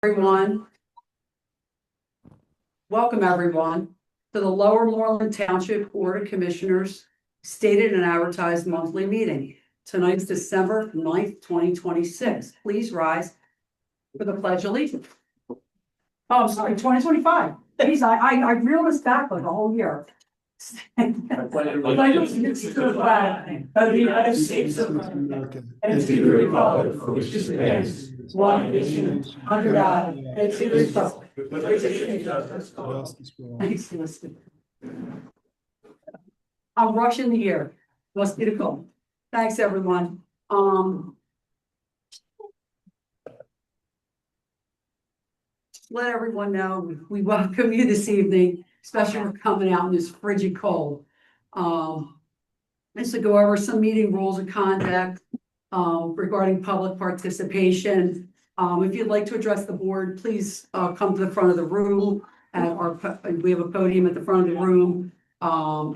Everyone. Welcome everyone to the Lower Moreland Township Board of Commissioners stated and advertised monthly meeting. Tonight's December 9th, 2026. Please rise for the Pledge of Allegiance. Oh, I'm sorry, 2025. Please, I reeled this back like a whole year. Allegiance to the flag of the United States of America and to the republic for which it stands, one nation, under God, and to the republic for which it stands. I'm rushing here. What's beautiful. Thanks, everyone. Let everyone know we welcome you this evening, especially for coming out in this frigid cold. Just to go over some meeting rules of conduct regarding public participation. If you'd like to address the board, please come to the front of the room. We have a podium at the front of the room.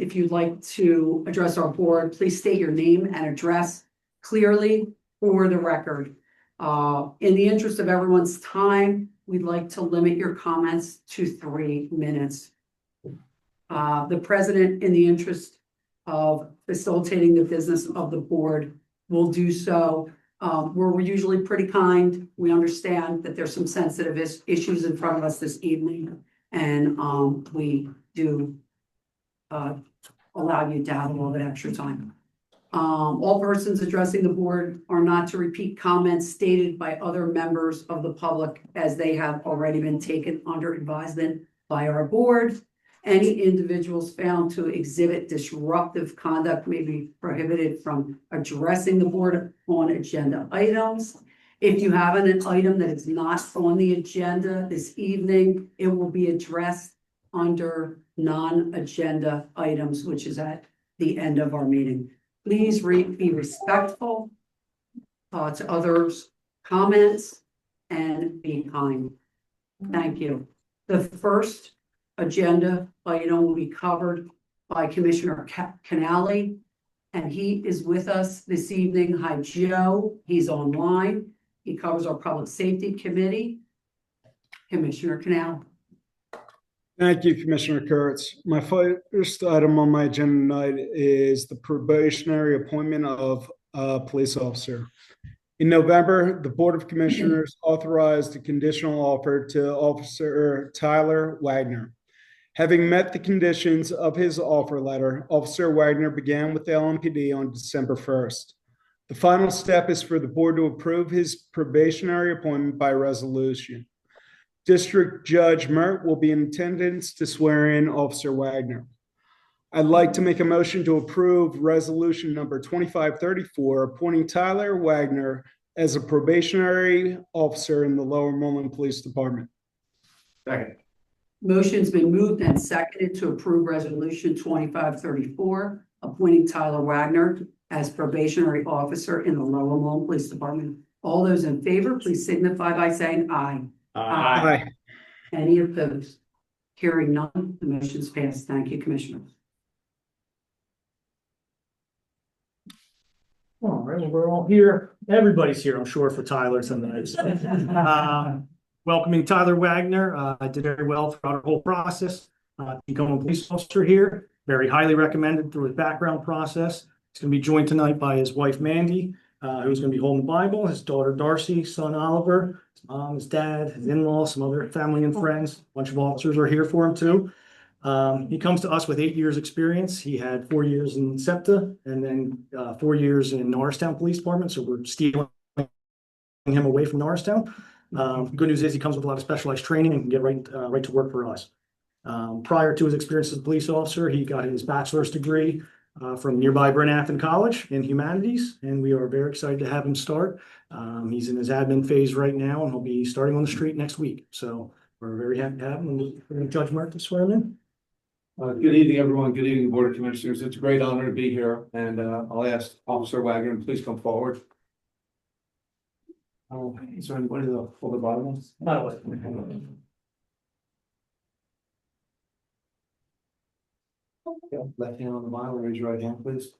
If you'd like to address our board, please state your name and address clearly for the record. In the interest of everyone's time, we'd like to limit your comments to 3 minutes. The president, in the interest of facilitating the business of the board, will do so. We're usually pretty kind. We understand that there's some sensitive issues in front of us this evening, and we do allow you to have a little bit extra time. All persons addressing the board are not to repeat comments stated by other members of the public, as they have already been taken under advisement by our board. Any individuals found to exhibit disruptive conduct may be prohibited from addressing the board on agenda items. If you have an item that is not on the agenda this evening, it will be addressed under non-agenda items, which is at the end of our meeting. Please be respectful to others' comments and be kind. Thank you. The first agenda item will be covered by Commissioner CANALE, and he is with us this evening. Hi, Joe. He's online. He covers our Public Safety Committee. Commissioner CANALE. Thank you, Commissioner KURITZ. My first item on my agenda tonight is the probationary appointment of a police officer. In November, the Board of Commissioners authorized a conditional offer to Officer Tyler Wagner. Having met the conditions of his offer letter, Officer Wagner began with the LMPD on December 1st. The final step is for the board to approve his probationary appointment by resolution. District Judge Mert will be in attendance to swear in Officer Wagner. I'd like to make a motion to approve resolution number 2534, appointing Tyler Wagner as a probationary officer in the Lower Moreland Police Department. Second. Motion's been moved and seconded to approve resolution 2534, appointing Tyler Wagner as probationary officer in the Lower Moreland Police Department. All those in favor, please signify by saying aye. Aye. Any opposed? Hearing none, the motion's passed. Thank you, Commissioners. All right, we're all here. Everybody's here, I'm sure, for Tyler tonight. Welcoming Tyler Wagner. Did very well throughout our whole process. Become a police officer here. Very highly recommended through his background process. He's going to be joined tonight by his wife, Mandy, who's going to be holding the Bible, his daughter, Darcy, son, Oliver, his mom, his dad, his in-laws, some other family and friends. A bunch of officers are here for him, too. He comes to us with 8 years experience. He had 4 years in SEPTA and then 4 years in Norristown Police Department. So we're stealing him away from Norristown. Good news is he comes with a lot of specialized training and can get right to work for us. Prior to his experience as a police officer, he got his bachelor's degree from nearby Bryn College in humanities, and we are very excited to have him start. He's in his admin phase right now, and he'll be starting on the street next week. So we're very happy to have him, and we're going to Judge Mert to swear him in. Good evening, everyone. Good evening, Board of Commissioners. It's a great honor to be here, and I'll ask Officer Wagner to please come forward. Is there anybody to hold the Bible? Left hand on the Bible, raise your right hand, please.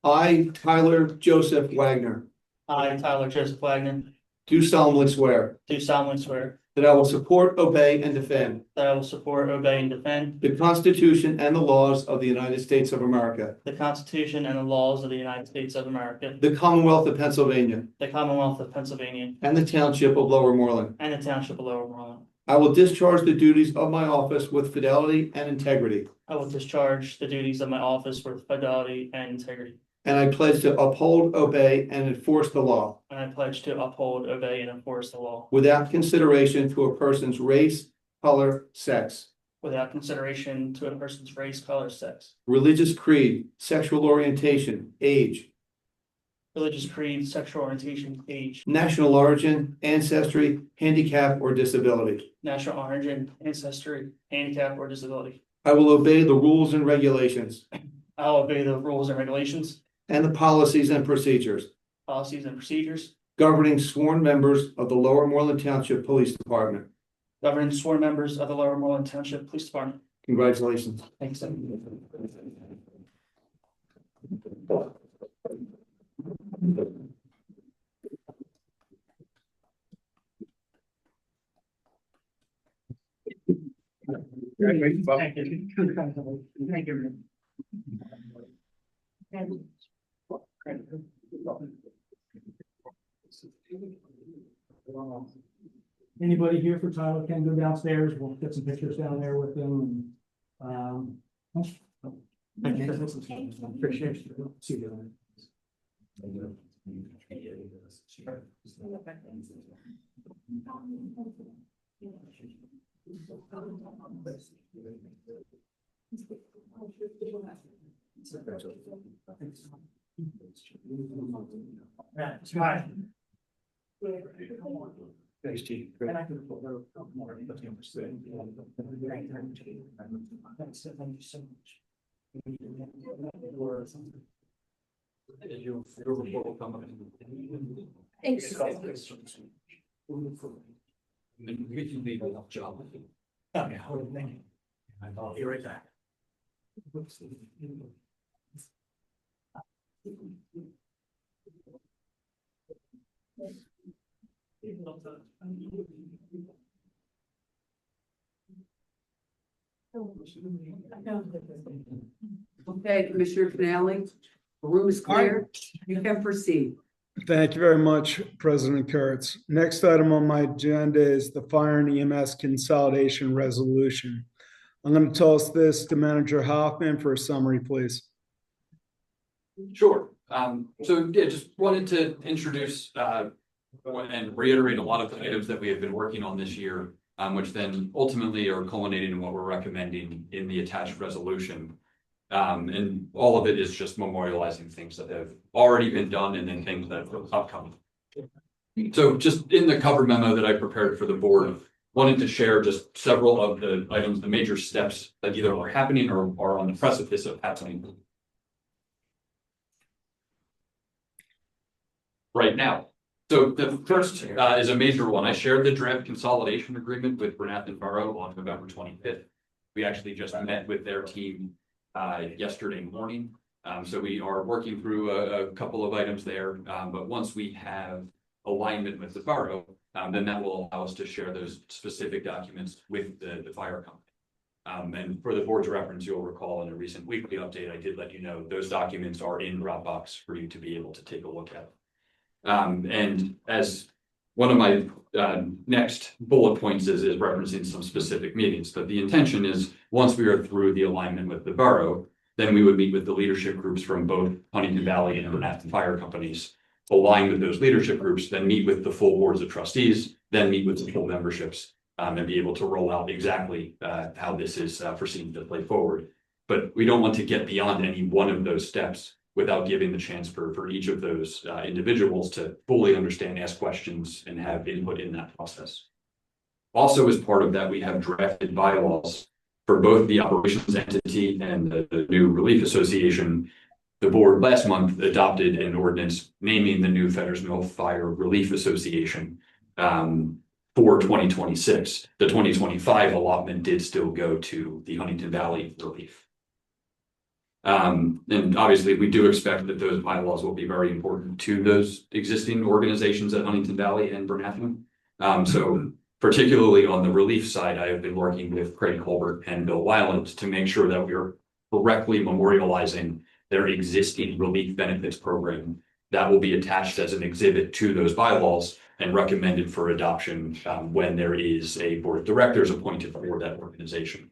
I, Tyler Joseph Wagner, I, Tyler Joseph Wagner, do solemnly swear do solemnly swear that I will support, obey, and defend that I will support, obey, and defend the Constitution and the laws of the United States of America, the Constitution and the laws of the United States of America, the Commonwealth of Pennsylvania, the Commonwealth of Pennsylvania, and the Township of Lower Moreland. and the Township of Lower Moreland. I will discharge the duties of my office with fidelity and integrity, I will discharge the duties of my office with fidelity and integrity, and I pledge to uphold, obey, and enforce the law and I pledge to uphold, obey, and enforce the law without consideration to a person's race, color, sex, without consideration to a person's race, color, sex, religious creed, sexual orientation, age, religious creed, sexual orientation, age, national origin, ancestry, handicap, or disability. national origin, ancestry, handicap, or disability. I will obey the rules and regulations I will obey the rules and regulations, and the policies and procedures policies, and procedures governing sworn members of the Lower Moreland Township Police Department. governing sworn members of the Lower Moreland Township Police Department. Congratulations. Thanks. Thank you. Thank you. Anybody here for Tyler can go downstairs. We'll get some pictures down there with them. Thank you. Appreciate it. See you. That's right. Thanks, Chief. Thanks. I'll be right back. Okay, Commissioner Canale, the room is clear. You can proceed. Thank you very much, President Kurtz. Next item on my agenda is the Fire and EMS Consolidation Resolution. I'm going to toss this to Manager Hoffman for a summary, please. Sure. Just wanted to introduce and reiterate a lot of the items that we have been working on this year, which then ultimately are culminating in what we're recommending in the attached resolution. And all of it is just memorializing things that have already been done and then things that are upcoming. So just in the cover memo that I prepared for the board, wanted to share just several of the items, the major steps that either are happening or are on the precipice of happening right now. So the first is a major one. I shared the draft consolidation agreement with Bernathen Borough on November 25th. We actually just met with their team yesterday morning. So we are working through a couple of items there. But once we have alignment with the borough, then that will allow us to share those specific documents with the fire company. And for the board's reference, you'll recall in a recent weekly update, I did let you know those documents are in Dropbox for you to be able to take a look at. And as one of my next bullet points is referencing some specific meetings, but the intention is once we are through the alignment with the borough, then we would meet with the leadership groups from both Huntington Valley and Bernathen Fire Companies, align with those leadership groups, then meet with the full boards of trustees, then meet with the full memberships, and be able to roll out exactly how this is foreseen to play forward. But we don't want to get beyond any one of those steps without giving the chance for each of those individuals to fully understand, ask questions, and have input in that process. Also, as part of that, we have drafted bylaws for both the operations entity and the new relief association. The board last month adopted an ordinance naming the new Fetters Mill Fire Relief Association for 2026. The 2025 allotment did still go to the Huntington Valley Relief. And obviously, we do expect that those bylaws will be very important to those existing organizations at Huntington Valley and Bernathen. So particularly on the relief side, I have been working with Craig Colbert and Bill Weiland to make sure that we're correctly memorializing their existing relief benefits program that will be attached as an exhibit to those bylaws and recommended for adoption when there is a board of directors appointed for that organization.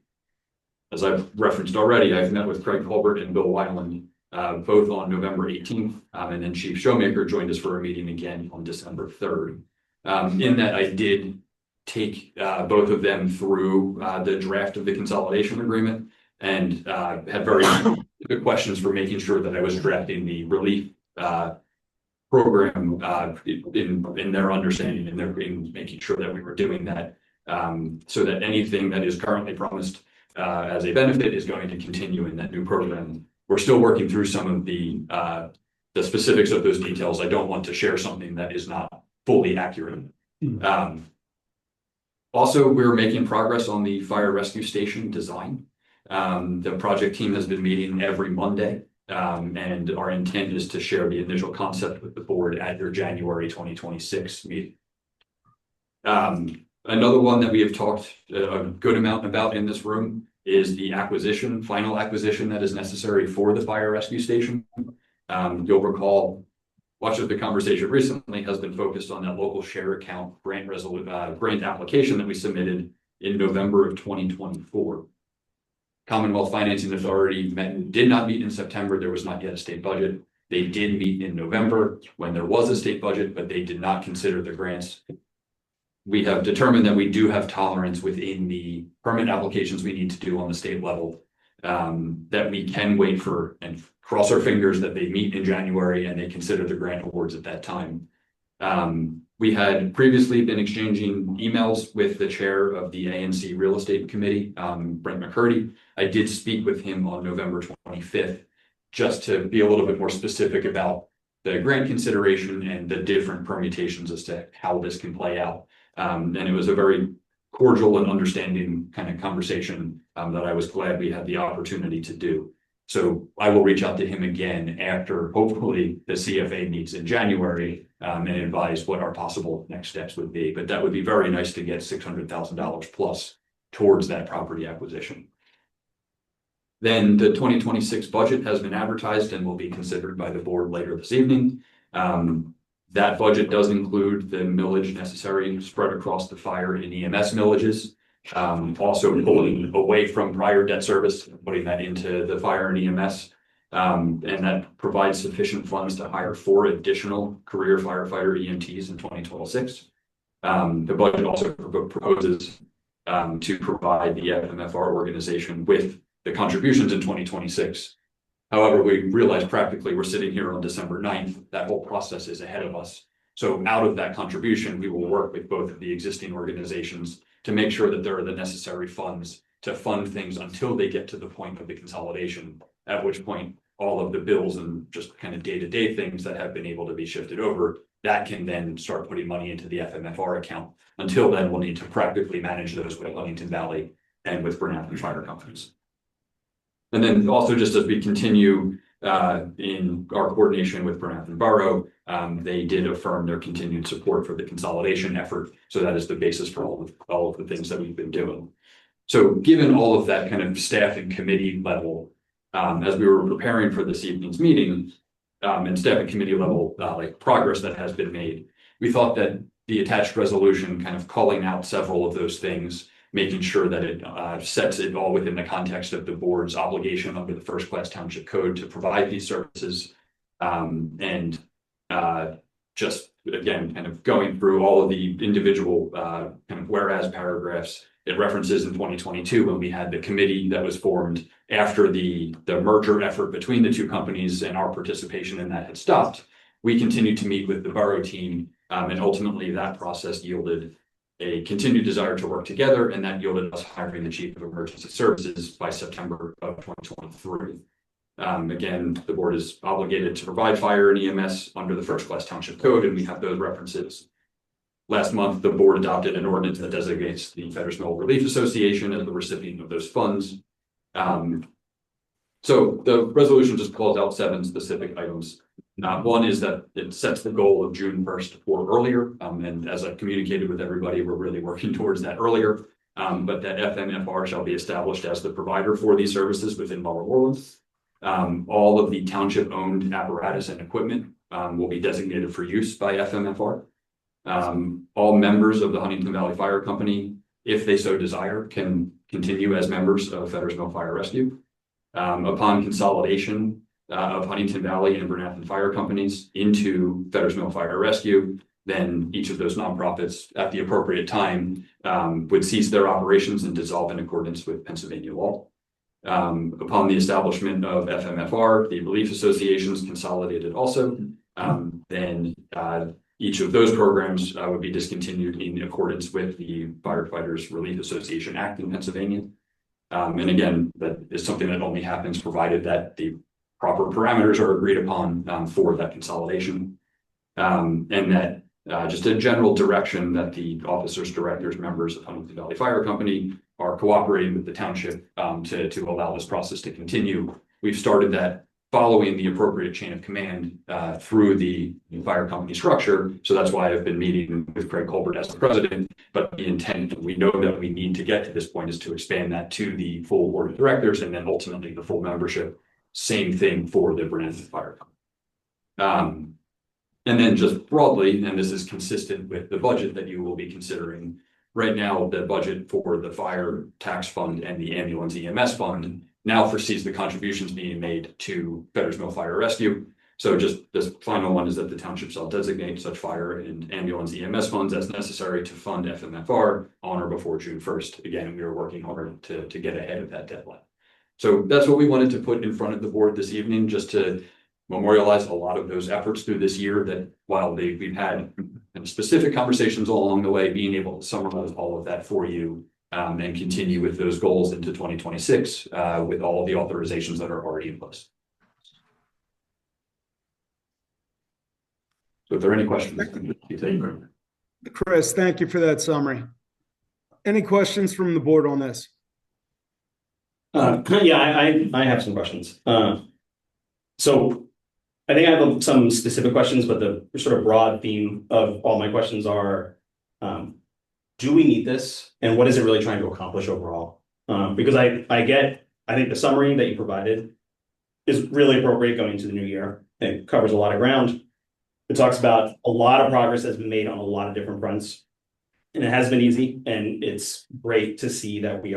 As I've referenced already, I've met with Craig Colbert and Bill Weiland both on November 18th, and then Chief Showmaker joined us for a meeting again on December 3rd. In that, I did take both of them through the draft of the consolidation agreement and had very good questions for making sure that I was drafting the relief program in their understanding and in making sure that we were doing that so that anything that is currently promised as a benefit is going to continue in that new program. We're still working through some of the specifics of those details. I don't want to share something that is not fully accurate. Also, we're making progress on the fire rescue station design. The project team has been meeting every Monday, and our intent is to share the initial concept with the board at your January 2026 meeting. Another one that we have talked a good amount about in this room is the final acquisition that is necessary for the fire rescue station. You'll recall much of the conversation recently has been focused on that local share account grant application that we submitted in November of 2024. Commonwealth Financing Authority did not meet in September. There was not yet a state budget. They did meet in November when there was a state budget, but they did not consider the grants. We have determined that we do have tolerance within the permit applications we need to do on the state level, that we can wait for and cross our fingers that they meet in January and they consider the grant awards at that time. We had previously been exchanging emails with the chair of the ANC Real Estate Committee, Brent McCurdy. I did speak with him on November 25th, just to be a little bit more specific about the grant consideration and the different permutations as to how this can play out. And it was a very cordial and understanding kind of conversation that I was glad we had the opportunity to do. So I will reach out to him again after hopefully the CFA meets in January and advise what our possible next steps would be. But that would be very nice to get $600,000 plus towards that property acquisition. Then the 2026 budget has been advertised and will be considered by the board later this evening. That budget does include the millage necessary spread across the fire and EMS millages. Also pulling away from prior debt service, putting that into the fire and EMS. And that provides sufficient funds to hire 4 additional career firefighter EMTs in 2026. The budget also proposes to provide the FMFR organization with the contributions in 2026. However, we realize practically we're sitting here on December 9th. That whole process is ahead of us. So out of that contribution, we will work with both of the existing organizations to make sure that there are the necessary funds to fund things until they get to the point of the consolidation, at which point all of the bills and just kind of day-to-day things that have been able to be shifted over, that can then start putting money into the FMFR account. Until then, we'll need to practically manage those with Huntington Valley and with Bernathen Fire Companies. And then also just as we continue in our coordination with Bernathen Borough, they did affirm their continued support for the consolidation effort. So that is the basis for all of the things that we've been doing. So given all of that kind of staff and committee level, as we were preparing for this evening's meeting, and staff and committee level like progress that has been made, we thought that the attached resolution kind of calling out several of those things, making sure that it sets it all within the context of the board's obligation under the First Class Township Code to provide these services. And just again, kind of going through all of the individual kind of whereas paragraphs, it references in 2022 when we had the committee that was formed after the merger effort between the two companies and our participation in that had stopped. We continued to meet with the borough team, and ultimately that process yielded a continued desire to work together, and that yielded us hiring the Chief of Emergency Services by September of 2023. Again, the board is obligated to provide fire and EMS under the First Class Township Code, and we have those references. Last month, the board adopted an ordinance that designates the Fetters Mill Relief Association as the recipient of those funds. So the resolution just calls out 7 specific items. One is that it sets the goal of June 1st or earlier. And as I've communicated with everybody, we're really working towards that earlier. But that FMFR shall be established as the provider for these services within Moreland. All of the township owned apparatus and equipment will be designated for use by FMFR. All members of the Huntington Valley Fire Company, if they so desire, can continue as members of Feddersville Fire Rescue. Upon consolidation of Huntington Valley and Bernathen Fire Companies into Feddersville Fire Rescue, then each of those nonprofits at the appropriate time would cease their operations and dissolve in accordance with Pennsylvania law. Upon the establishment of FMFR, the relief associations consolidated also, then each of those programs would be discontinued in accordance with the Firefighters Relief Association Act in Pennsylvania. And again, that is something that only happens provided that the proper parameters are agreed upon for that consolidation. And that just a general direction that the officers, directors, members of Huntington Valley Fire Company are cooperating with the township to allow this process to continue. We've started that following the appropriate chain of command through the fire company structure. So that's why I've been meeting with Craig Colbert as the president. But the intent, we know that we need to get to this point, is to expand that to the full board of directors and then ultimately the full membership. Same thing for the Bernathen Fire Company. And then just broadly, and this is consistent with the budget that you will be considering, right now, the budget for the fire tax fund and the ambulance EMS fund now foresees the contributions being made to Feddersville Fire Rescue. So just this final one is that the township shall designate such fire and ambulance EMS funds as necessary to fund FMFR on or before June 1st. Again, we are working hard to get ahead of that deadline. So that's what we wanted to put in front of the board this evening, just to memorialize a lot of those efforts through this year that while we've had specific conversations all along the way, being able to summarize all of that for you and continue with those goals into 2026 with all of the authorizations that are already in place. So if there are any questions, Chris, thank you for that summary. Any questions from the board on this? Yeah, I have some questions. So I think I have some specific questions, but the sort of broad theme of all my questions are, do we need this? And what is it really trying to accomplish overall? Because I think the summary that you provided is really appropriate going into the new year. It covers a lot of ground. It talks about a lot of progress that's been made on a lot of different fronts. And it has been easy, and it's great to see that we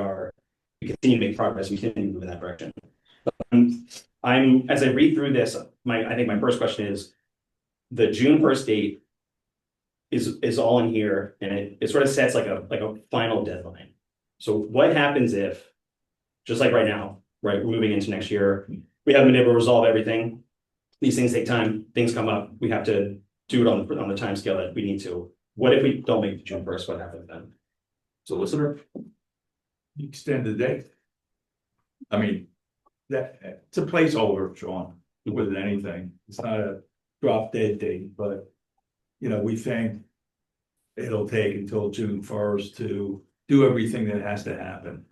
continue to make progress, we continue to move in that direction. As I read through this, I think my first question is, the June 1st date is all in here, and it sort of sets like a final deadline. So what happens if, just like right now, right, we're moving into next year, we haven't been able to resolve everything. These things take time, things come up, we have to do it on the time scale that we need to. What if we don't make the June 1st? What happens then? Solicitor? Extend the date. I mean, it's a placeholder, Sean, more than anything. It's not a drop dead date, but we think it'll take until June 1st to do everything that has to happen.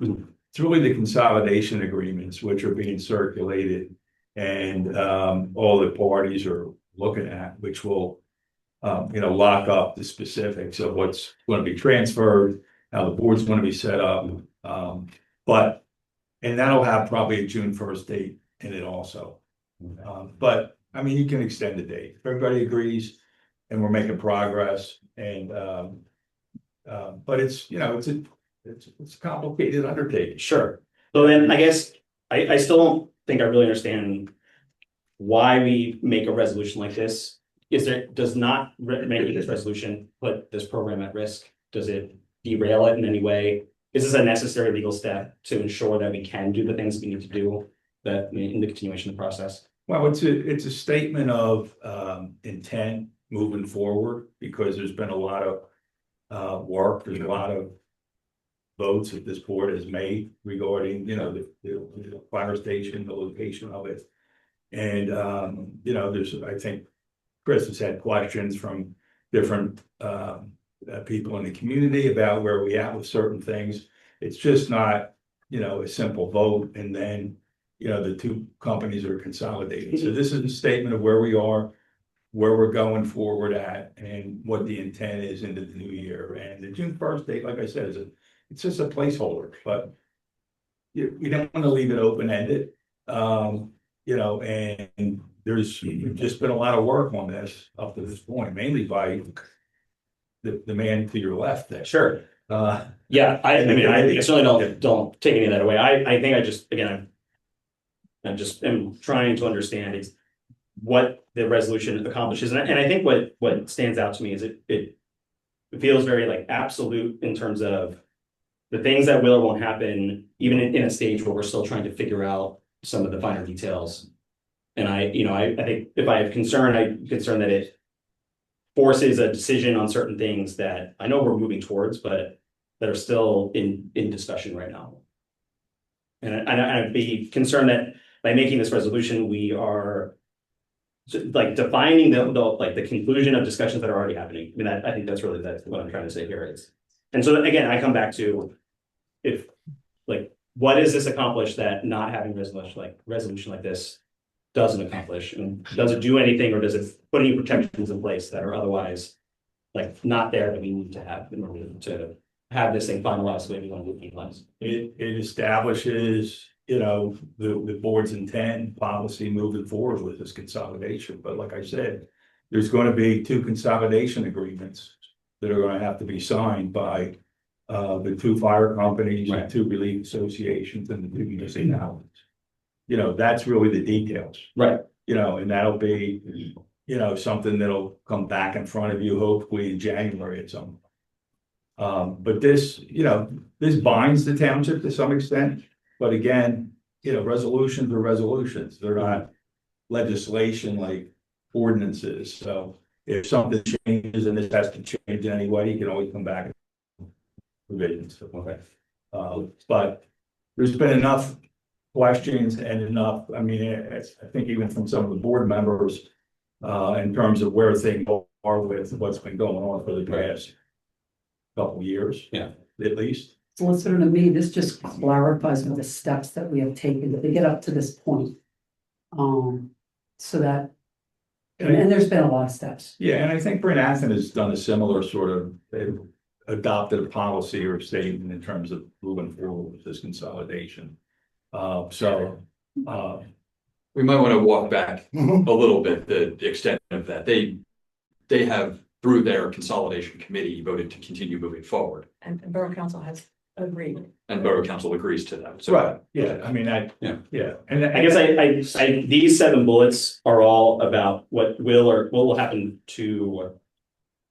It's really the consolidation agreements which are being circulated and all the parties are looking at, which will lock up the specifics of what's going to be transferred, how the board's going to be set up. And that'll have probably a June 1st date in it also. But I mean, you can extend the date if everybody agrees and we're making progress. And but it's a complicated undertaking. Sure. So then I guess I still don't think I really understand why we make a resolution like this. Does not making this resolution put this program at risk? Does it derail it in any way? Is this a necessary legal step to ensure that we can do the things we need to do that in the continuation of the process? Well, it's a statement of intent moving forward, because there's been a lot of work, there's a lot of votes that this board has made regarding the fire station, the location of it. And there's, I think Chris has had questions from different people in the community about where we at with certain things. It's just not a simple vote and then the two companies are consolidated. So this is a statement of where we are, where we're going forward at, and what the intent is into the new year. And the June 1st date, like I said, it's just a placeholder, but we don't want to leave it open-ended. And there's just been a lot of work on this up to this point, mainly by the man to your left there. Sure. Yeah, I mean, I certainly don't take any of that away. I think I just, again, I'm just am trying to understand what the resolution accomplishes. And I think what stands out to me is it feels very like absolute in terms of the things that will or won't happen, even in a stage where we're still trying to figure out some of the finer details. And I think if I have concern, I'm concerned that it forces a decision on certain things that I know we're moving towards, but that are still in discussion right now. And I'd be concerned that by making this resolution, we are like defining the conclusion of discussions that are already happening. I mean, I think that's what I'm trying to say here is. And so again, I come back to what does this accomplish that not having resolution like this doesn't accomplish? And does it do anything, or does it put any protections in place that are otherwise not there that we need to have in order to have this thing finalized the way we want to be finalized? It establishes, the board's intent policy moving forward with this consolidation. But like I said, there's going to be two consolidation agreements that are going to have to be signed by the two fire companies, Right. the two relief associations, and the two municipalities. That's really the details. Right. And that'll be, something that'll come back in front of you hopefully in January at some point. But this binds the township to some extent. But again, resolutions are resolutions. They're not legislation like ordinances. So if something changes and this has to change in any way, you can always come back and provisions. Okay. But there's been enough questions and enough, I think even from some of the board members, in terms of where things are with what's been going on for the past couple of years. Yeah. At least. Solicitor, to me, this just clarifies the steps that we have taken to get up to this point. So that, and there's been a lot of steps. Yeah, and I think Brenathan has done a similar sort of, they've adopted a policy or statement in terms of moving forward with this consolidation. We might want to walk back a little bit, the extent of that. They have, through their consolidation committee, voted to continue moving forward. And Borough Council has agreed. And Borough Council agrees to that. So, Right, yeah, yeah. And I guess I these 7 bullets are all about what will happen to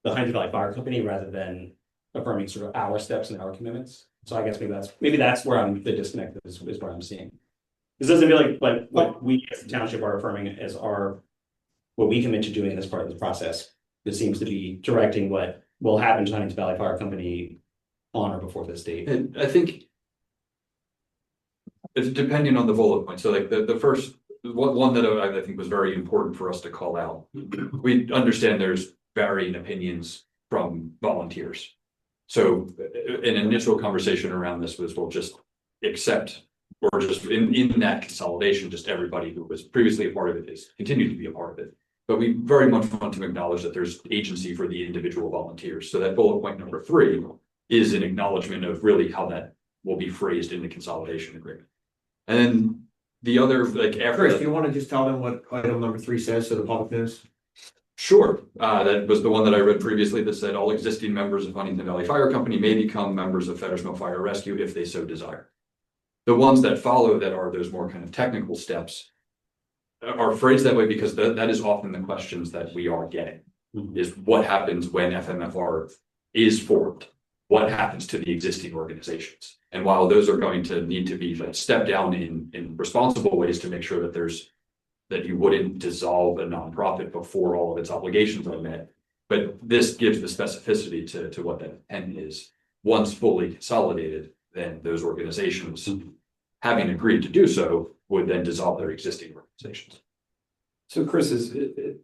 the Hines Valley Fire Company rather than affirming sort of our steps and our commitments. So I guess maybe that's where the disconnect is where I'm seeing. This doesn't feel like what we as the township are affirming as what we commit to doing as part of this process. It seems to be directing what will happen to Hines Valley Fire Company on or before this date. and I think it's depending on the bullet point. So the first one that I think was very important for us to call out. We understand there's varying opinions from volunteers. So an initial conversation around this was, we'll just accept, or just in that consolidation, just everybody who was previously a part of it is continued to be a part of it. But we very much want to acknowledge that there's agency for the individual volunteers. So that bullet point number 3 is an acknowledgement of really how that will be phrased in the consolidation agreement. And then the other, after Chris, do you want to just tell them what item number 3 says so the public knows? Sure, that was the one that I read previously that said all existing members of Huntington Valley Fire Company may become members of Federal Fire Rescue if they so desire. The ones that follow that are those more kind of technical steps are phrased that way because that is often the questions that we are getting, is what happens when FMFR is formed? What happens to the existing organizations? And while those are going to need to be stepped down in responsible ways to make sure that you wouldn't dissolve a nonprofit before all of its obligations are met. But this gives the specificity to what that intent is. Once fully consolidated, then those organizations, having agreed to do so, would then dissolve their existing organizations. So Chris,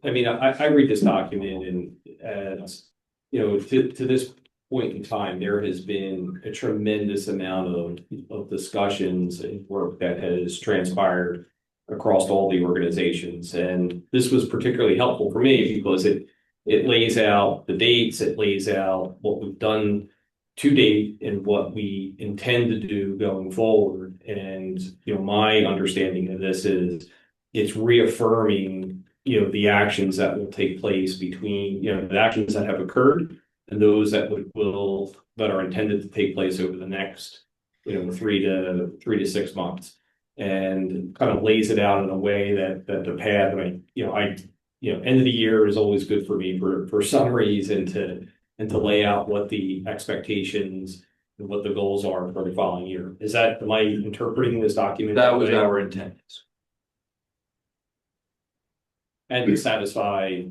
I read this document and to this point in time, there has been a tremendous amount of discussions and work that has transpired across all the organizations. And this was particularly helpful for me because it lays out the dates, it lays out what we've done to date and what we intend to do going forward. And, my understanding of this is it's reaffirming, the actions that will take place between, the actions that have occurred and those that that are intended to take place over the next, 3 to 6 months, and kind of lays it out in a way that the path, end of the year is always good for me for summaries and to lay out what the expectations and what the goals are for the following year. Am I interpreting this document? That was our intent. And to satisfy,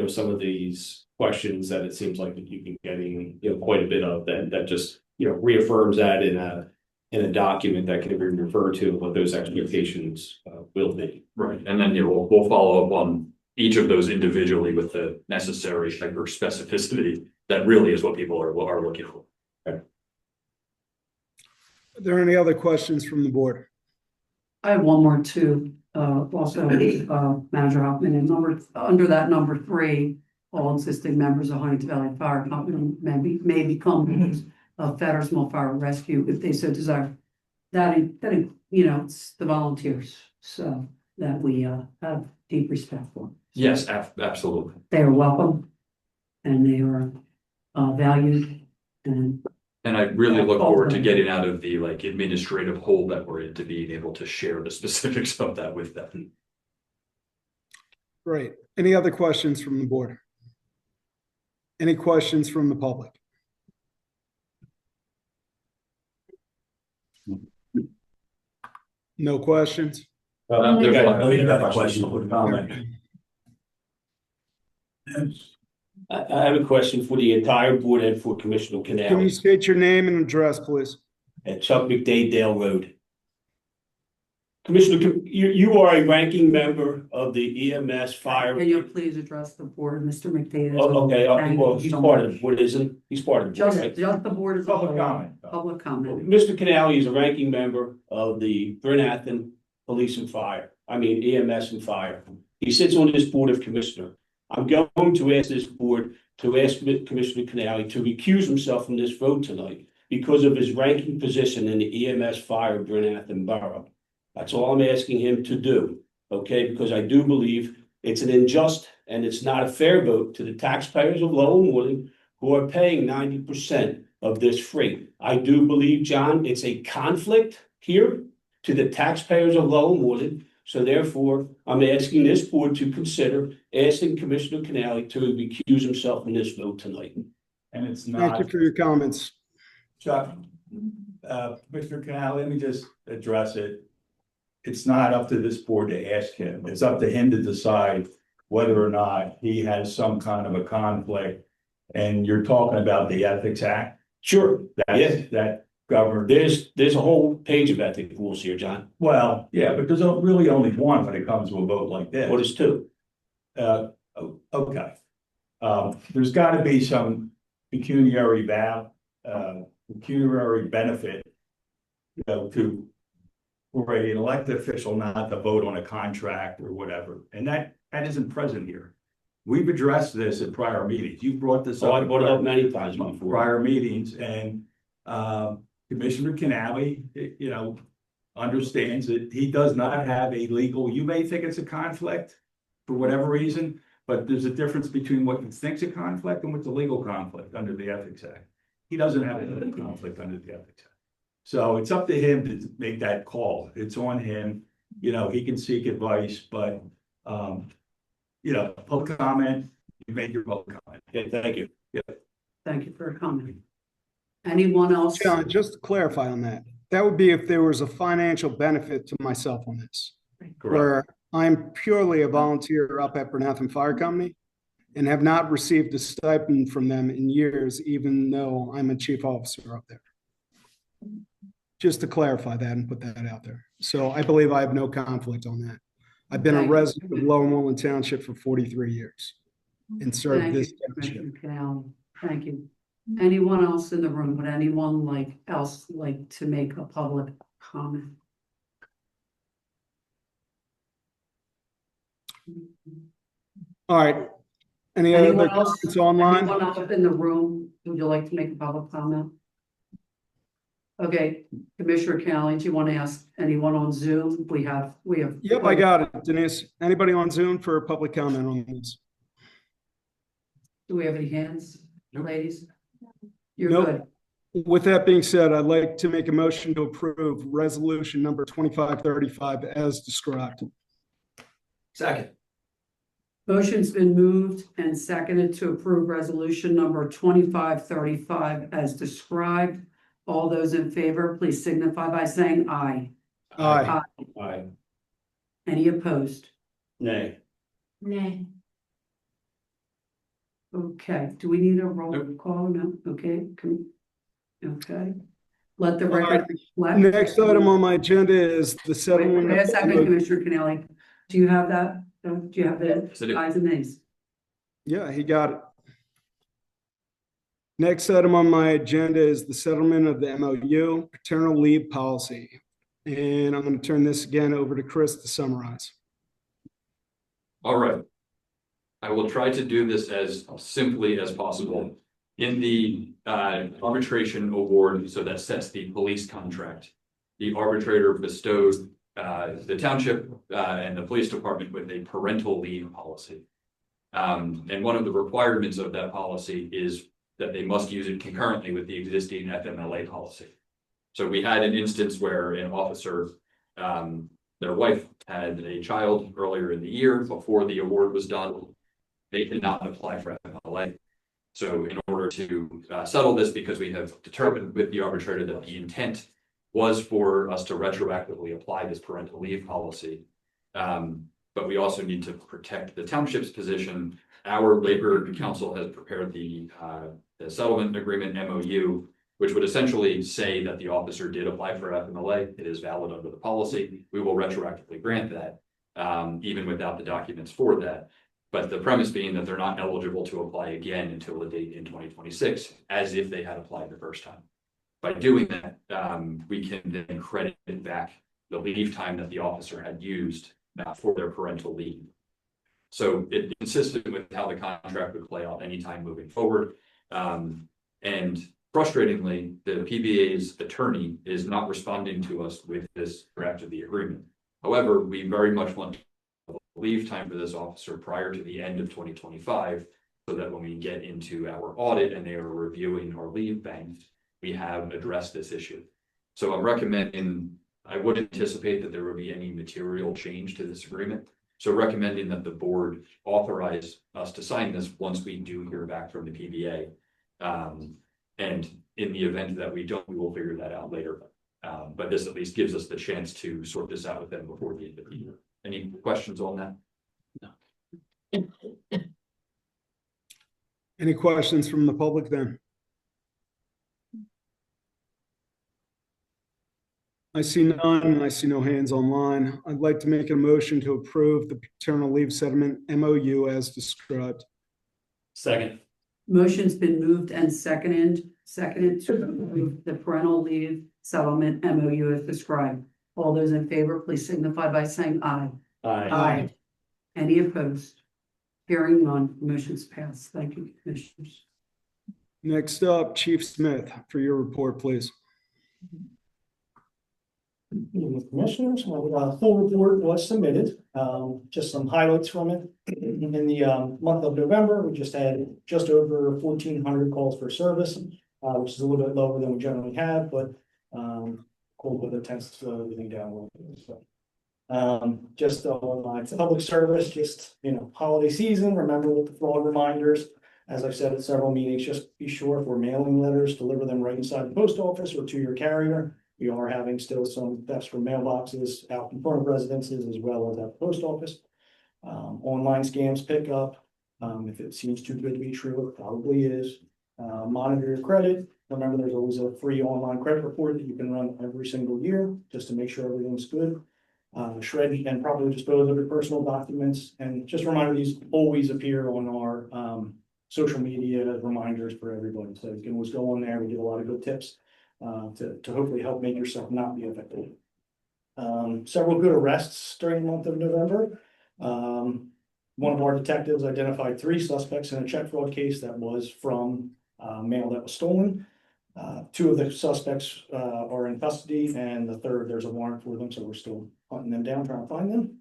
some of these questions that it seems like that you've been getting, quite a bit of that just, reaffirms that in a document that can be referred to what those expectations will be. Right. And then, we'll follow up on each of those individually with the necessary hyper specificity that really is what people are looking for. Are there any other questions from the board? I have one more too, also, Manager Hoffman, and under that number 3, all existing members of Huntington Valley Fire Company may become members of Federal Small Fire Rescue if they so desire. That it's the volunteers, so that we have deep respect for. Yes, absolutely. They are welcome, and they are valued, and I really look forward to getting out of the administrative hole that we're in to being able to share the specifics of that with them. Great. Any other questions from the board? Any questions from the public? No questions? I got a question for the comment. I have a question for the entire board and for Commissioner Can you CANALE state your name and address, please? at Chuck McDade Dale Road. Commissioner, you are a ranking member of the EMS fire. can you please address the board, Mr. McDade? Oh, okay, Thank well, you he's so part of much. the board, isn't he? He's part of the board, right? Just the board is Public comment. Public comment. Mr. CANALE is a ranking member of the Bernathen Police and Fire, EMS and Fire. He sits on this Board of Commissioner. I'm going to ask this board to ask Commissioner CANALE to recuse himself from this vote tonight because of his ranking position in the EMS Fire Bernathen Borough. That's all I'm asking him to do, okay? Because I do believe it's an unjust and it's not a fair vote to the taxpayers of Lowell and Moreland who are paying 90% of this free. I do believe, John, it's a conflict here to the taxpayers of Lowell and Moreland. So therefore, I'm asking this board to consider asking Commissioner CANALE to recuse himself from this vote tonight. And it's Thank not, you for your comments. Chuck, Mr. CANALE, let me just address it. It's not up to this board to ask him. It's up to him to decide whether or not he has some kind of a conflict. And you're talking about the Ethics Act. Sure, That governs. there's a whole page of ethics rules here, John. Well, yeah, but there's really only one when it comes to a vote like this. What is 2? Okay. There's got to be some pecuniary benefit, for an elected official not to vote on a contract or whatever, and that isn't present here. We've addressed this at prior meetings. You brought this up. I brought it up many times before. Prior meetings, and Commissioner CANALE, understands that he does not have a legal. You may think it's a conflict for whatever reason, but there's a difference between what you think's a conflict and what's a legal conflict under the Ethics Act. He doesn't have a legal conflict under the Ethics Act. So it's up to him to make that call. It's on him. He can seek advice, but public comment, you made your public comment. Okay, thank you. Thank you for your comment. Anyone else? John, just to clarify on that, that would be if there was a financial benefit to myself on this, where I'm purely a volunteer up at Bernathen Fire Company and have not received a stipend from them in years, even though I'm a chief officer up there. Just to clarify that and put that out there. So I believe I have no conflict on that. I've been a resident of Lower Moreland Township for 43 years and served Thank this you, township. Commissioner CANALE. Thank you. Anyone else in the room? Would anyone like to make a public comment? All right. Any other Anyone else? comments online? Anyone else in the room? Would you like to make a public comment? Okay, Commissioner CANALE, do you want to ask anyone on Zoom? We have. Yep, I got it, Denise. Anybody on Zoom for a public comment on this? Do we have any hands, ladies? You're Nope. good. With that being said, I'd like to make a motion to approve resolution number 2535 as described. Second. Motion's been moved and seconded to approve resolution number 2535 as described. All those in favor, please signify by saying aye. Aye. Aye. Any opposed? Nay. Nay. Okay, do we need a roll call? No, okay, okay. Let the record reflect. Next item on my agenda is the Wait settlement. a second, Commissioner CANALE. Do you have that? Do you have the ayes and nays? Yeah, he got it. Next item on my agenda is the settlement of the MOU, paternal leave policy. And I'm going to turn this again over to Chris to summarize. All right. I will try to do this as simply as possible. In the arbitration award, so that sets the police contract, the arbitrator bestowed the township and the police department with a parental leave policy. And one of the requirements of that policy is that they must use it concurrently with the existing FMLA policy. So we had an instance where an officer, their wife had a child earlier in the year before the award was done. They did not apply for FMLA. So in order to settle this, because we have determined with the arbitrator that the intent was for us to retroactively apply this parental leave policy. But we also need to protect the township's position. Our labor council has prepared the settlement agreement MOU, which would essentially say that the officer did apply for FMLA. It is valid under the policy. We will retroactively grant that, even without the documents for that. But the premise being that they're not eligible to apply again until the date in 2026, as if they had applied the first time. By doing that, we can then credit back the leave time that the officer had used for their parental leave. So it's consistent with how the contract would play out anytime moving forward. And frustratingly, the PBA's attorney is not responding to us with this draft of the agreement. However, we very much want leave time for this officer prior to the end of 2025, so that when we get into our audit and they are reviewing our leave banks, we have addressed this issue. So I'm recommending, I would anticipate that there would be any material change to this agreement. So recommending that the board authorize us to sign this once we do hear back from the PBA. And in the event that we don't, we will figure that out later. But this at least gives us the chance to sort this out with them before the end of the year. Any questions on that? No. Any questions from the public then? I see none, and I see no hands online. I'd like to make a motion to approve the paternal leave settlement MOU as described. Second. Motion's been moved and seconded to approve the parental leave settlement MOU as described. All those in favor, please signify by saying aye. Aye. Any opposed? Hearing none, motion's passed. Thank you, commissioners. Next up, Chief Smith, for your report, please. Commissioners, my full report was submitted. Just some highlights from it. In the month of November, we just had just over 1,400 calls for service, which is a little bit lower than we generally have, but cold weather tends to slow everything down a little bit. So just on my public service, just holiday season, remember with the fraud reminders. As I've said at several meetings, just be sure if we're mailing letters, deliver them right inside the post office or to your carrier. We are having still some thefts from mailboxes out in front of residences as well as at the post office. Online scams pick up. If it seems too good to be true, it probably is. Monitor your credit. Remember, there's always a free online credit report that you can run every single year just to make sure everything's good. Shred and properly dispose of your personal documents. And just a reminder, these always appear on our social media reminders for everybody. So you can always go on there. We give a lot of good tips to hopefully help make yourself not be affected. Several good arrests during the month of November. One of our detectives identified 3 suspects in a check fraud case that was from mail that was stolen. 2 of the suspects are in custody, and the third, there's a warrant for them, so we're still hunting them down, trying to find them.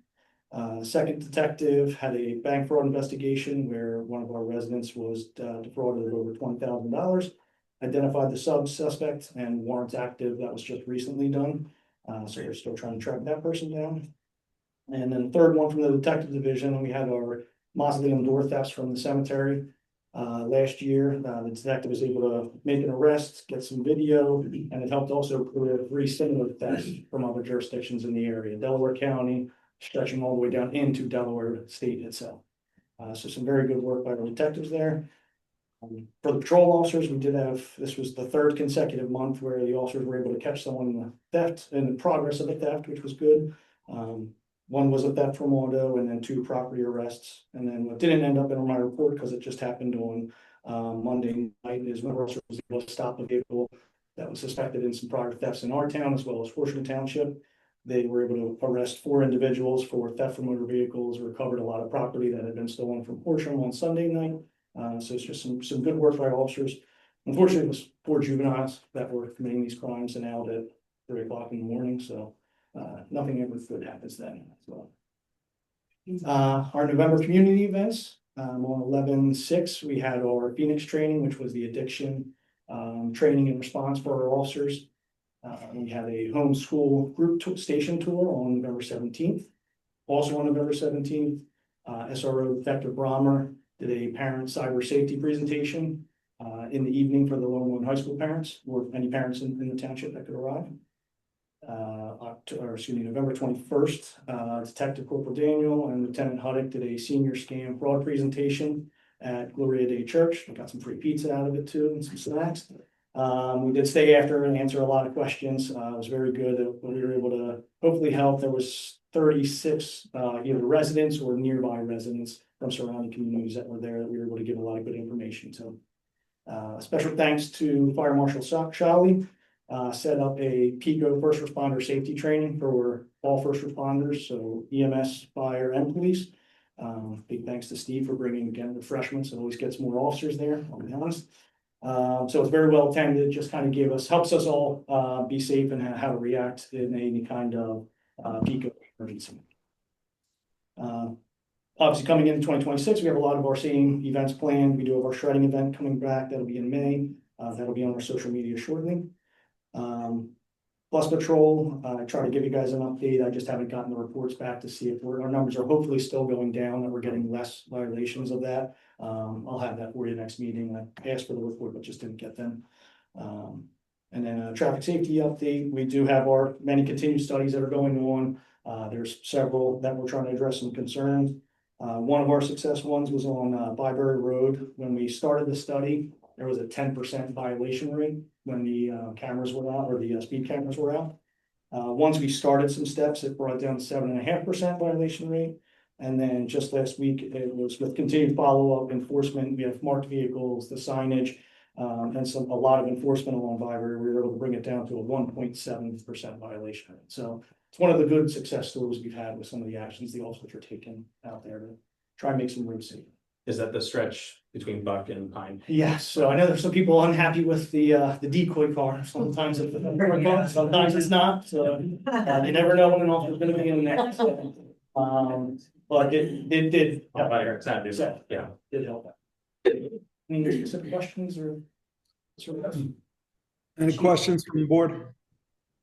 Second detective had a bank fraud investigation where one of our residents was defrauded of over $20,000. Identified the suspect and warrants active. That was just recently done. So we're still trying to track that person down. And then the third one from the detective division, we had our mausoleum door thefts from the cemetery. Last year, the detective was able to make an arrest, get some video, and it helped also clear 3 similar thefts from other jurisdictions in the area, Delaware County, stretching all the way down into Delaware State itself. So some very good work by the detectives there. For the patrol officers, we did have, this was the 3rd consecutive month where the officers were able to catch someone in the theft, in the progress of the theft, which was good. One was a theft from auto, and then 2 property arrests. And then what didn't end up in my report, because it just happened on Monday night, is when officers was able to stop a vehicle that was suspected in some prior thefts in our town, as well as Moreland Township. They were able to arrest 4 individuals for theft from motor vehicles, recovered a lot of property that had been stolen from Horsham on Sunday night. So it's just some good work by officers. Unfortunately, it was 4 juveniles that were committing these crimes and out at 3 o'clock in the morning, so nothing ever good happens then. So, our November community events, on 11/6, we had our Phoenix training, which was the addiction training and response for our officers. We had a homeschool group station tour on November 17th. Also on November 17th, SRO Detective Brommer did a parent cyber safety presentation in the evening for the Lone High School parents, or any parents in the township that could arrive. November 21st, Detective Corporal Daniel and Lieutenant Huddick did a senior scam fraud presentation at Gloria Day Church. We got some free pizza out of it too, and some snacks. We did stay after and answer a lot of questions. It was very good. We were able to hopefully help. There was 36 either residents or nearby residents from surrounding communities that were there that we were able to give a lot of good information to. Special thanks to Fire Marshal Shally. Set up a PICO first responder safety training for all first responders, so EMS, fire, and police. Big thanks to Steve for bringing again refreshments. It always gets more officers there, I'll be honest. So it's very well attended, just kind of helps us all be safe and how to react in any kind of PICO emergency. Obviously coming into 2026, we have a lot of our same events planned. We do have our shredding event coming back, that'll be in May. That'll be on our social media shortly. Bus patrol, I try to give you guys an update. I just haven't gotten the reports back to see if our numbers are hopefully still going down, that we're getting less violations of that. I'll have that for you next meeting. I asked for the report, but just didn't get them. And then a traffic safety update. We do have our many continued studies that are going on. There's several that we're trying to address some concerns. One of our success ones was on Byberry Road. When we started the study, there was a 10% violation rate when the cameras were out, or the speed cameras were out. Once we started some steps, it brought it down to 7.5% violation rate. And then just last week, it was with continued follow-up enforcement. We have marked vehicles, the signage, and a lot of enforcement along Byberry. We were able to bring it down to a 1.7% violation rate. So it's one of the good success stories we've had with some of the actions the officers are taking out there to try and make some roads safer. Is that the stretch between Buck and Pine? Yes, so I know there's some people unhappy with the decoy car. Sometimes it's sometimes it's not. So you never know when an officer's going to be in there. So, but it did. Yeah, did help out. Any specific questions or? Any questions from the board?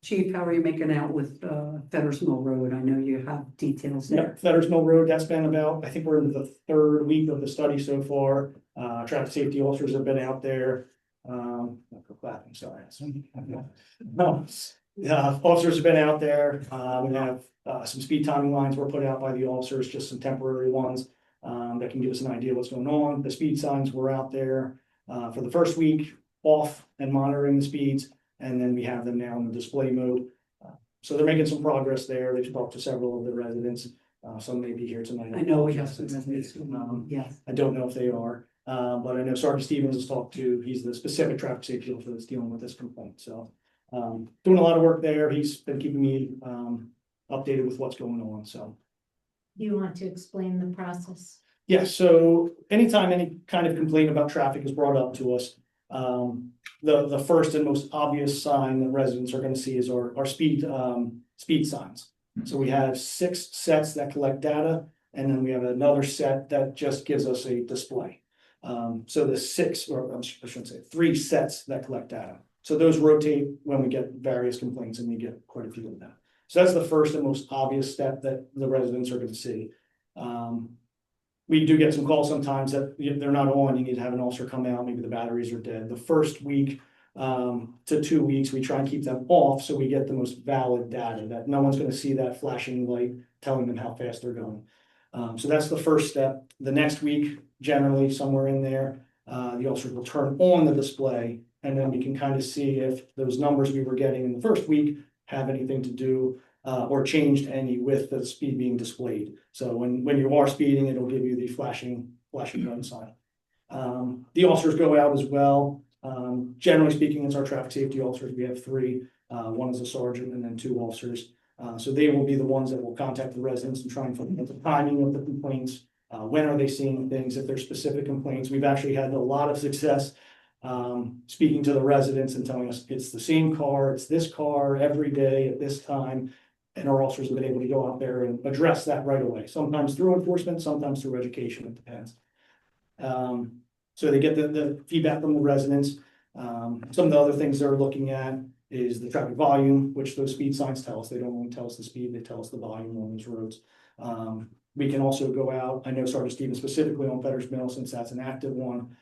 Chief, how are you making out with Fetters Mill Road? I know you have details Yeah, there. Fetters Mill Road, that's been about, I think we're in the 3rd week of the study so far. Traffic safety officers have been out there. Sorry. Officers have been out there. We have some speed timing lines were put out by the officers, just some temporary ones that can give us an idea what's going on. The speed signs were out there for the first week, off and monitoring the speeds. And then we have them now in the display mode. So they're making some progress there. They've talked to several of the residents. Some may be here tonight. I know we have some residents. Yes. I don't know if they are. But I know Sergeant Stevens has talked to, he's the specific traffic safety officer that's dealing with this complaint, so. Doing a lot of work there, he's been keeping me, updated with what's going on, so. Do you want to explain the process? Yeah, so anytime any kind of complaint about traffic is brought up to us, the first and most obvious sign that residents are gonna see is our speed signs. So we have 6 sets that collect data, and then we have another set that just gives us a display. So the 6, or I shouldn't say, 3 sets that collect data. So those rotate when we get various complaints, and we get quite a few of them. So that's the first and most obvious step that the residents are gonna see. We do get some calls sometimes that they're not on, you need to have an officer come out, maybe the batteries are dead. The first week to 2 weeks, we try and keep them off, so we get the most valid data, that no one's gonna see that flashing light telling them how fast they're going. So that's the first step. The next week, generally somewhere in there, the officer will turn on the display, and then we can kind of see if those numbers we were getting in the first week have anything to do or changed any with the speed being displayed. So when you are speeding, it'll give you the flashing gun sign. The officers go out as well. Generally speaking, it's our traffic safety officers. We have 3. One is a sergeant and then 2 officers. So they will be the ones that will contact the residents and try and find out the timing of the complaints. When are they seeing things? If there's specific complaints, we've actually had a lot of success speaking to the residents and telling us it's the same car, it's this car every day at this time. And our officers have been able to go out there and address that right away, sometimes through enforcement, sometimes through education, it depends. So they get the feedback from the residents. Some of the other things they're looking at is the traffic volume, which those speed signs tell us. They don't only tell us the speed, they tell us the volume on those roads. We can also go out, I know Sergeant Stevens specifically on Fetters Mill, since that's an active one.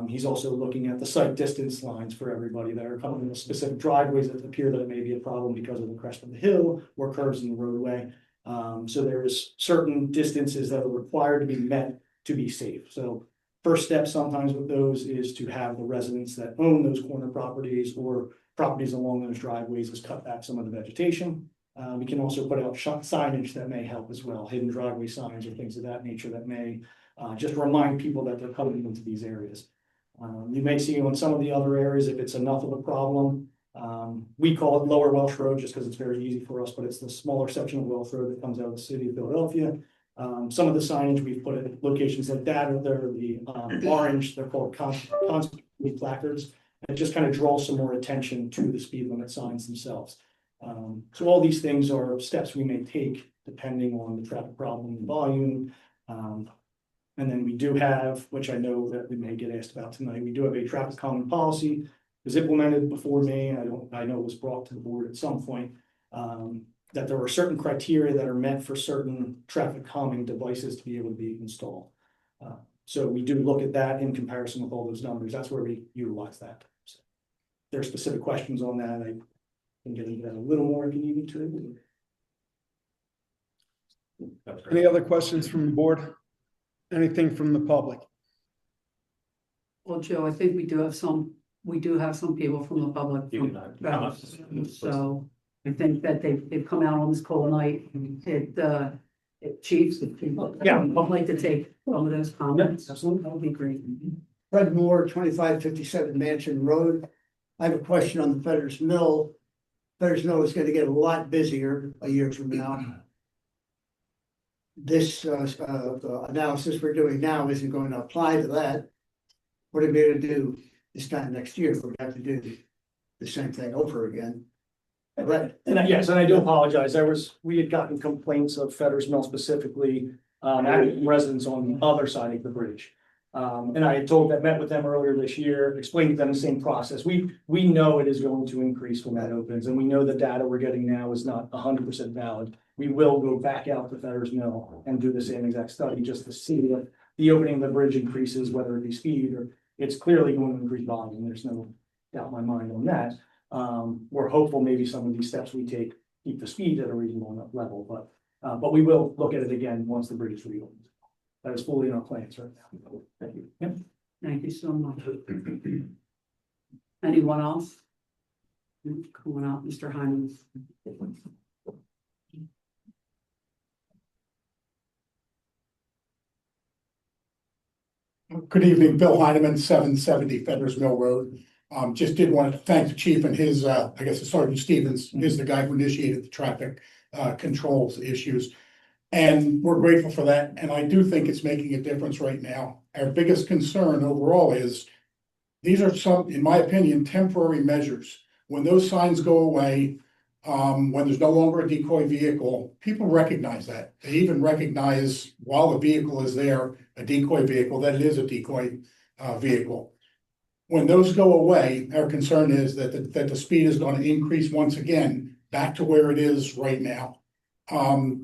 He's also looking at the sight distance lines for everybody that are coming in specific driveways that appear that it may be a problem because of the crest of the hill or curves in the roadway. So there's certain distances that are required to be met to be safe. So first step sometimes with those is to have the residents that own those corner properties or properties along those driveways is cut back some of the vegetation. We can also put out signage that may help as well, hidden driveway signs or things of that nature that may just remind people that they're coming into these areas. You may see on some of the other areas, if it's enough of a problem, we call it Lower Welsh Road just because it's very easy for us, but it's the smaller section of Welsh Road that comes out of the city of Philadelphia. Some of the signage we've put at locations like that, or they're the orange, they're called constant placards. And it just kind of draws some more attention to the speed limit signs themselves. So all these things are steps we may take depending on the traffic problem and volume. And then we do have, which I know that we may get asked about tonight, we do have a traffic calming policy. It was implemented before me. I know it was brought to the board at some point. That there are certain criteria that are meant for certain traffic calming devices to be able to be installed. So we do look at that in comparison with all those numbers. That's where we utilize that. So if there are specific questions on that, I can get into that a little more if you need me to. Any other questions from the board? Anything from the public? Well, Joe, I think we do have some people from the public. So I think that they've come out on this call tonight. Chiefs, yeah, I'd like to take some of those comments. Absolutely, that would be great. Fred Moore, 2557 Mansion Road. I have a question on the Fetters Mill. Fetters Mill is going to get a lot busier a year from now. This analysis we're doing now isn't going to apply to that. What are we going to do this time next year? We're going to have to do the same thing over again. Right. And yes, and I do apologize. We had gotten complaints of Fetters Mill specifically, residents on the other side of the bridge. And I had met with them earlier this year, explained to them the same process. We know it is going to increase when that opens, and we know the data we're getting now is not 100% valid. We will go back out to Fetters Mill and do the same exact study just to see if the opening of the bridge increases, whether it be speed or it's clearly going to increase volume. There's no doubt in my mind on that. We're hopeful maybe some of these steps we take keep the speed at a reasonable level, but we will look at it again once the bridge is reopened. That is fully in our plans right now. Thank you. Yep. Thank you so much. Anyone else? Coming out, Mr. Hyman. Good evening, Bill Heineman, 770 Feathers Mill Road. Just did want to thank the chief and his, I guess it's Sergeant Stevens is the guy who initiated the traffic controls issues. And we're grateful for that, and I do think it's making a difference right now. Our biggest concern overall is these are some, in my opinion, temporary measures. When those signs go away, when there's no longer a decoy vehicle, people recognize that. They even recognize while the vehicle is there, a decoy vehicle, that it is a decoy vehicle. When those go away, our concern is that the speed is going to increase once again back to where it is right now.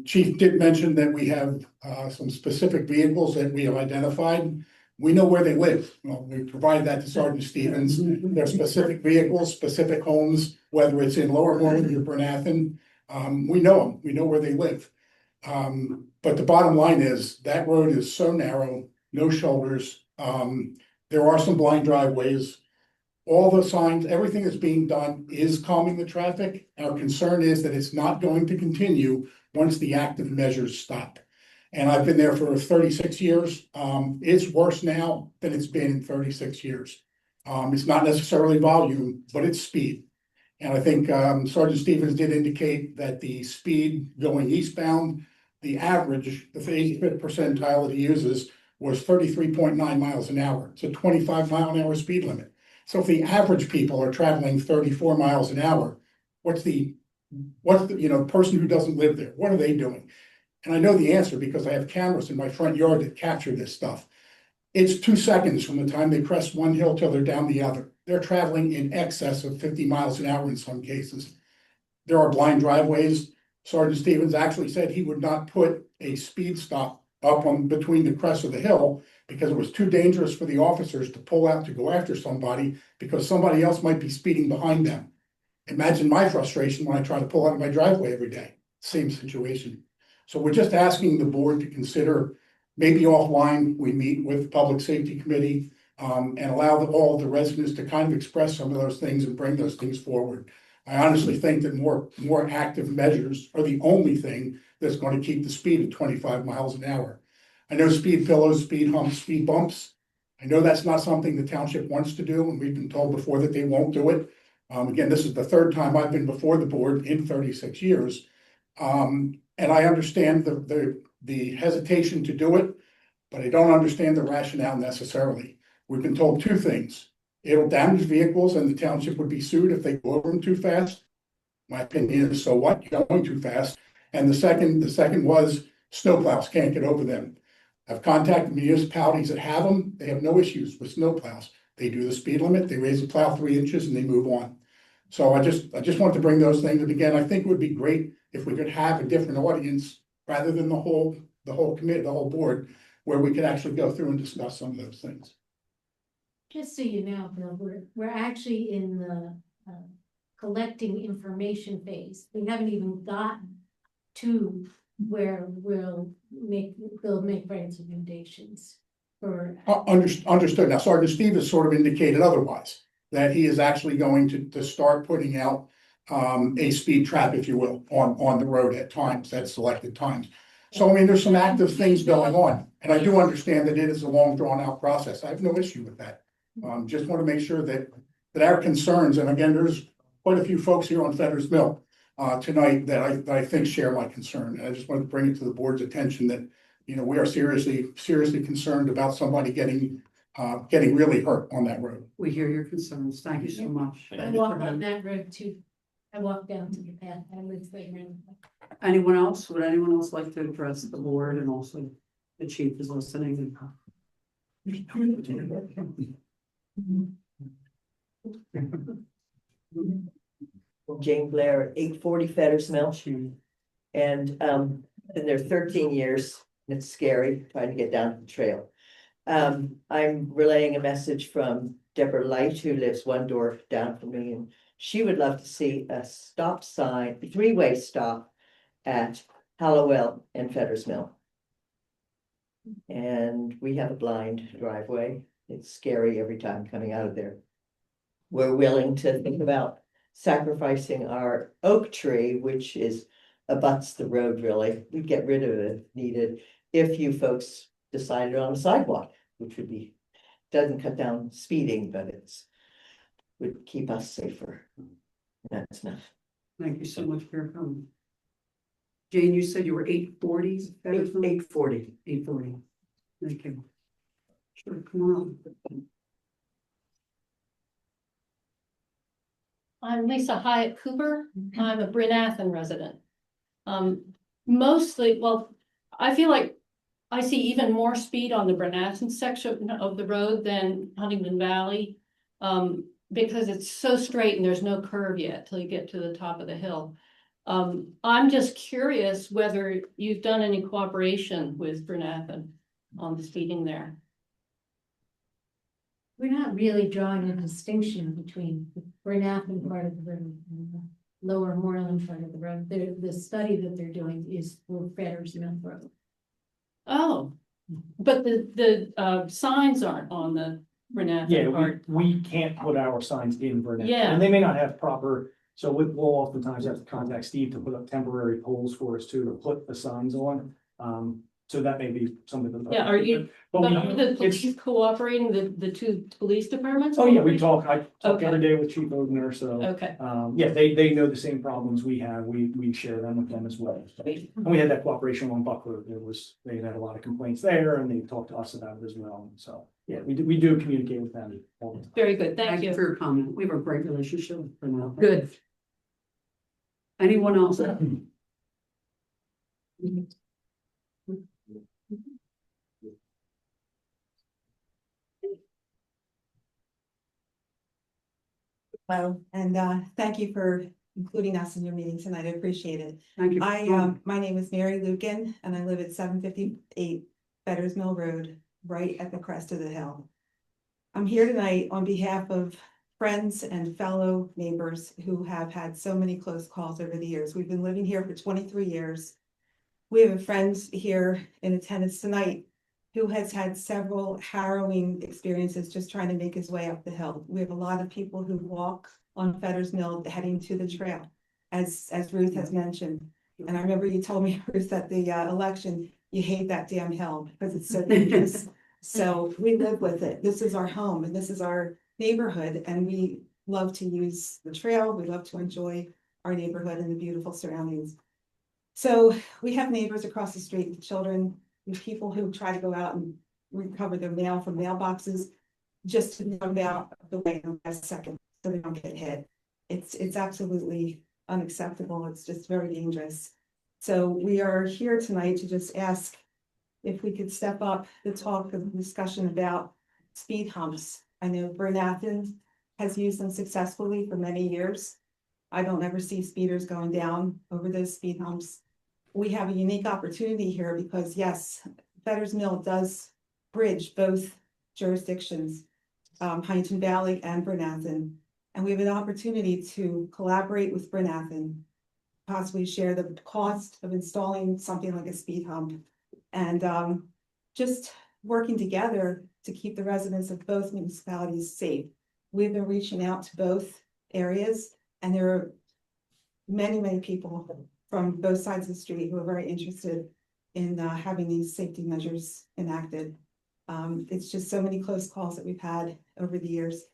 Chief did mention that we have some specific vehicles that we have identified. We know where they live. Well, we provided that to Sergeant Stevens. They're specific vehicles, specific homes, whether it's in Lower Moreland or Bernathen. We know them. We know where they live. But the bottom line is that road is so narrow, no shoulders. There are some blind driveways. All the signs, everything that's being done is calming the traffic. Our concern is that it's not going to continue once the active measures stop. And I've been there for 36 years. It's worse now than it's been in 36 years. It's not necessarily volume, but it's speed. And I think Sergeant Stevens did indicate that the speed going eastbound, the average, the 85th percentile that he uses was 33.9 miles an hour. It's a 25-mile-an-hour speed limit. So if the average people are traveling 34 miles an hour, what's the person who doesn't live there? What are they doing? And I know the answer because I have cameras in my front yard that capture this stuff. It's 2 seconds from the time they crest one hill till they're down the other. They're traveling in excess of 50 miles an hour in some cases. There are blind driveways. Sergeant Stevens actually said he would not put a speed stop up on between the crest of the hill because it was too dangerous for the officers to pull out to go after somebody because somebody else might be speeding behind them. Imagine my frustration when I try to pull out of my driveway every day. Same situation. So we're just asking the board to consider maybe offline, we meet with the Public Safety Committee and allow all of the residents to kind of express some of those things and bring those things forward. I honestly think that more active measures are the only thing that's going to keep the speed at 25 miles an hour. I know speed pillows, speed humps, speed bumps. I know that's not something the township wants to do, and we've been told before that they won't do it. Again, this is the third time I've been before the board in 36 years. And I understand the hesitation to do it, but I don't understand the rationale necessarily. We've been told two things. It'll damage vehicles and the township would be sued if they go over them too fast. My opinion is, so what? You're going too fast. And the second was snowplows can't get over them. I've contacted municipalities that have them. They have no issues with snowplows. They do the speed limit, they raise the plow 3 inches and they move on. So I just want to bring those things. And again, I think it would be great if we could have a different audience rather than the whole committee, the whole board, where we could actually go through and discuss some of those things. Just so you know, Bill, we're actually in the collecting information phase. We haven't even gotten to where we'll make recommendations for. Understood. Now, Sergeant Stevens sort of indicated otherwise, that he is actually going to start putting out a speed trap, if you will, on the road at times, at selected times. So, I mean, there's some active things going on, and I do understand that it is a long drawn out process. I have no issue with that. Just want to make sure that our concerns, and again, there's quite a few folks here on Feathers Mill tonight that I think share my concern. And I just wanted to bring it to the board's attention that, we are seriously concerned about somebody getting really hurt on that road. We hear your concerns. Thank you so much. I walk on that road too. I walk down to the path. I live there. Anyone else? Would anyone else like to address the board, and also the chief is listening? Jane Blair, 840 Feathers Mill. And been there 13 years. And it's scary trying to get down the trail. I'm relaying a message from Deborah Light, who lives one door down from me, and she would love to see a stop sign, a 3-way stop at Hallowell and Feathers Mill. And we have a blind driveway. It's scary every time coming out of there. We're willing to think about sacrificing our oak tree, which abuts the road really. We'd get rid of it if needed, if you folks decided on a sidewalk, which would be doesn't cut down speeding, but it's would keep us safer. That's enough. Thank you so much for your comment. Jane, you said you were 840s? 840. 840. Thank you. Sure, come on. I'm Lisa Hyatt Cooper. I'm a Bryn Athyn resident. Mostly, well, I feel like I see even more speed on the Bryn Athyn section of the road than Huntington Valley. Because it's so straight and there's no curve yet till you get to the top of the hill. I'm just curious whether you've done any cooperation with Bryn Athyn on the speeding there. We're not really drawing a distinction between the Bryn Athyn part of the road and the lower Moreland part of the road. The study that they're doing is for Fetters Mill Road. Oh, but the signs aren't on the Bryn Athyn Yeah, part. we can't put our signs in Burnett. Yeah. And they may not have proper, so we'll oftentimes have to contact Steve to put up temporary poles for us to put the signs on. So that may be something that. Yeah, are you, But but we, are the it's, police cooperating, the two police departments? oh yeah, we talk, I talk Okay. every day with Chief Ogner, so. Okay. Yeah, they know the same problems we have, we share them with them as well. And we had that cooperation on Buckler, they had a lot of complaints there, and they talked to us about it as well, so, yeah, we do communicate with them all the time. Very good, thank Thank you you. for your comment. We have a great relationship with Parental. Good. Anyone else? Hello, and thank you for including us in your meeting tonight. I appreciate it. Thank you. My name is Mary Lucan, and I live at 758 Fetters Mill Road, right at the crest of the hill. I'm here tonight on behalf of friends and fellow neighbors who have had so many close calls over the years. We've been living here for 23 years. We have a friend here in attendance tonight who has had several harrowing experiences just trying to make his way up the hill. We have a lot of people who walk on Fetters Mill heading to the trail, as Ruth has mentioned. And I remember you told me, Ruth, at the election, you hate that damn hill because it's so dangerous. So we live with it. This is our home and this is our neighborhood, and we love to use the trail. We love to enjoy our neighborhood and the beautiful surroundings. So we have neighbors across the street with children, with people who try to go out and recover their mail from mailboxes just to come out the way in the last second so they don't get hit. It's absolutely unacceptable. It's just very dangerous. So we are here tonight to just ask if we could step up the talk of discussion about speed humps. I know Bryn Athyn has used them successfully for many years. I don't ever see speeders going down over those speed humps. We have a unique opportunity here because yes, Fetters Mill does bridge both jurisdictions, Huntington Valley and Bryn Athyn. And we have an opportunity to collaborate with Bryn Athyn, possibly share the cost of installing something like a speed hump, and just working together to keep the residents of both municipalities safe. We've been reaching out to both areas, and there are many, many people from both sides of the street who are very interested in having these safety measures enacted. It's just so many close calls that we've had over the years.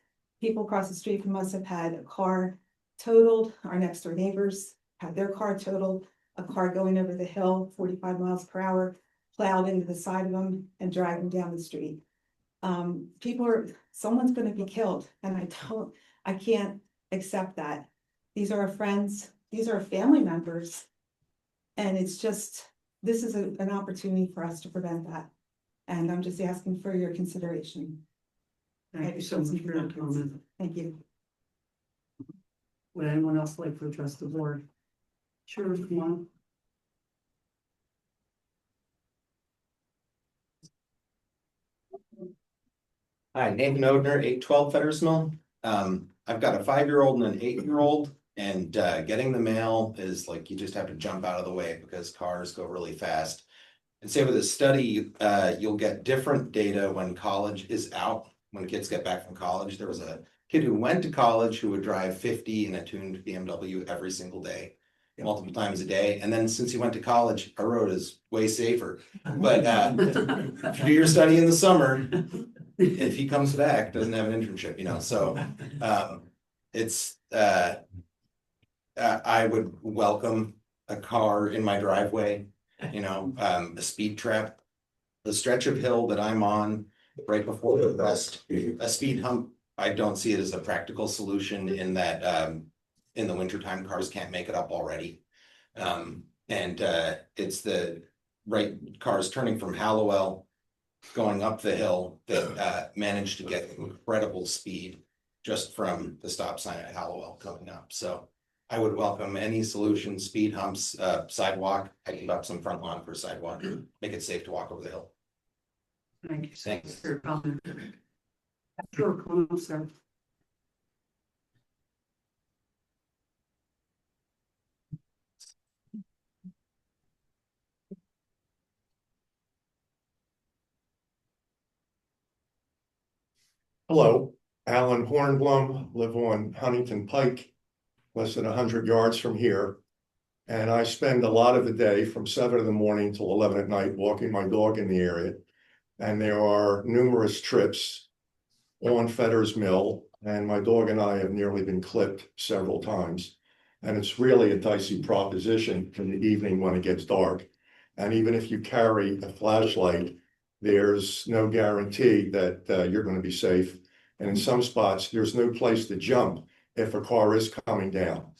People across the street from us have had a car totaled. Our next door neighbors had their car totaled, a car going over the hill, 45 miles per hour, plowed into the side of them and dragged them down the street. Someone's going to be killed, and I can't accept that. These are our friends, these are our family members. And it's just, this is an opportunity for us to prevent that. And I'm just asking for your consideration. Thank you so much for your comment. Thank you. Would anyone else like to address the board? Sure, come on. Hi, Nathan Odner, 812 Fetters Mill. I've got a 5-year-old and an 8-year-old, and getting the mail is like you just have to jump out of the way because cars go really fast. And say with a study, you'll get different data when college is out, when kids get back from college. There was a kid who went to college who would drive 50 in a tuned BMW every single day, multiple times a day. And then since he went to college, our road is way safer. But if you do your study in the summer, if he comes back, doesn't have an internship, you know, so, it's, I would welcome a car in my driveway, you know, a speed trap. The stretch of hill that I'm on right before the west, a speed hump, I don't see it as a practical solution in that, in the wintertime, cars can't make it up already. It's the right cars turning from Hallowell, going up the hill that, managed to get incredible speed just from the stop sign at Hallowell coming up, so. I would welcome any solution, speed humps, sidewalk, I give up some front lawn for a sidewalk, make it safe to walk over the hill. Thank you. Thanks. For your comment. Sure, come on, sir. Hello, Alan Hornblum, live on Huntington Pike, less than 100 yards from here. And I spend a lot of the day from 7 in the morning till 11 at night walking my dog in the area. And there are numerous trips on Fetters Mill, and my dog and I have nearly been clipped several times. And it's really a dicey proposition in the evening when it gets dark. And even if you carry a flashlight, there's no guarantee that you're going to be safe. And in some spots, there's no place to jump if a car is coming down.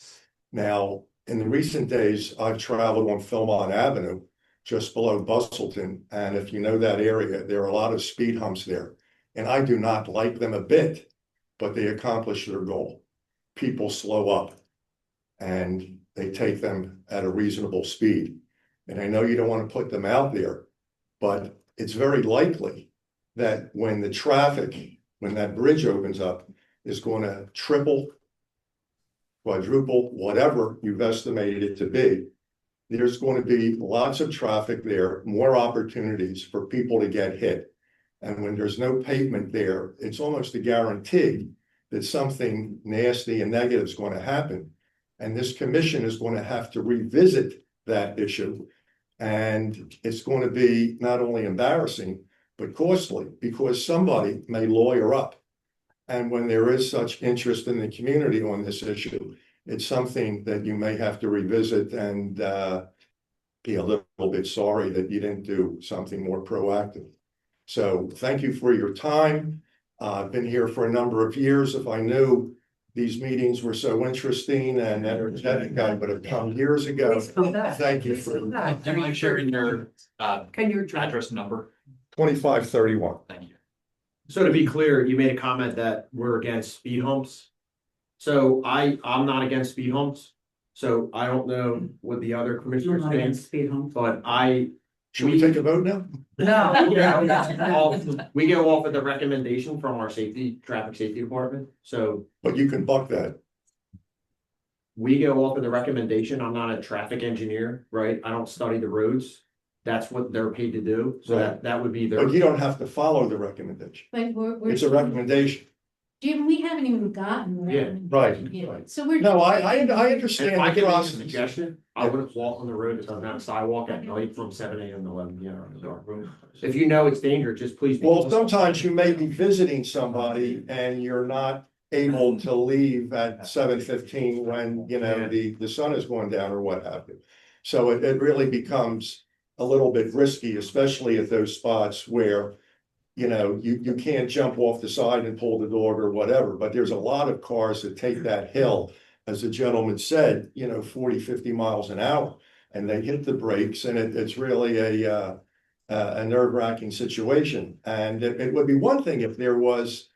Now, in the recent days, I've traveled on Philmont Avenue, just below Bustleton. And if you know that area, there are a lot of speed humps there. And I do not like them a bit, but they accomplish their goal. People slow up and they take them at a reasonable speed. And I know you don't want to put them out there, but it's very likely that when the traffic, when that bridge opens up, is going to triple, quadruple, whatever you've estimated it to be. There's going to be lots of traffic there, more opportunities for people to get hit. And when there's no pavement there, it's almost a guarantee that something nasty and negative is going to happen. And this commission is going to have to revisit that issue. And it's going to be not only embarrassing, but costly, because somebody may lawyer up. And when there is such interest in the community on this issue, it's something that you may have to revisit and be a little bit sorry that you didn't do something more proactive. So thank you for your time. I've been here for a number of years. If I knew these meetings were so interesting and energetic, I would have come years ago. Please come back. Thank you Please for come back. Do you mind sharing your address number? 2531. Thank you. So to be clear, you made a comment that we're against speed humps. So I'm not against speed humps. So I don't know what the other commissioners think, Speed hump. but Should we take a vote now? No. we go off of the recommendation from our traffic safety department. So But you can buck that. we go off of the recommendation. I'm not a traffic engineer, right? I don't study the roads. That's what they're paid to do. So Right. that would be their. But you don't have to follow the recommendation. But we're. It's a recommendation. Jim, we haven't even gotten. Yeah, right. Yet. So we're. No, I understand. If I the can make a process. suggestion, I wouldn't walk on the road that doesn't have a sidewalk at night from 7 AM to 11 PM in the dark room. If you know it's dangerous, just please. Well, sometimes you may be visiting somebody and you're not able to leave at 7:15 when, you know, the sun is going down or what have you. So it really becomes a little bit risky, especially at those spots where, you know, you can't jump off the side and pull the dog or whatever, but there's a lot of cars that take that hill, as the gentleman said, you know, 40, 50 miles an hour, and they hit the brakes, and it's really a nerve-wracking situation. And it would be one thing if there was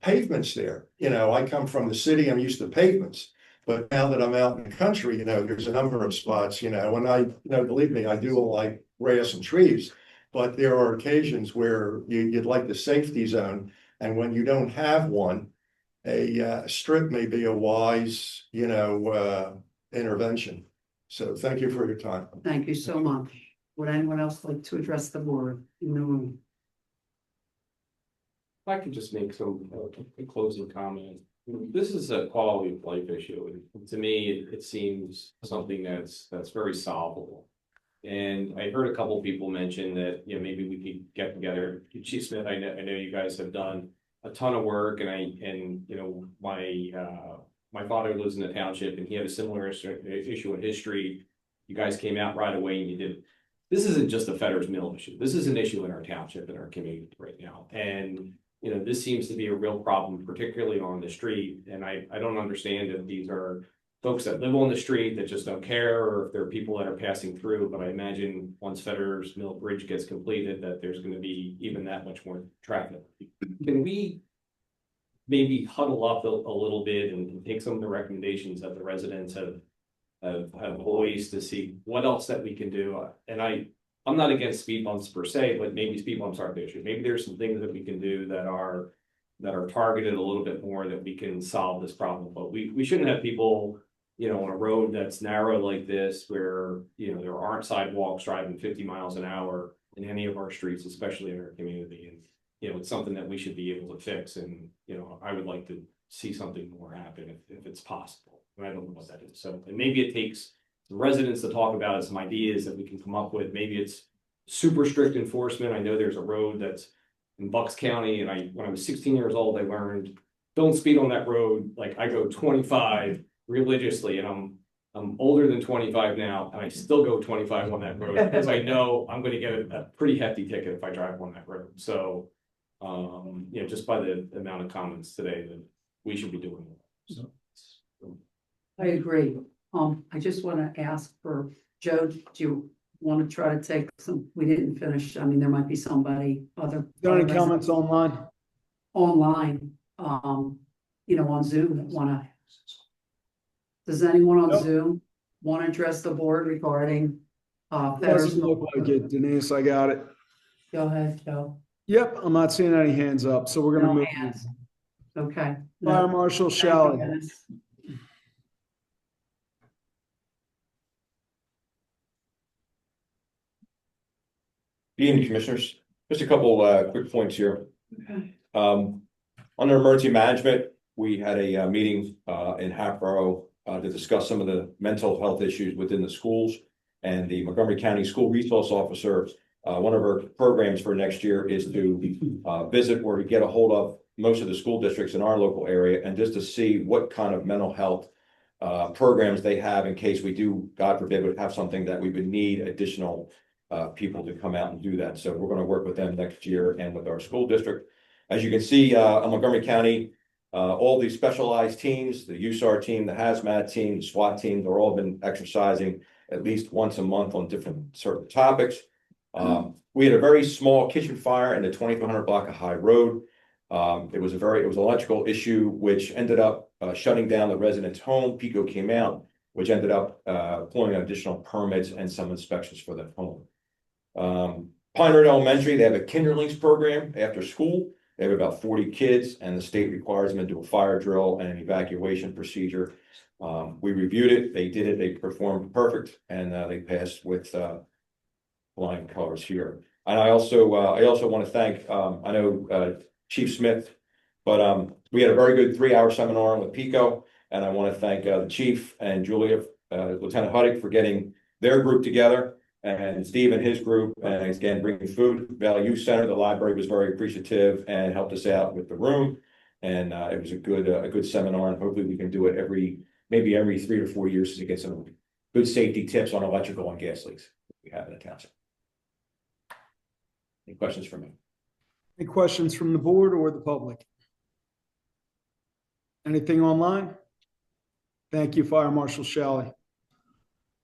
pavements there. You know, I come from the city, I'm used to pavements. But now that I'm out in the country, you know, there's a number of spots, you know, and believe me, I do like grass and trees. But there are occasions where you'd like the safety zone. And when you don't have one, a strip may be a wise, you know, intervention. So thank you for your time. Thank you so much. Would anyone else like to address the board in the room? If I could just make some closing comment. This is a quality of life issue, and to me, it seems something that's very solvable. And I heard a couple people mention that, you know, maybe we could get together. Chief Smith, I know you guys have done a ton of work, and you know, my father lives in the township and he had a similar issue in his street. You guys came out right away and you did. This isn't just a Fetter's Mill issue. This is an issue in our township, in our community right now. And, you know, this seems to be a real problem, particularly on the street. And I don't understand if these are folks that live on the street that just don't care, or if there are people that are passing through. But I imagine once Fetter's Mill Bridge gets completed, that there's going to be even that much more traffic. Can we maybe huddle up a little bit and take some of the recommendations that the residents have voiced to see what else that we can do? And I'm not against speed bumps per se, but maybe speed bumps aren't the issue. Maybe there's some things that we can do that are targeted a little bit more, that we can solve this problem. But we shouldn't have people, you know, on a road that's narrow like this, where, you know, there aren't sidewalks, driving 50 miles an hour in any of our streets, especially in our community. And, you know, it's something that we should be able to fix. And, you know, I would like to see something more happen if it's possible. And I don't know what that is. So, and maybe it takes the residents to talk about some ideas that we can come up with. Maybe it's super strict enforcement. I know there's a road that's in Bucks County, and when I was 16 years old, I learned don't speed on that road. Like, I go 25 religiously, and I'm older than 25 now, and I still go 25 on that road because I know I'm going to get a pretty hefty ticket if I drive on that road. So, you know, just by the amount of comments today, that we should be doing it. So, I agree. I just want to ask for Joe, do you want to try to take some, we didn't finish, I mean, there might be somebody other. Got any comments online? Online, you know, on Zoom that wanna. Does anyone on Zoom want to address the board regarding, Doesn't look like it, Denise, I got it. Go ahead, Joe. Yep, I'm not seeing any hands up, so we're gonna No move. hands. Okay. Fire Marshal Shelley. Good evening, Commissioners. Just a couple quick points here. Okay. Under emergency management, we had a meeting in Hatboro to discuss some of the mental health issues within the schools. And the Montgomery County School Resource Officer, one of our programs for next year is to visit or to get a hold of most of the school districts in our local area, and just to see what kind of mental health programs they have in case we do, God forbid, would have something that we would need additional people to come out and do that. So we're going to work with them next year and with our school district. As you can see, in Montgomery County, all these specialized teams, the USAR team, the hazmat team, the SWAT team, they're all been exercising at least once a month on different certain topics. We had a very small kitchen fire in the 2400 block of High Road. It was an electrical issue, which ended up shutting down the resident's home. PICO came out, which ended up pulling additional permits and some inspections for that home. Pine Ridge Elementary, they have a Kinderlings program after school. They have about 40 kids, and the state requires them to do a fire drill and an evacuation procedure. We reviewed it, they did it, they performed perfect, and they passed with flying colors here. And I also want to thank, I know Chief Smith, but we had a very good 3-hour seminar with PICO, and I want to thank the Chief and Julia, Lieutenant Huddick, for getting their group together, and Steve and his group, and again, bringing food. Valley Youth Center, the library was very appreciative and helped us out with the room. And it was a good seminar, and hopefully we can do it maybe every 3 or 4 years to get some good safety tips on electrical and gas leaks we have in the township. Any questions for me? Any questions from the board or the public? Anything online? Thank you, Fire Marshal Shelley.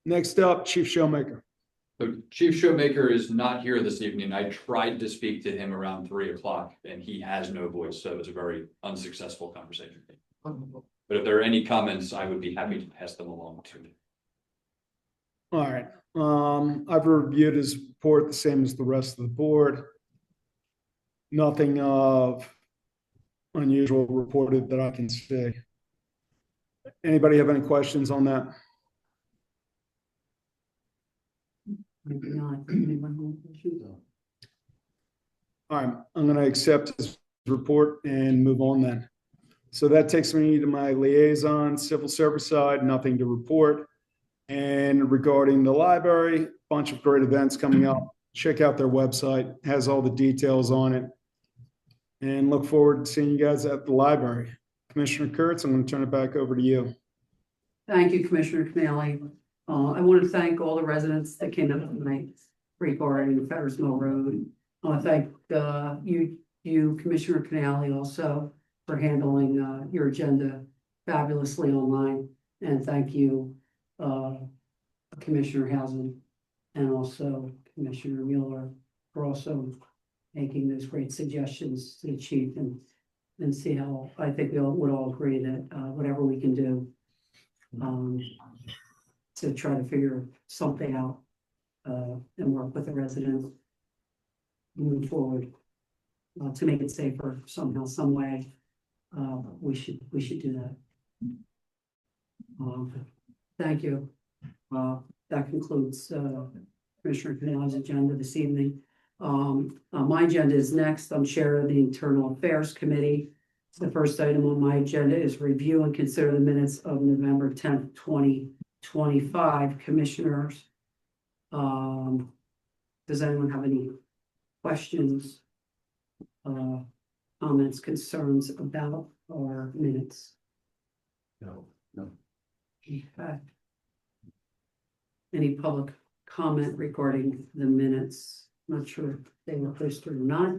Next up, Chief Showmaker. So Chief Showmaker is not here this evening. I tried to speak to him around 3 o'clock and he has no voice. So it was a very unsuccessful conversation. But if there are any comments, I would be happy to pass them along to him. All right. I've reviewed his report the same as the rest of the board. Nothing of unusual reported that I can see. Anybody have any questions on that? Maybe not. Anyone have issues? All right, I'm going to accept his report and move on then. So that takes me to my liaison, civil service side, nothing to report. And regarding the library, bunch of great events coming up. Check out their website, has all the details on it. And look forward to seeing you guys at the library. Commissioner Kurtz, I'm going to turn it back over to you. Thank you, Commissioner CANALE. I want to thank all the residents that came out tonight regarding Fetters Mill Road. I want to thank you, Commissioner CANALE, also for handling your agenda fabulously online. And thank you, Commissioner Housen, and also Commissioner Mueller for also making those great suggestions to the chief, and see how I think we all would all agree that whatever we can do to try to figure something out and work with the residents, move forward to make it safer somehow, some way. We should do that. Thank you. That concludes Commissioner CANALE's agenda this evening. My agenda is next. I'm chair of the Internal Affairs Committee. The first item on my agenda is review and consider the minutes of November 10th, 2025. Commissioners, does anyone have any questions, comments, concerns about our minutes? No. Okay. Any public comment regarding the minutes? Not sure if they were posted or not.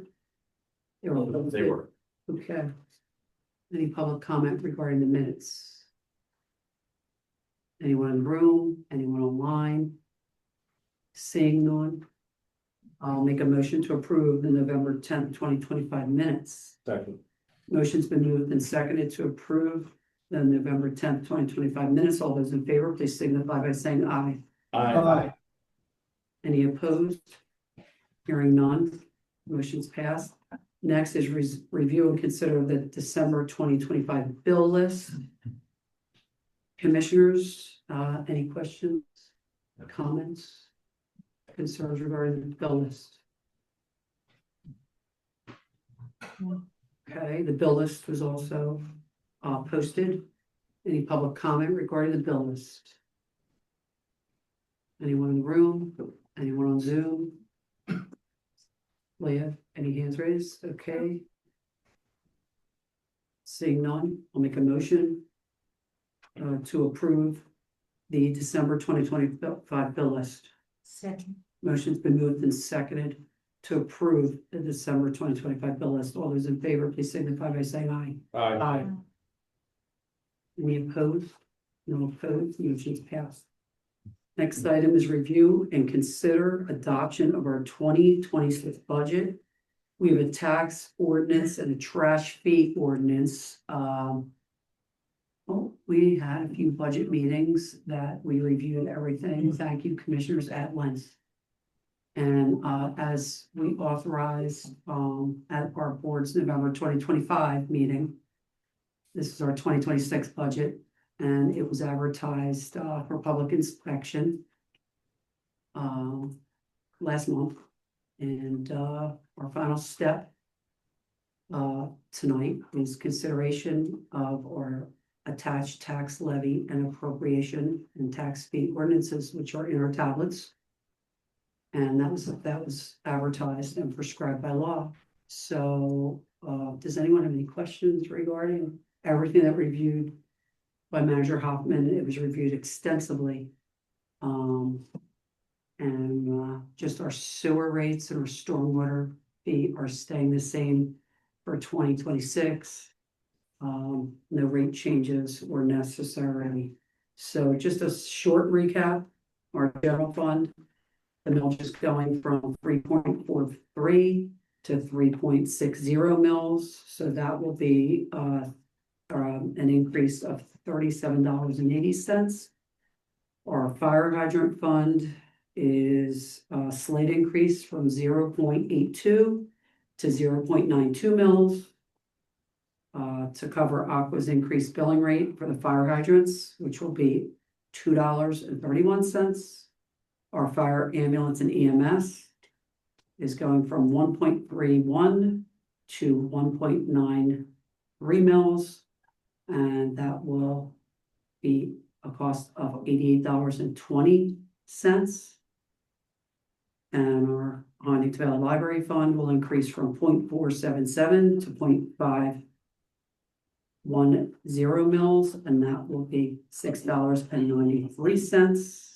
They were. Okay. Any public comment regarding the minutes? Anyone in the room? Anyone online? Seeing none, I'll make a motion to approve the November 10th, 2025 minutes. Second. Motion's been moved and seconded to approve the November 10th, 2025 minutes. All those in favor, please signify by saying aye. Aye. Any opposed? Hearing none, motion's passed. Next is review and consider the December 2025 bill list. Commissioners, any questions, comments, concerns regarding the bill list? Okay, the bill list was also posted. Any public comment regarding the bill list? Anyone in the room? Anyone on Zoom? Leah, any hands raised? Okay. Seeing none, I'll make a motion to approve the December 2025 bill list. Second. Motion's been moved and seconded to approve the December 2025 bill list. All those in favor, please signify by saying aye. Aye. Any opposed? No opposed, motion's passed. Next item is review and consider adoption of our 2026 budget. We have a tax ordinance and a trash fee ordinance. We had a few budget meetings that we reviewed everything. Thank you, commissioners, at length. And as we authorized at our board's November 2025 meeting, this is our 2026 budget. And it was advertised for public inspection last month. And our final step tonight is consideration of our attached tax levy and appropriation and tax fee ordinances, which are in our tablets. And that was advertised and prescribed by law. So does anyone have any questions regarding everything that reviewed by Manager Hoffman? It was reviewed extensively. Just our sewer rates and our stormwater fee are staying the same for 2026. No rate changes were necessary. So just a short recap, our general fund, the millage is going from 3.43 to 3.60 mils. So that will be an increase of $37.80. Our fire hydrant fund is a slight increase from 0.82 to 0.92 mils to cover Aqua's increased billing rate for the fire hydrants, which will be $2.31. Our fire ambulance and EMS is going from 1.31 to 1.93 mils. And that will be a cost of $88.20. And our Huntington Valley Library Fund will increase from 0.477 to 0.510 mils, and that will be $6.93.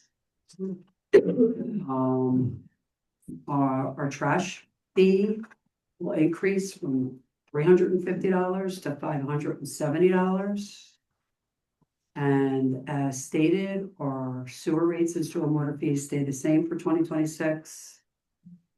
Our trash fee will increase from $350 to $570. And as stated, our sewer rates and stormwater fees stay the same for 2026.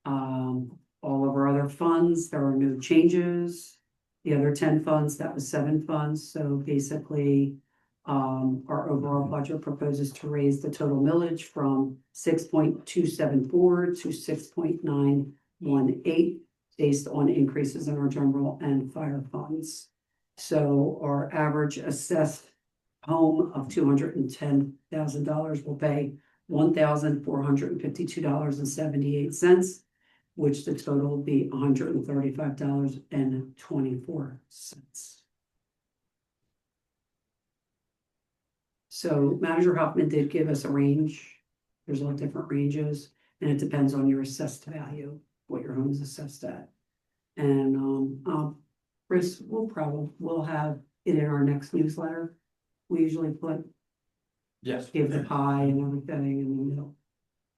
All of our other funds, there are no changes. The other 10 funds, that was 7 funds. So basically, our overall budget proposes to raise the total millage from 6.274 to 6.918 based on increases in our general and fire funds. So our average assessed home of $210,000 will pay $1,452.78, which the total will be $135.24. So Manager Hoffman did give us a range. There's all different ranges, and it depends on your assessed value, what your home is assessed at. And Chris, we'll have it in our next newsletter. We usually put, Yes, give the pie and everything in the middle,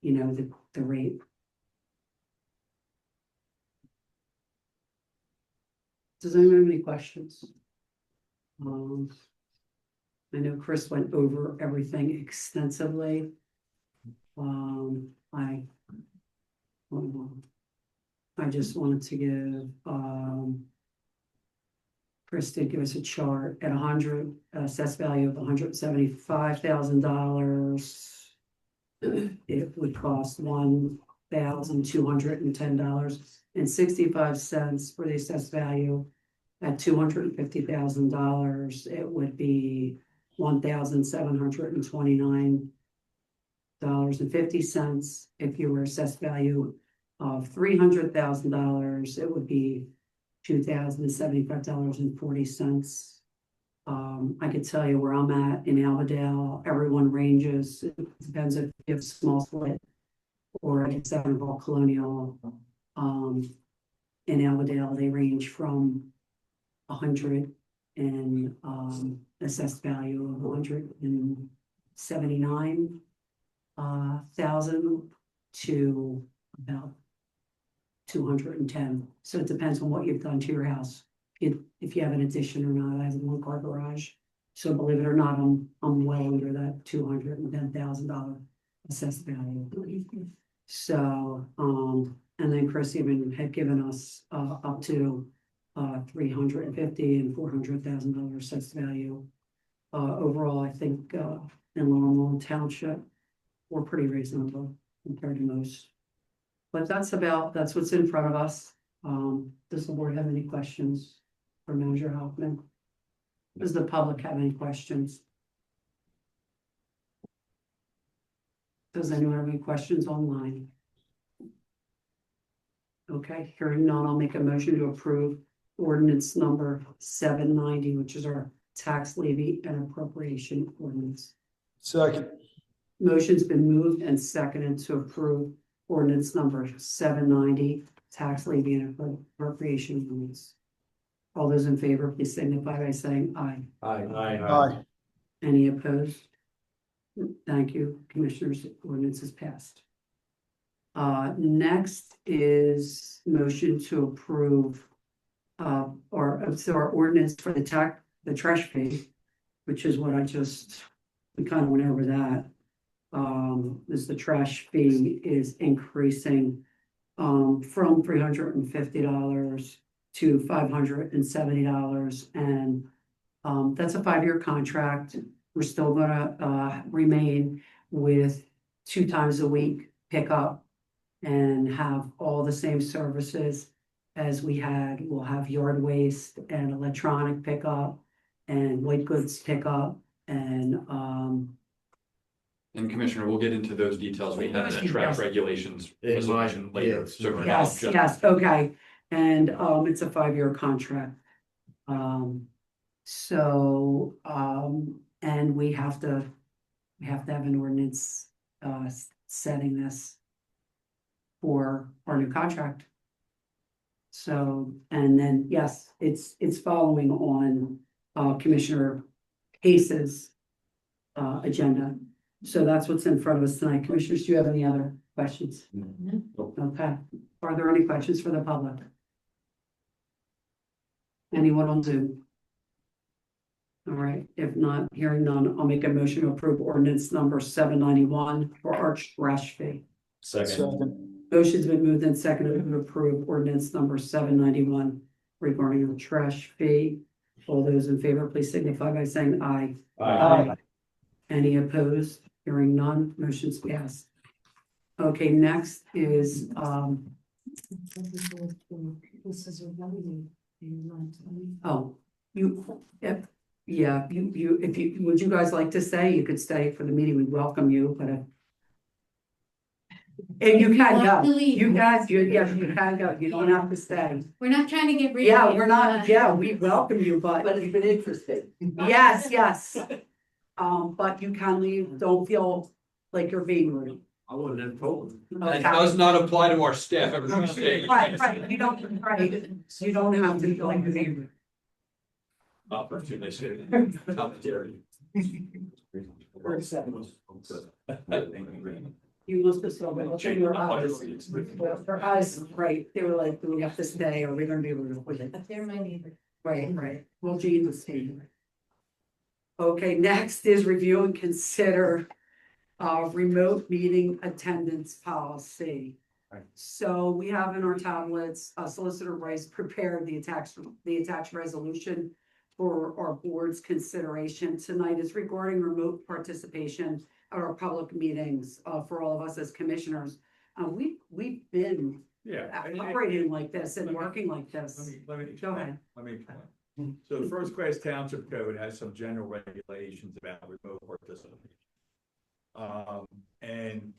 you know, the rate. Does anyone have any questions? I know Chris went over everything extensively. I just wanted to give, Chris did give us a chart at 100 assessed value of $175,000. It would cost $1,210.65 for the assessed value. At $250,000, it would be $1,729.50. If you were assessed value of $300,000, it would be $2,075.40. I could tell you where I'm at in Alvadale. Everyone ranges. It depends if you have a small split or it's Sevenval Colonial. In Alvadale, they range from 100 and assessed value of 179,000 to about 210. So it depends on what you've done to your house. If you have an addition or not. I have a 1-car garage. So believe it or not, I'm well under that $210,000 assessed value. So and then Chris even had given us up to $350,000 and $400,000 assessed value. Overall, I think in Moreland Township, we're pretty reasonable compared to most. But that's what's in front of us. Does the board have any questions for Manager Hoffman? Does the public have any questions? Does anyone have any questions online? Okay, hearing none, I'll make a motion to approve ordinance number 790, which is our tax levy and appropriation ordinance. Second. Motion's been moved and seconded to approve ordinance number 790, tax levy and appropriation ordinance. All those in favor, please signify by saying aye. Aye. Any opposed? Thank you, Commissioners. Ordinance is passed. Next is motion to approve our ordinance for the trash fee, which is what we kind of went over that. Is the trash fee is increasing from $350 to $570, and that's a 5-year contract. We're still gonna remain with 2 times a week pickup and have all the same services as we had. We'll have yard waste and electronic pickup and white goods pickup and Commissioner, we'll get into those details. We have the trash regulations resolution later. So for now, yes, just- yes, okay. And it's a 5-year contract. And we have to we have to have an ordinance, setting this for our new contract. So, and then, yes, it's following on, Commissioner Pace's, agenda. So that's what's in front of us tonight. Commissioners, do you have any other questions? Okay. Are there any questions for the public? Anyone on Zoom? All right, if not, hearing none, I'll make a motion to approve ordinance number 791 for arch trash fee. Second. Motion's been moved and seconded to approve ordinance number 791 regarding the trash fee. All those in favor, please signify by saying aye. Aye. Any opposed? Hearing none, motion's passed. Okay, next is, This is a voting. oh, if would you guys like to stay? You could stay for the meeting. We welcome you, but if you can go, you guys, you can go. You don't have to stay. We're not trying to get rid of Yeah, you, we're not, we welcome you, but But it's been interesting. yes. But you can leave. Don't feel like you're being rude. I wouldn't have told them. That Okay. does not apply to our staff, everyone stay. Right, you don't have to feel like you're being rude. You must have saw in your eyes. Her eyes, right, they were like, do we have to stay, or are we gonna be able to with it? But they're my neighbor. Right, well, Jean was speaking. Okay, next is review and consider remote meeting attendance policy. So we have in our tablets, Solicitor Rice prepared the attached resolution for our board's consideration. Tonight is regarding remote participation at our public meetings for all of us as commissioners. We've been operating like this and working like this. Let me Go ahead. Let me explain. So the First Class Township Code has some general regulations about remote participation. And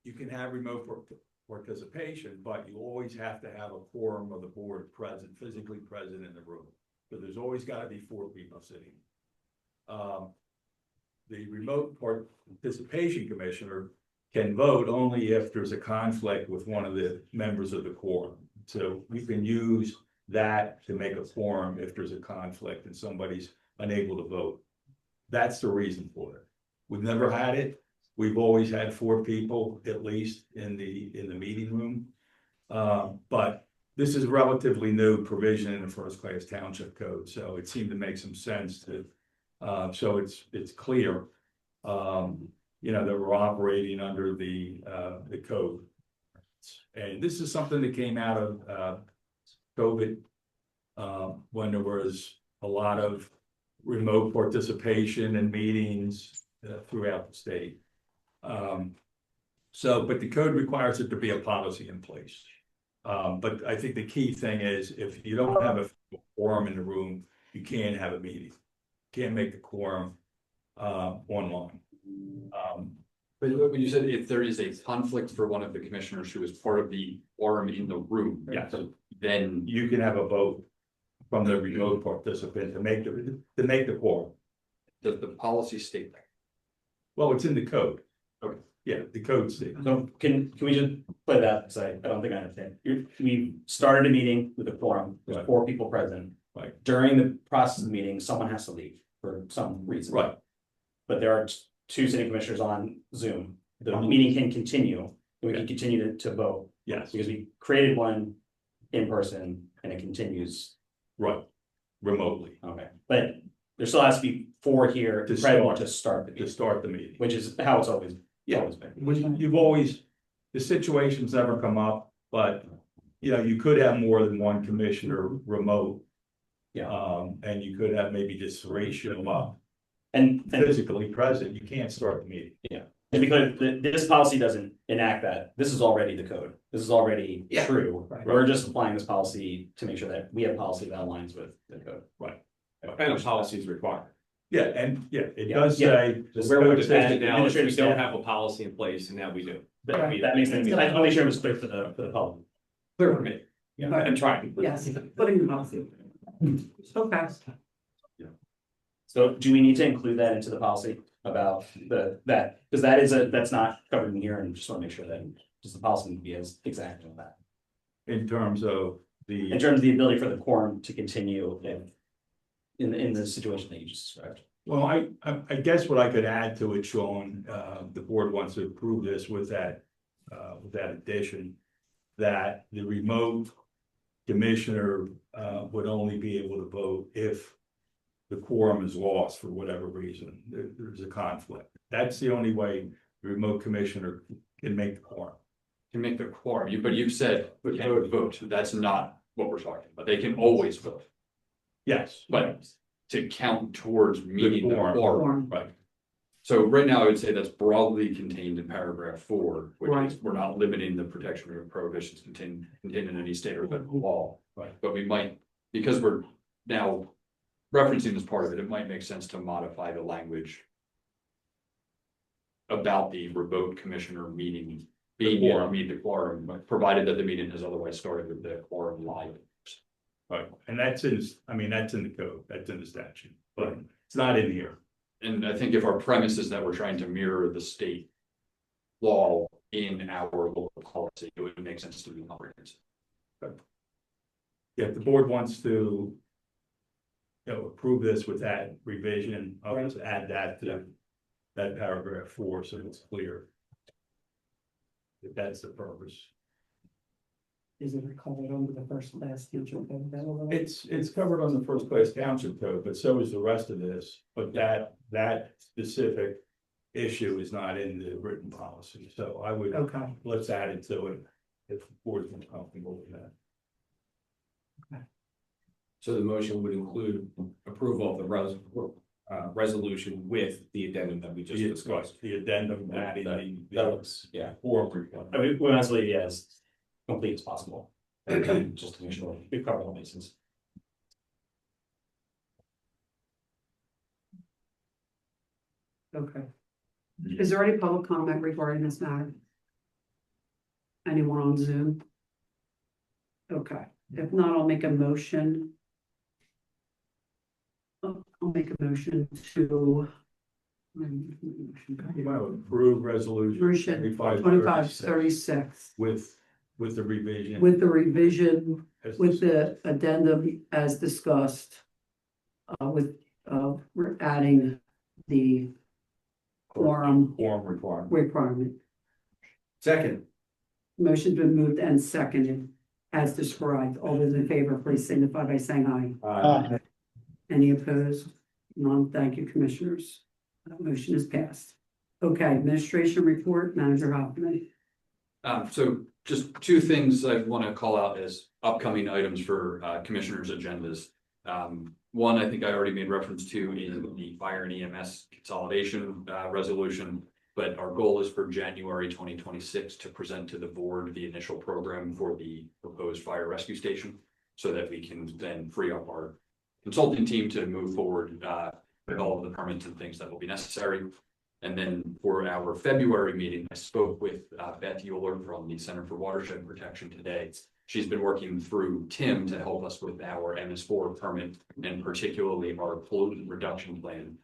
you can have remote participation, but you always have to have a quorum of the board present, physically present in the room. So there's always got to be 4 people sitting. The remote participation commissioner can vote only if there's a conflict with one of the members of the quorum. So we can use that to make a quorum if there's a conflict and somebody's unable to vote. That's the reason for it. We've never had it. We've always had 4 people at least in the meeting room. But this is a relatively new provision in the First Class Township Code, so it seemed to make some sense to, so it's clear, that we're operating under the code. And this is something that came out of COVID, when there was a lot of remote participation in meetings throughout the state. But the code requires it to be a policy in place. But I think the key thing is if you don't have a quorum in the room, you can't have a meeting. Can't make the quorum online. But when you said if there is a conflict for one of the commissioners who is part of the quorum in the room, Yes. then You can have a vote from the remote participant to make the quorum. does the policy state that? Well, it's in the code. Okay. Yeah, the code states. So can we just play that, because I don't think I understand. We started a meeting with a quorum, there's Right. 4 people present. Right. During the process of the meeting, someone has to leave for some reason. Right. But there are 2 city commissioners on Zoom. The meeting can continue, and we can continue to vote. Yes. Because we created one in person and it continues. Right. Remotely. Okay, but there still has to be 4 here To to start the meeting. which is how it's always Yeah. been. You've always, the situation's never come up, but, you could have more than one commissioner remote. And you could have maybe just 3 show up. And Physically present, you can't start the meeting. Yeah, and because this policy doesn't enact that, this is already the code, this is already true. Right. We're just applying this policy to make sure that we have policy that aligns with the code. Right. And a policy is required. Yeah, and it Yeah. does say. Where would it says stand now if we administrative don't staff. have a policy in place and now we do? That makes sense, I want to make sure it was clear for the public. Clear. For me. Yeah, I'm trying. Yes, putting the policy. Okay. So do we need to include that into the policy? about that, because that's not covered in here, and just want to make sure that just the policy would be as exact on that. In terms of In terms of the ability for the quorum to continue in the situation that you just described. Well, I guess what I could add to it, Sean, the board wants to approve this with that addition, that the remote commissioner would only be able to vote if the quorum is lost for whatever reason. There's a conflict. That's the only way the remote commissioner can make the quorum. Can make the quorum, but you've said vote. That's not what we're talking about. They can always vote. Yes. But to count towards meeting the quorum. Right. So right now, I would say that's broadly contained in paragraph 4, which Right. is we're not limiting the protection or prohibitions contained in any state or federal law. Right. But we might, because we're now referencing this part of it, it might make sense to modify the language about the remote commissioner meeting, being able to meet the quorum, but provided that the meeting has otherwise started with the quorum live. Right, and that's in the code, that's in the statute, but it's not in here. And I think if our premise is that we're trying to mirror the state law in our local policy, it would make sense to be comprehensive. Yeah, if the board wants to, approve this with that revision, I'll just add that to that paragraph 4, so it's clear. If that's the purpose. Is it covered under the first class teacher code? It's covered on the first class township code, but so is the rest of this, but that specific issue is not in the written policy, so I would. Okay. Let's add it to it, if the board's comfortable with that. So the motion would include approval of the resolution with the addendum that we just discussed. The addendum that looks, yeah. I mean, we want to leave it as complete as possible, just to make sure we cover all bases. Okay. Is there any public comment regarding this matter? Anyone on Zoom? Okay, if not, I'll make a motion. I'll make a motion to. You might approve resolution 2536 with the revision. With the revision, with the addendum as discussed. We're adding the quorum requirement. Second. Motion's been moved and seconded as described. All those in favor, please signify by saying aye. Aye. Any opposed? None. Thank you, commissioners. That motion is passed. Okay, administration report, Manager Hoffman. So just two things I want to call out as upcoming items for commissioners' agendas. One, I think I already made reference to in the fire and EMS consolidation resolution, but our goal is for January 2026 to present to the board the initial program for the proposed fire rescue station, so that we can then free up our consulting team to move forward with all of the permits and things that will be necessary. And then for our February meeting, I spoke with Beth Euler from the Center for Watershed Protection today. She's been working through Tim to help us with our MS4 permit, and particularly our pollutant reduction plan.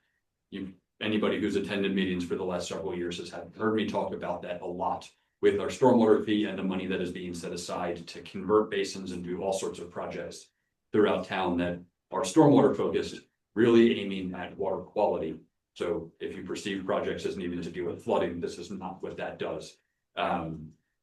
Anybody who's attended meetings for the last several years has heard me talk about that a lot with our stormwater fee and the money that is being set aside to convert basins and do all sorts of projects throughout town that are stormwater focused, really aiming at water quality. So if you perceive projects as needing to deal with flooding, this is not what that does.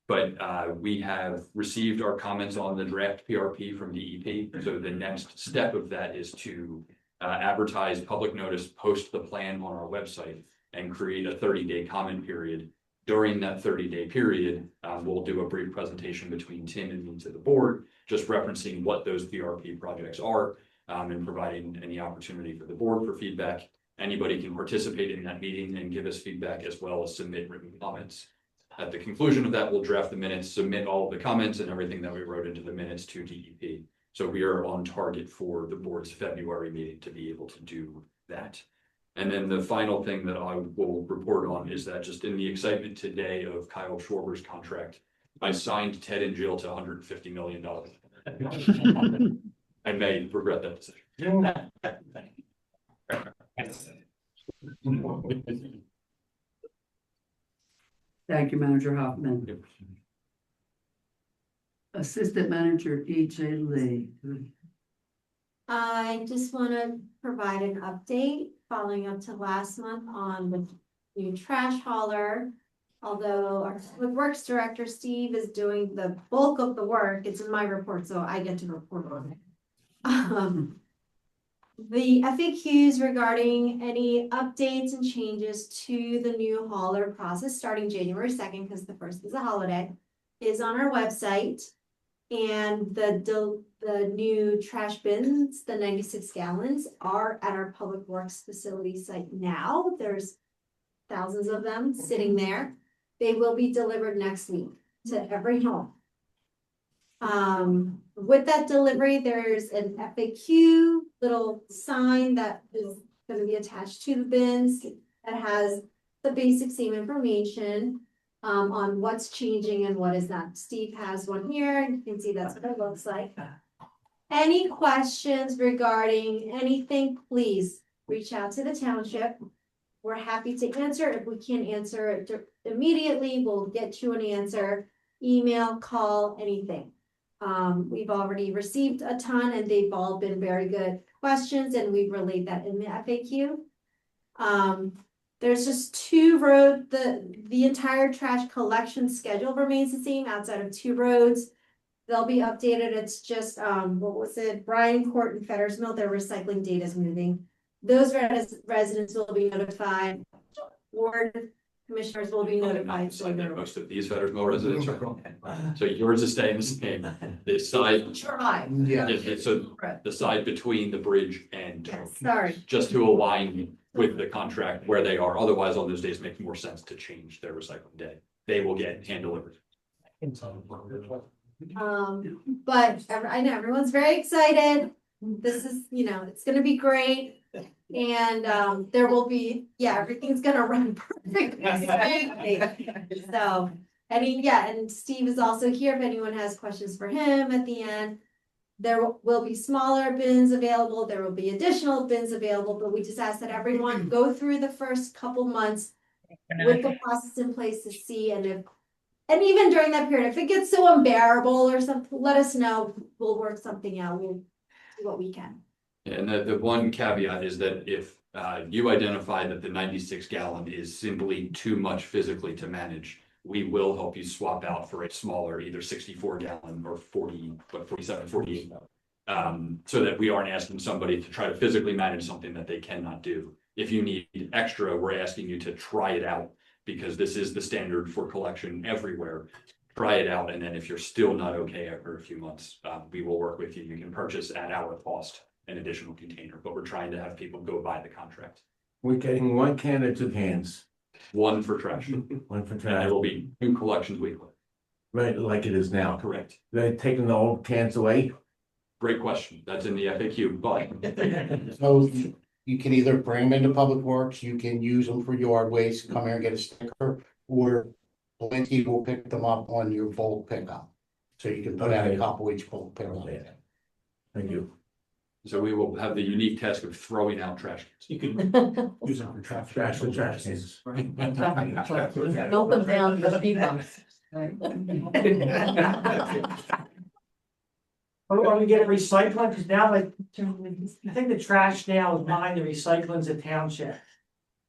But we have received our comments on the draft PRP from DEP. So the next step of that is to advertise public notice, post the plan on our website, and create a 30-day comment period. During that 30-day period, we'll do a brief presentation between Tim and me to the board, just referencing what those PRP projects are, and providing any opportunity for the board for feedback. Anybody can participate in that meeting and give us feedback, as well as submit written comments. At the conclusion of that, we'll draft the minutes, submit all of the comments and everything that we wrote into the minutes to DEP. So we are on target for the board's February meeting to be able to do that. And then the final thing that I will report on is that just in the excitement today of Kyle Schwarber's contract, I signed Ted and Jill to $150 million. I may regret that decision. Thank you, Manager Hoffman. Assistant Manager E.J. Lee. I just want to provide an update following up to last month on the new trash hauler. Although our Public Works Director, Steve, is doing the bulk of the work, it's in my report, so I get to report on it. The FAQs regarding any updates and changes to the new hauler process starting January 2nd, because the 1st is a holiday, is on our website. And the new trash bins, the 96 gallons, are at our Public Works facility site now. There's thousands of them sitting there. They will be delivered next week to every home. With that delivery, there's an FAQ little sign that is going to be attached to the bins that has the basic same information on what's changing and what is not. Steve has one here, and you can see that's what it looks like. Any questions regarding anything, please reach out to the township. We're happy to answer. If we can't answer it immediately, we'll get you an answer, email, call, anything. We've already received a ton and they've all been very good questions, and we've relayed that in the FAQ. There's just two roads, the entire trash collection schedule remains the same outside of two roads. They'll be updated. It's just, what was it? Bryan Court and Fetters Mill, their recycling data is moving. Those residents will be notified. Ward commissioners will be notified. So that most of these Fetters Mill residents are gone. So yours is staying the same. The side. Yeah. So the side between the bridge and. Yes, sorry. Just to align with the contract where they are. Otherwise, on those days, it makes more sense to change their recycling day. They will get hand delivered. But I know everyone's very excited. This is, it's gonna be great. And there will be, everything's gonna run perfectly. So, and Steve is also here if anyone has questions for him at the end. There will be smaller bins available. There will be additional bins available, but we just ask that everyone go through the first couple months with the process in place to see, and even during that period, if it gets so unbearable or something, let us know. We'll work something out. We'll do what we can. And the one caveat is that if you identify that the 96 gallon is simply too much physically to manage, we will help you swap out for a smaller, either 64 gallon or 47, 48. So that we aren't asking somebody to try to physically manage something that they cannot do. If you need extra, we're asking you to try it out, because this is the standard for collection everywhere. Try it out, and then if you're still not okay after a few months, we will work with you. You can purchase at our cost an additional container, but we're trying to have people go by the contract. We're getting 1 can or 2 cans? One for trash. 1 for And trash. there will be 2 collections weekly. Right, like it is now. Correct. They're taking the old cans away? Great question. That's in the FAQ, but. So you can either bring them into Public Works, you can use them for yard waste, come here and get a sticker, or Lindsay will pick them up on your bulk pickup. So you can put out a couple each bulk pickup. Thank you. So we will have the unique task of throwing out trash cans. You can use them for trash cans. Melt them down to speed bumps. Are we getting recycling? Because now, I think the trash now is behind the recycling's a township.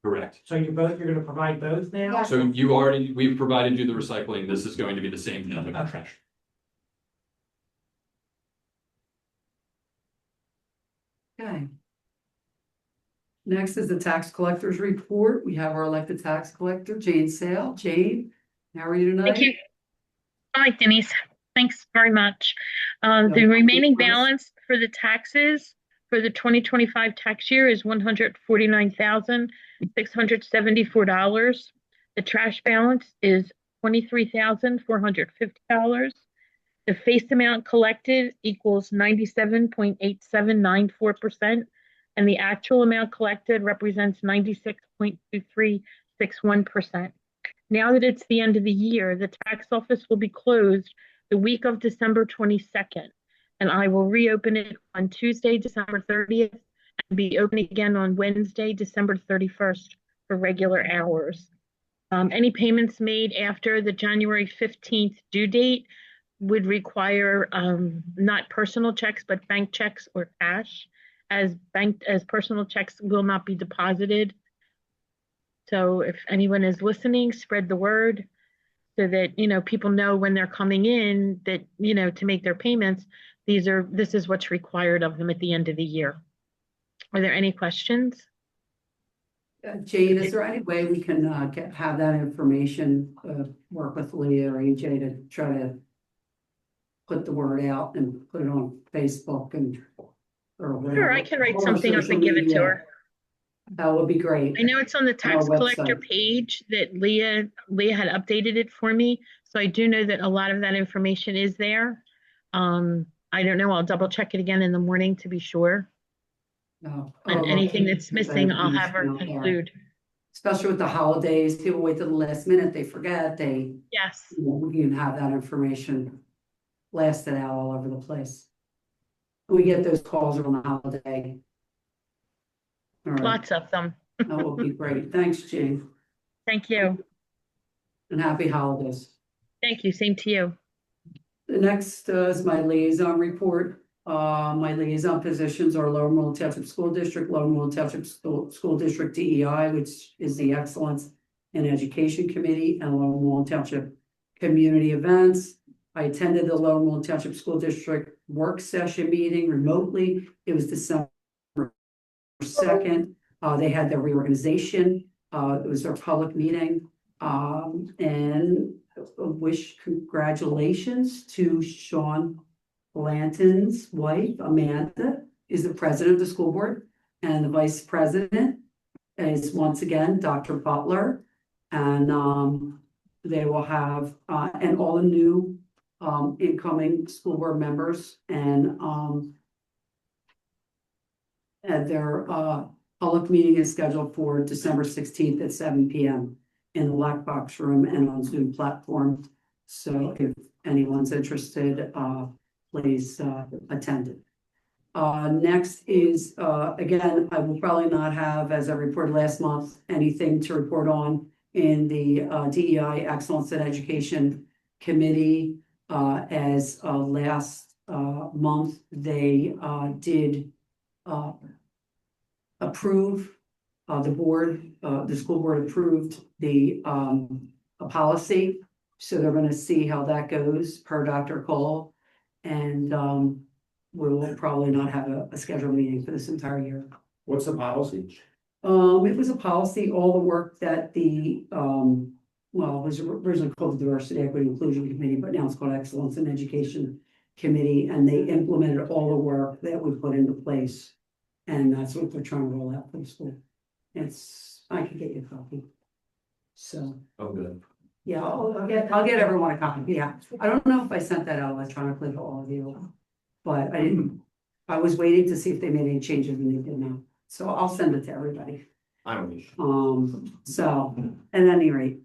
Correct. So you're gonna provide both now? So we've provided you the recycling. This is going to be the same thing with trash. Okay. Next is the tax collector's report. We have our elected tax collector, Jane Sale. Jane, how are you tonight? Thank you. Hi, Denise. Thanks very much. The remaining balance for the taxes for the 2025 tax year is $149,674. The trash balance is $23,450. The face amount collected equals 97.8794%, and the actual amount collected represents 96.2361%. Now that it's the end of the year, the tax office will be closed the week of December 22nd, and I will reopen it on Tuesday, December 30th and be open again on Wednesday, December 31st for regular hours. Any payments made after the January 15th due date would require not personal checks, but bank checks or cash, as personal checks will not be deposited. So if anyone is listening, spread the word so that, you know, people know when they're coming in that, you know, to make their payments, this is what's required of them at the end of the year. Are there any questions? Jane, is there any way we can have that information, work with Leah or AJ to try to put the word out and put it on Facebook and or whatever? Sure, I can write Or something up social and give it to media? her. That would be great. I know it's on the tax our collector website. page that Leah had updated it for me. So I do know that a lot of that information is there. I don't know, I'll double check it again in the morning to be sure. No. And anything that's missing, I'll have her include. Especially with the holidays, people wait to the last minute, they forget, Yes. you know, we can have that information blasted out all over the place. We get those calls on the holiday. All right, Lots of them. that will be great. Thanks, Jane, Thank you. and happy holidays. Thank you. Same to you. The next is my liaison report. My liaison positions are Lower Moreland Township School District, Lower Moreland Township School District DEI, which is the Excellence in Education Committee, and Lower Moreland Township Community Events. I attended the Lower Moreland Township School District work session meeting remotely. It was December 2nd. They had their reorganization. It was their public meeting. And wish congratulations to Sean Blanton's wife, Amanda, is the president of the school board, and the vice president is once again Dr. Butler. And they will have and all the new incoming school board members and their public meeting is scheduled for December 16th at 7 p.m. in the Black Box Room and on Zoom platform. So if anyone's interested, please attend it. Next is, again, I will probably not have, as I reported last month, anything to report on in the DEI Excellence in Education Committee. As last month, they did approve, the school board approved the a policy. So they're going to see how that goes per Dr. Cole. And we will probably not have a scheduled meeting for this entire year. What's the policy? It was a policy, all the work that the, well, it was originally called the Diversity, Equity, Inclusion Committee, but now it's called Excellence in Education Committee, and they implemented all the work that we put into place. And that's what they're trying to roll out for the school. I could get you a copy. So. Oh, good. Yeah, I'll get everyone a copy. Yeah, I don't know if I sent that out electronically to all of you, but I didn't. I was waiting to see if they made any changes, and they did not. So I'll send it to everybody. I don't need. So at any rate,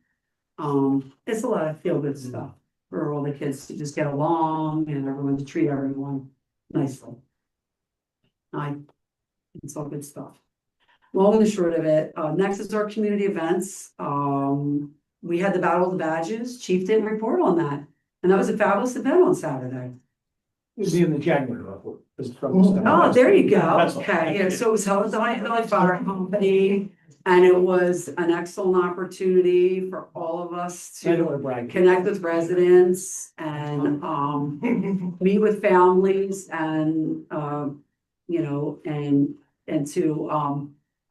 it's a lot of feel good stuff for all the kids to just get along and everyone to treat everyone nicely. It's all good stuff. Long and the short of it, next is our community events. We had the Battle of the Badges. Chief didn't report on that. And that was a fabulous event on Saturday. It was in the January report. Oh, there you go. Okay, yeah, so it was held at the Valley Fire Company. And it was an excellent opportunity for all of us to connect with residents and meet with families and you know, and to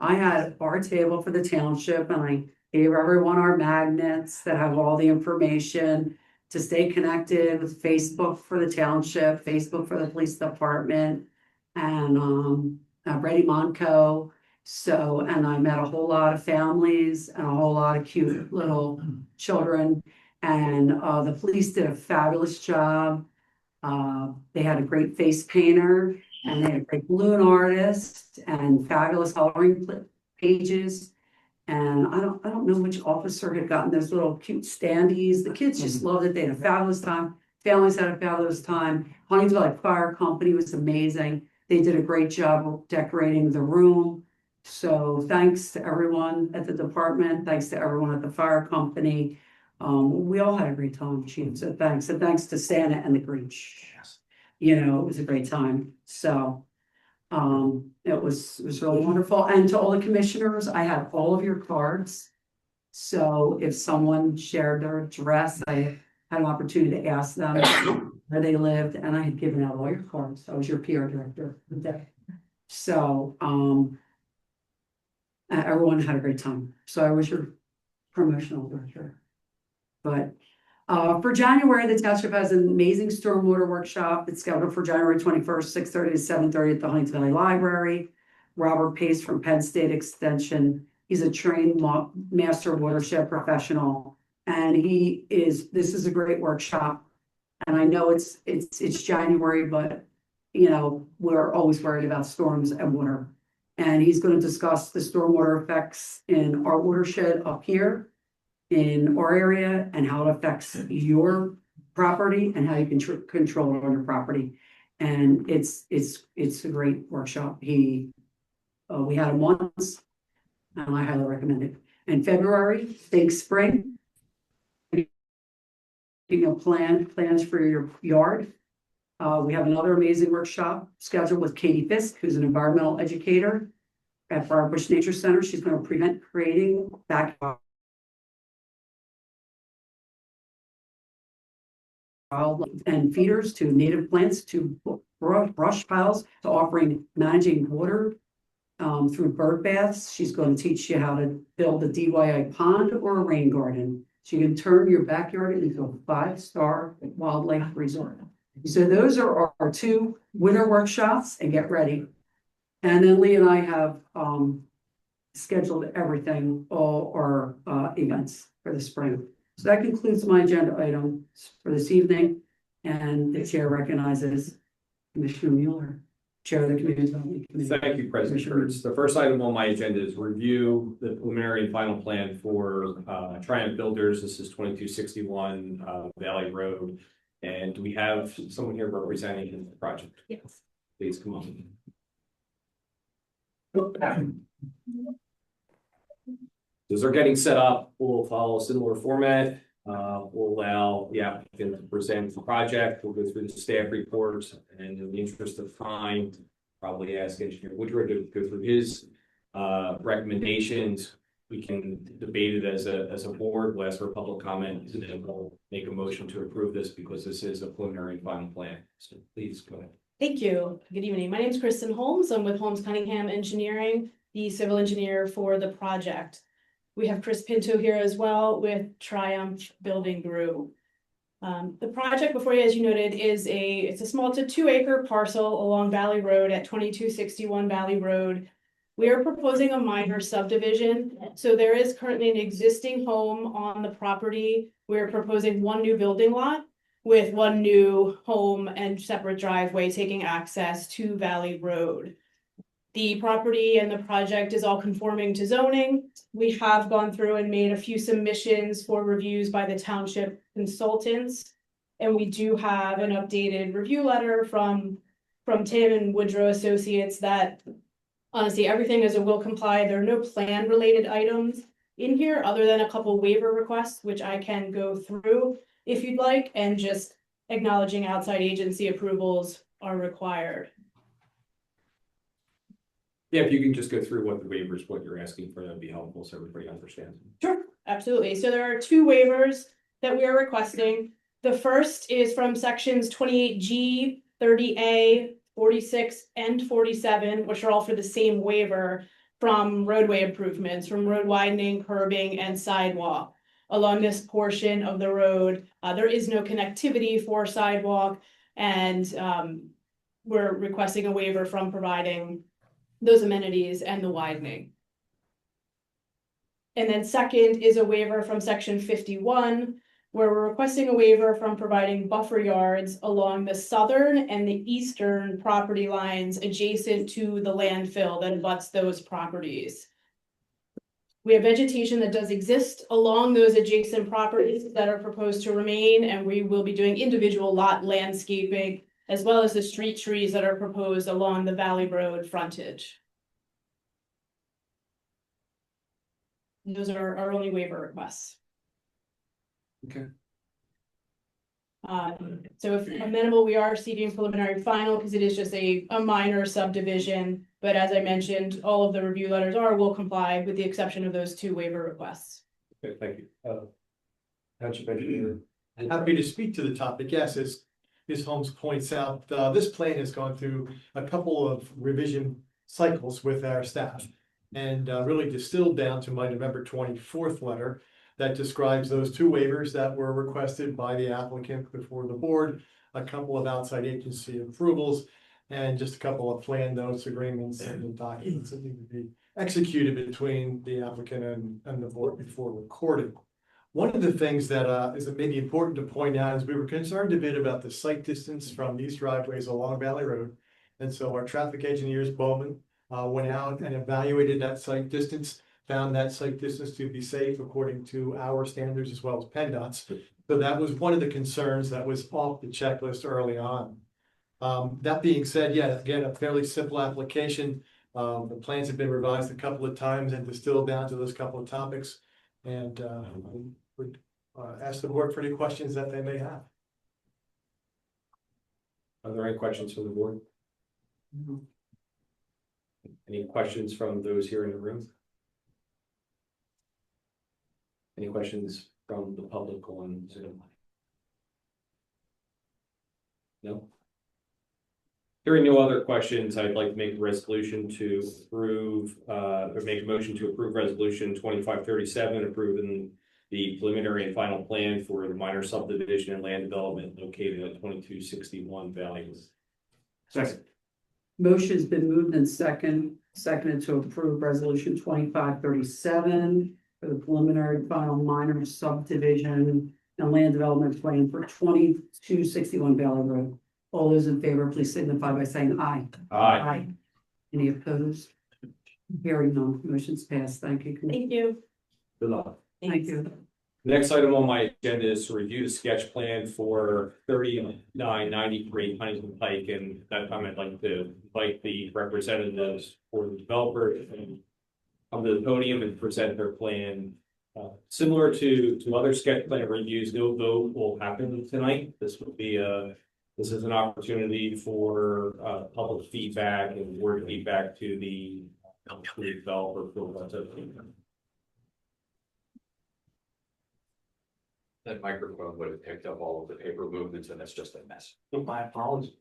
I had a bar table for the township, and I gave everyone our magnets that have all the information to stay connected with Facebook for the township, Facebook for the police department, and Brady Monco. So, and I met a whole lot of families and a whole lot of cute little children, and the police did a fabulous job. They had a great face painter, and they had a great balloon artist and fabulous coloring pages. And I don't know which officer had gotten those little cute standees. The kids just loved it. They had a fabulous time. Families had a fabulous time. Huntington Fire Company was amazing. They did a great job of decorating the room. So thanks to everyone at the department, thanks to everyone at the fire company. We all had a great time, Chief, so thanks, and thanks to Santa and the Grinch. You know, it was a great time, so. It was really wonderful, and to all the commissioners, I have all of your cards. So if someone shared their address, I had an opportunity to ask them where they lived, and I had given out all your cards. I was your PR director the day. So, everyone had a great time. So I was your promotional director. But for January, the township has an amazing stormwater workshop. It's scheduled for January 21st, 6:30 to 7:30 at the Huntington Valley Library. Robert Pace from Penn State Extension. He's a trained master watershed professional, and this is a great workshop. And I know it's January, but you know, we're always worried about storms and water. And he's going to discuss the stormwater effects in our watershed up here in our area and how it affects your property and how you can control it on your property. And it's a great workshop. We had him once, and I highly recommend it. In February, Big Spring, plans for your yard. We have another amazing workshop scheduled with Katie Fisk, who's an environmental educator at Briarbush Nature Center. She's going to prevent creating backyard and feeders to native plants to brush piles to offering managing water through bird baths. She's going to teach you how to build a DIY pond or a rain garden. So you can turn your backyard into a 5-star wildlife resort. So those are our 2 winter workshops, and get ready. And then Lee and I have scheduled everything, all our events for the spring. So that concludes my agenda items for this evening, and the chair recognizes Commissioner Mueller, Chair of the Community Development Committee. Thank you, President Kurtz. The first item on my agenda is review the preliminary and final plan for Triumph Builders. This is 2261 Valley Road. And do we have someone here representing the project? Yes. Please come on. As they're getting set up, we'll follow a similar format. We'll allow the applicant to present the project. We'll go through the staff reports, and in the interest of time, probably ask Engineer Woodrow to go through his recommendations. We can debate it as a board. We'll ask for public comment, and then we'll make a motion to approve this because this is a preliminary and final plan. So please go ahead. Thank you. Good evening. My name is Kristen Holmes. I'm with Holmes Cunningham Engineering, the civil engineer for the project. We have Chris Pinto here as well with Triumph Building Group. The project before you, as you noted, it's a small to 2-acre parcel along Valley Road at 2261 Valley Road. We are proposing a minor subdivision. So there is currently an existing home on the property. We're proposing 1 new building lot with 1 new home and separate driveway taking access to Valley Road. The property and the project is all conforming to zoning. We have gone through and made a few submissions for reviews by the township consultants. And we do have an updated review letter from Tim and Woodrow Associates that honestly, everything is a will comply. There are no plan related items in here other than a couple waiver requests, which I can go through if you'd like, and just acknowledging outside agency approvals are required. Yeah, if you can just go through what the waivers, what you're asking for, that'd be helpful so everybody understands. Sure, absolutely. So there are 2 waivers that we are requesting. The first is from sections 28G, 30A, 46, and 47, which are all for the same waiver from roadway improvements, from road widening, curbing, and sidewalk. Along this portion of the road, there is no connectivity for sidewalk, and we're requesting a waiver from providing those amenities and the widening. And then second is a waiver from section 51, where we're requesting a waiver from providing buffer yards along the southern and the eastern property lines adjacent to the landfill that abuts those properties. We have vegetation that does exist along those adjacent properties that are proposed to remain, and we will be doing individual lot landscaping as well as the street trees that are proposed along the Valley Road frontage. Those are our only waiver requests. Okay. So if amenable, we are seeking preliminary final because it is just a minor subdivision. But as I mentioned, all of the review letters will comply with the exception of those 2 waiver requests. Okay, thank you. Township engineer. Happy to speak to the topic. Yes, as Ms. Holmes points out, this plan has gone through a couple of revision cycles with our staff. And really distilled down to my November 24th letter that describes those 2 waivers that were requested by the applicant before the board, a couple of outside agency approvals, and just a couple of plan notes, agreements, and documents that need to be executed between the applicant and the board before recording. One of the things that is maybe important to point out is we were concerned a bit about the site distance from these driveways along Valley Road. And so our traffic engineers, Bowman, went out and evaluated that site distance, found that site distance to be safe according to our standards as well as PennDOT's. So that was one of the concerns that was off the checklist early on. That being said, yeah, again, a fairly simple application. The plans have been revised a couple of times and distilled down to those couple of topics. And I would ask the board for any questions that they may have. Are there any questions from the board? Any questions from those here in the room? Any questions from the public on Zoom? No? Hearing no other questions, I'd like to make a resolution to approve, or make a motion to approve resolution 2537, approving the preliminary and final plan for the minor subdivision and land development located at 2261 Valley. Second. Motion's been moved and seconded to approve resolution 2537 for the preliminary and final minor subdivision and land development plan for 2261 Valley Road. All those in favor, please signify by saying aye. Aye. Any opposed? Hearing none, motion's passed. Thank you. Thank you. Good luck. Thank you. Next item on my agenda is to review the sketch plan for 3993 Huntington Pike, and that time I'd like to invite the representatives for the developer and come to the podium and present their plan. Similar to other sketch plan reviews, no vote will happen tonight. This is an opportunity for public feedback and word feedback to the developer for what's okay. That microphone would have picked up all of the paper movements, and that's just a mess. My apologies.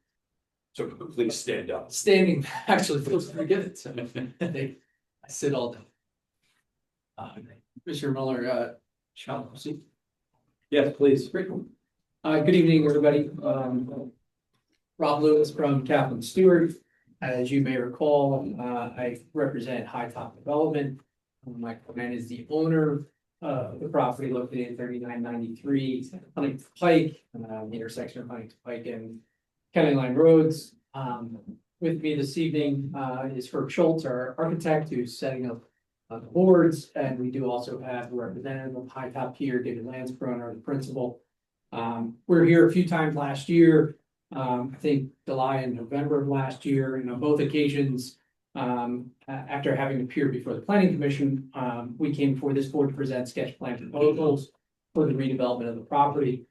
So please stand up. Standing actually feels pretty good. So I sit all day. Mr. Mueller, shall I proceed? Yes, please. Great. Good evening, everybody. Rob Lewis from Kaplan Stewart. As you may recall, I represent High Top Development. My client is the owner of the property located at 3993 Huntington Pike, the intersection of Huntington Pike and County Line Roads. With me this evening is Herb Schultz, our architect, who's setting up the boards, and we do also have a representative of High Top here, David Landsbruner, the principal. We're here a few times last year. I think July and November of last year, and on both occasions, after having appeared before the planning commission, we came before this board to present sketch plan proposals for the redevelopment of the property.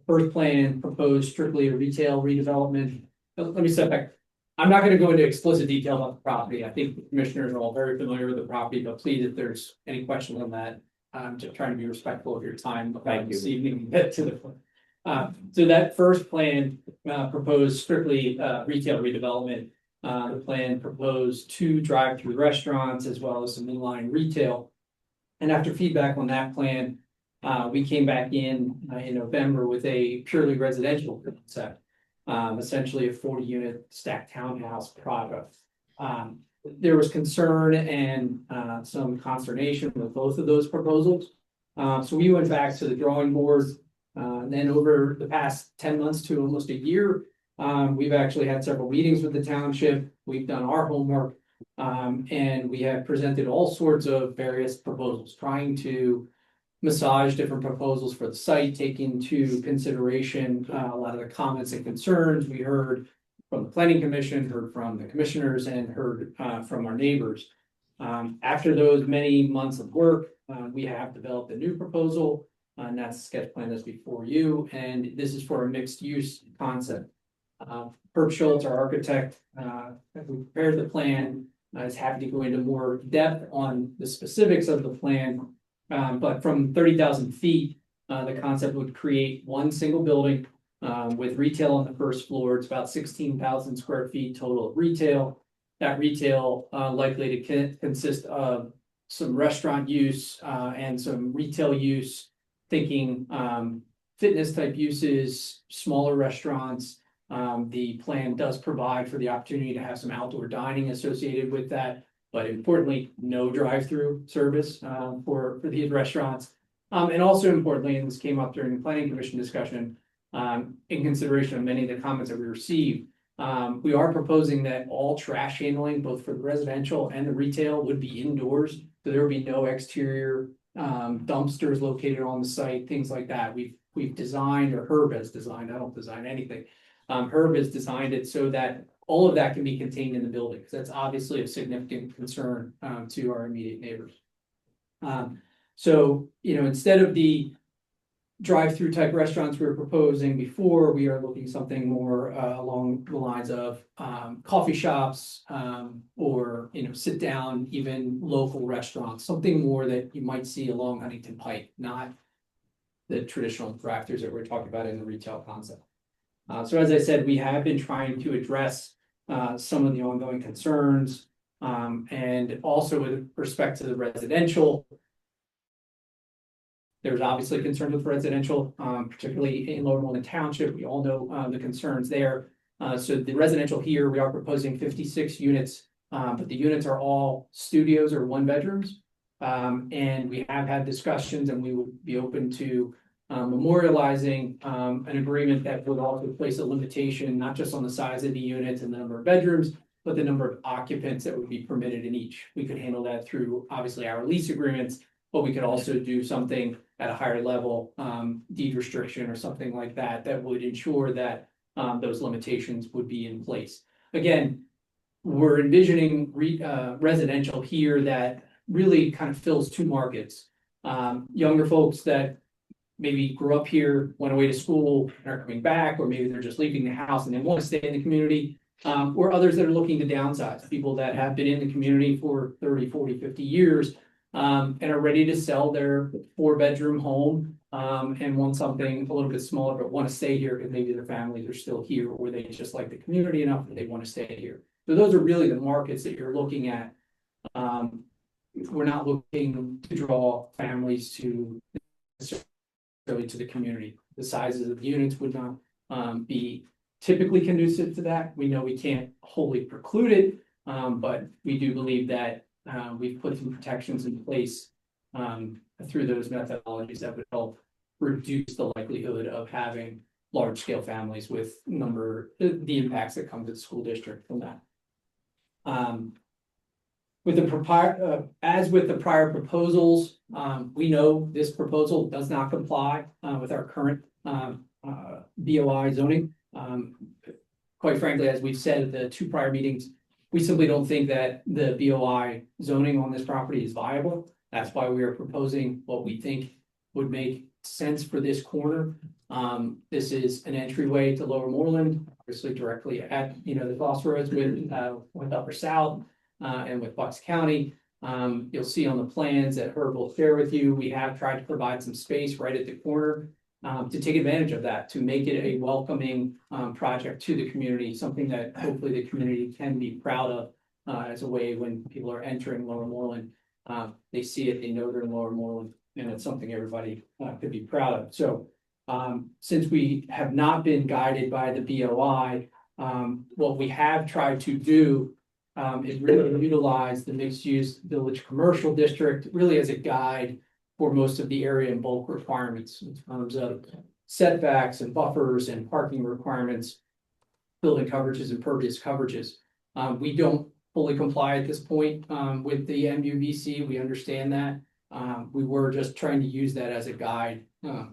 First plan proposed strictly a retail redevelopment. Let me step back. I'm not going to go into explicit detail about the property. I think the commissioners are all very familiar with the property, but please, if there's any questions on that, I'm just trying to be respectful of your time. Thank you. This evening, get to the point. So that first plan proposed strictly retail redevelopment. The plan proposed 2 drive-through restaurants as well as some inline retail. And after feedback on that plan, we came back in November with a purely residential concept, essentially a 40-unit stacked townhouse product. There was concern and some consternation with both of those proposals. So we went back to the drawing board. And then over the past 10 months to almost a year, we've actually had several meetings with the township. We've done our homework, and we have presented all sorts of various proposals, trying to massage different proposals for the site, take into consideration a lot of the comments and concerns we heard from the planning commission, heard from the commissioners, and heard from our neighbors. After those many months of work, we have developed a new proposal, and that's the sketch plan that's before you, and this is for a mixed use concept. Herb Schultz, our architect, who prepared the plan, is happy to go into more depth on the specifics of the plan. But from 30,000 feet, the concept would create one single building with retail on the first floor. It's about 16,000 square feet total of retail. That retail likely to consist of some restaurant use and some retail use, thinking fitness type uses, smaller restaurants. The plan does provide for the opportunity to have some outdoor dining associated with that, but importantly, no drive-through service for these restaurants. And also importantly, and this came up during the planning commission discussion, in consideration of many of the comments that we received, we are proposing that all trash handling, both for the residential and the retail, would be indoors. So there would be no exterior dumpsters located on the site, things like that. We've designed, or Herb has designed, I don't design anything. Herb has designed it so that all of that can be contained in the building, because that's obviously of significant concern to our immediate neighbors. So, instead of the drive-through type restaurants we were proposing before, we are looking something more along the lines of coffee shops or sit down, even local restaurants, something more that you might see along Huntington Pike, not the traditional drive-throughs that we're talking about in the retail concept. So as I said, we have been trying to address some of the ongoing concerns, and also with respect to the residential. There's obviously concerns with residential, particularly in Lower Moreland Township. We all know the concerns there. So the residential here, we are proposing 56 units, but the units are all studios or one bedrooms. And we have had discussions, and we would be open to memorializing an agreement that would also place a limitation, not just on the size of the units and the number of bedrooms, but the number of occupants that would be permitted in each. We could handle that through obviously our lease agreements, but we could also do something at a higher level, deed restriction or something like that, that would ensure that those limitations would be in place. Again, we're envisioning residential here that really kind of fills two markets. Younger folks that maybe grew up here, went away to school, and are coming back, or maybe they're just leaving the house and they want to stay in the community, or others that are looking to downsize, people that have been in the community for 30, 40, 50 years, and are ready to sell their 4-bedroom home, and want something a little bit smaller, but want to stay here because maybe their families are still here, or they just like the community enough that they want to stay here. So those are really the markets that you're looking at. We're not looking to draw families to the community. The sizes of the units would not be typically conducive to that. We know we can't wholly preclude it, but we do believe that we've put some protections in place through those methodologies that would help reduce the likelihood of having large scale families with the impacts that come to the school district from that. As with the prior proposals, we know this proposal does not comply with our current BOI zoning. Quite frankly, as we've said at the 2 prior meetings, we simply don't think that the BOI zoning on this property is viable. That's why we are proposing what we think would make sense for this corner. This is an entryway to Lower Moreland, obviously directly at the crossroads with Upper South. And with Bucks County, you'll see on the plans that Herb will share with you, we have tried to provide some space right at the corner to take advantage of that, to make it a welcoming project to the community, something that hopefully the community can be proud of as a way when people are entering Lower Moreland. They see it, they know they're in Lower Moreland, and it's something everybody could be proud of. So since we have not been guided by the BOI, what we have tried to do is really utilize the mixed-use village commercial district really as a guide for most of the area and bulk requirements in terms of setbacks and buffers and parking requirements, building coverages and pervious coverages. We don't fully comply at this point with the MUVC. We understand that. We were just trying to use that as a guide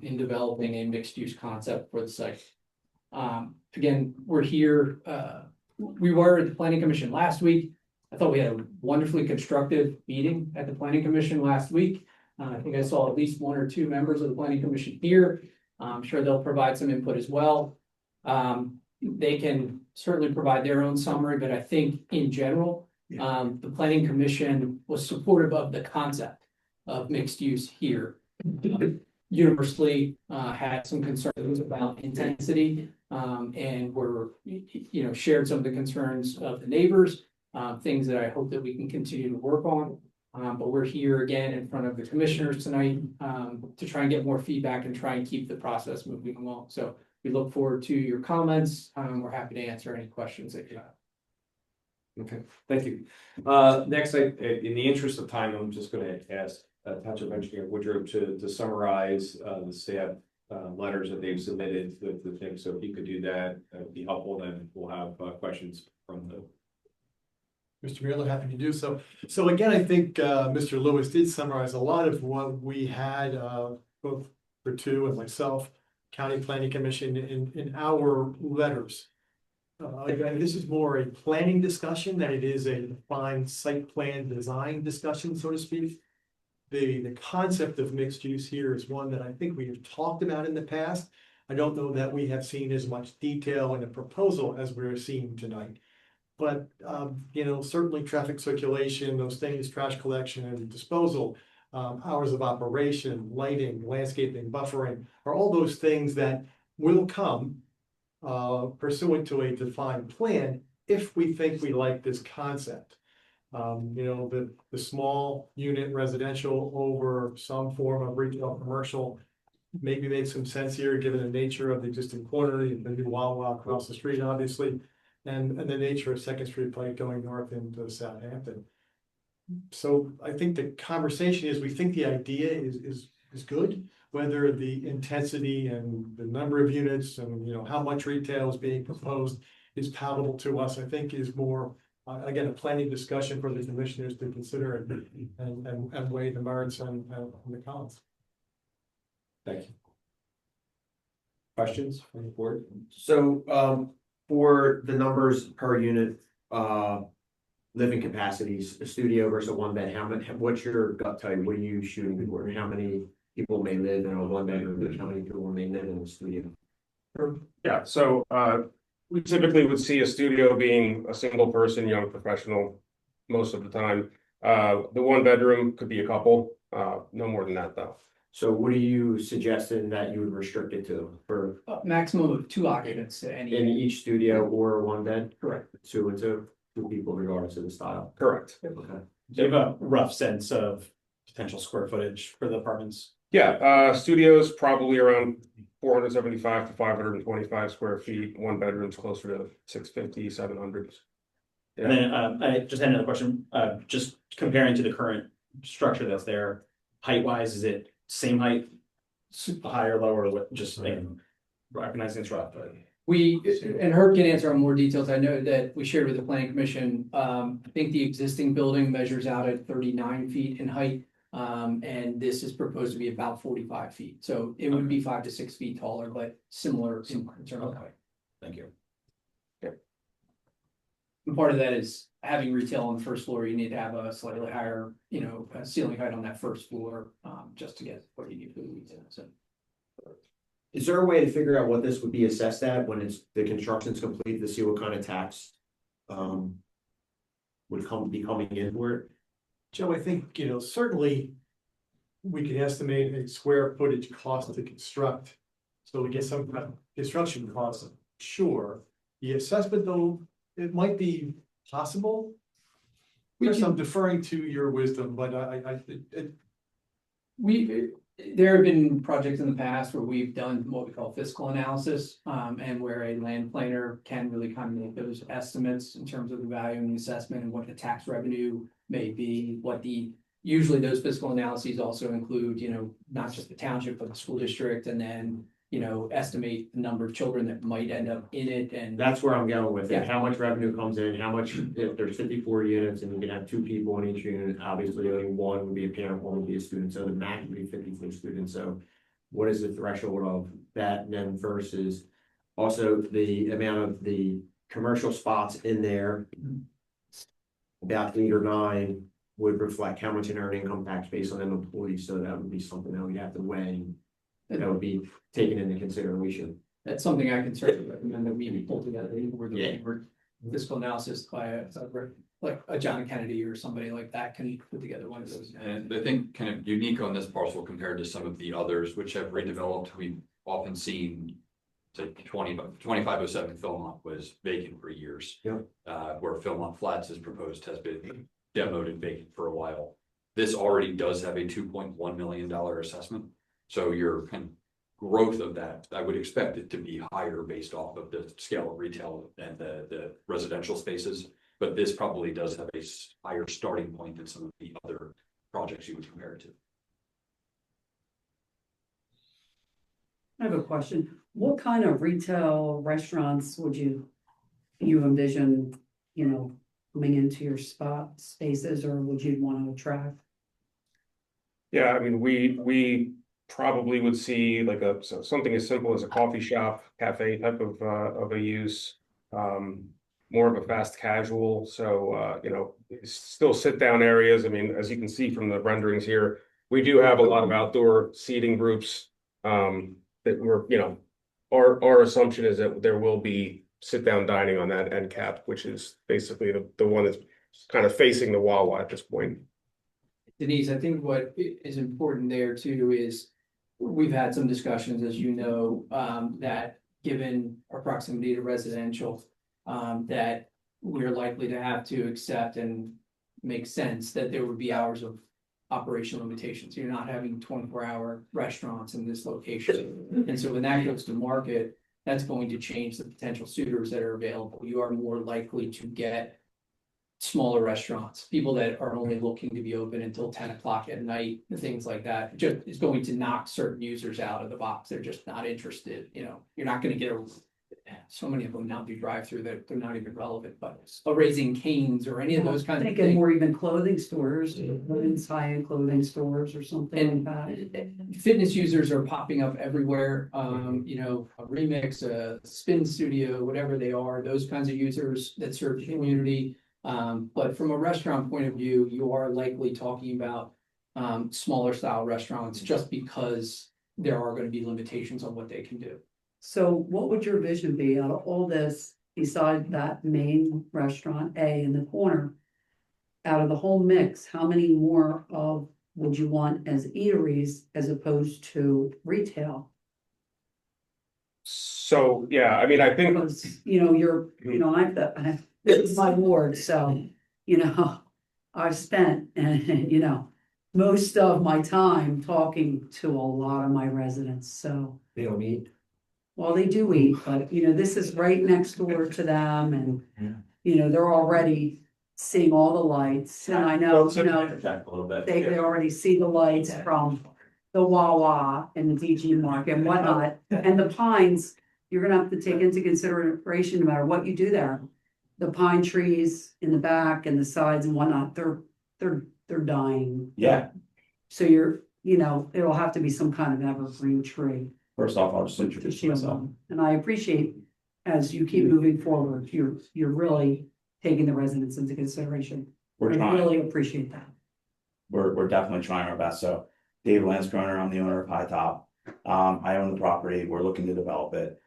in developing a mixed-use concept for the site. Again, we're here, we were at the planning commission last week. I thought we had a wonderfully constructive meeting at the planning commission last week. I think I saw at least 1 or 2 members of the planning commission here. I'm sure they'll provide some input as well. They can certainly provide their own summary, but I think in general, the planning commission was supportive of the concept of mixed use here. Universally had some concerns about intensity, and were, shared some of the concerns of the neighbors, things that I hope that we can continue to work on. But we're here again in front of the commissioners tonight to try and get more feedback and try and keep the process moving along. So we look forward to your comments. We're happy to answer any questions that you have. Okay, thank you. Next, in the interest of time, I'm just going to ask Township Engineer Woodruff to summarize the staff letters that they've submitted with the thing. So if you could do that, that would be helpful. Then we'll have questions from the. Mr. Mueller, happy to do so. So again, I think Mr. Lewis did summarize a lot of what we had, both for two and myself, County Planning Commission in our letters. Again, this is more a planning discussion than it is a defined site plan design discussion, so to speak. The concept of mixed use here is one that I think we have talked about in the past. I don't know that we have seen as much detail in the proposal as we're seeing tonight. But, certainly traffic circulation, those things, trash collection and disposal, hours of operation, lighting, landscaping, buffering, are all those things that will come pursuant to a defined plan if we think we like this concept. The small unit residential over some form of retail commercial maybe makes some sense here, given the nature of the existing corner, the new Wawa across the street, obviously. And the nature of Second Street Pike going north into Southampton. So I think the conversation is, we think the idea is good, whether the intensity and the number of units and how much retail is being proposed is palatable to us, I think is more, again, a planning discussion for the commissioners to consider and weigh the merits and the cons. Thank you. Questions from the board? So, for the numbers per unit, living capacities, a studio versus a one bed, what's your gut tell you? What are you shooting for? How many people may live in a one bedroom? How many people may live in a studio? Yeah, so we typically would see a studio being a single person, young professional, most of the time. The one bedroom could be a couple, no more than that though. So what are you suggesting that you would restrict it to for maximum of 2 occupants in each studio or one bed? Correct. 2 and 2 people regardless of the style. Correct. Okay. Do you have a rough sense of potential square footage for the apartments? Yeah, studios probably around 475 to 525 square feet. One bedroom's closer to 650, 700. Yeah. And then I just had another question, just comparing to the current structure that's there, height wise, is it same height, higher, lower, just recognizing it's rough, but. And Herb can answer on more details. I know that we shared with the planning commission. I think the existing building measures out at 39 feet in height. And this is proposed to be about 45 feet. So it would be 5 to 6 feet taller, but similar in terms of height. Thank you. And part of that is having retail on the first floor. You need to have a slightly higher, ceiling height on that first floor, just to get what you need for the retail. So. Is there a way to figure out what this would be assessed at when the construction's complete to see what kind of tax would be coming in for it? Joe, I think, certainly we can estimate a square footage cost to construct. So we get some kind of construction costs, sure. The assessment though, it might be possible. I'm deferring to your wisdom, but there have been projects in the past where we've done what we call fiscal analysis, and where a land planner can really kind of make those estimates in terms of the value and the assessment and what the tax revenue may be, usually those fiscal analyses also include, not just the township, but the school district, and then estimate the number of children that might end up in it and. That's where I'm going with Yeah. it, how much revenue comes in, how much, if there's 54 units and you can have 2 people in each unit, obviously only one would be a parent, one would be a student, so the max would be 54 students, so. What is the threshold of that then versus also the amount of the commercial spots in there? About 8 or 9 would reflect how much in earned income tax based on them employees, so that would be something that we'd have to weigh. That would be taken into consideration. That's something I can certainly recommend that we pull together, where the fiscal analysis by like a John Kennedy or somebody like that can put together one of those. And I think kind of unique on this parcel compared to some of the others which have redeveloped, we've often seen. Say 2507 Philmont was vacant for years. Yep. Where Philmont Flats is proposed has been demoed and vacant for a while. This already does have a $2.1 million assessment. So your kind of growth of that, I would expect it to be higher based off of the scale of retail and the residential spaces. But this probably does have a higher starting point than some of the other projects you would compare it to. I have a question. What kind of retail restaurants would you envision, coming into your spaces, or would you want to attract? Yeah, I mean, we probably would see like something as simple as a coffee shop, cafe type of a use. More of a fast casual, so still sit down areas. I mean, as you can see from the renderings here, we do have a lot of outdoor seating groups. That we're, our assumption is that there will be sit down dining on that end cap, which is basically the one that's kind of facing the Wawa at this point. Denise, I think what is important there too is we've had some discussions, as you know, that given our proximity to residential, that we're likely to have to accept and make sense that there would be hours of operation limitations. You're not having 24-hour restaurants in this location. And so when that goes to market, that's going to change the potential suitors that are available. You are more likely to get smaller restaurants, people that are only looking to be open until 10 o'clock at night, and things like that. Just is going to knock certain users out of the box. They're just not interested. You're not going to get so many of them now do drive-through that they're not even relevant, but Raising Cane's or any of those kinds of Thinking things. more even clothing stores, women's high-end clothing stores or something like that. Fitness users are popping up everywhere. A Remix, a spin studio, whatever they are, those kinds of users that serve the community. But from a restaurant point of view, you are likely talking about smaller style restaurants just because there are going to be limitations on what they can do. So what would your vision be out of all this, beside that main restaurant A in the corner? Out of the whole mix, how many more would you want as eateries as opposed to retail? So, yeah, I mean, I think. Because, it's my ward, so, I've spent, most of my time talking to a lot of my residents, so. They don't eat. Well, they do eat, but this is right next door to them and, they're already seeing all the lights and I know, they already see the lights from the Wawa and the DG Market and whatnot. And the pines, you're gonna have to take into consideration no matter what you do there. The pine trees in the back and the sides and whatnot, they're dying. Yeah. So it'll have to be some kind of evergreen tree. First off, I'll just introduce myself. And I appreciate, as you keep moving forward, you're really taking the residents into consideration. We're I trying. really appreciate that. We're definitely trying our best. So Dave Lanscroner, I'm the owner of High Top. I own the property. We're looking to develop it.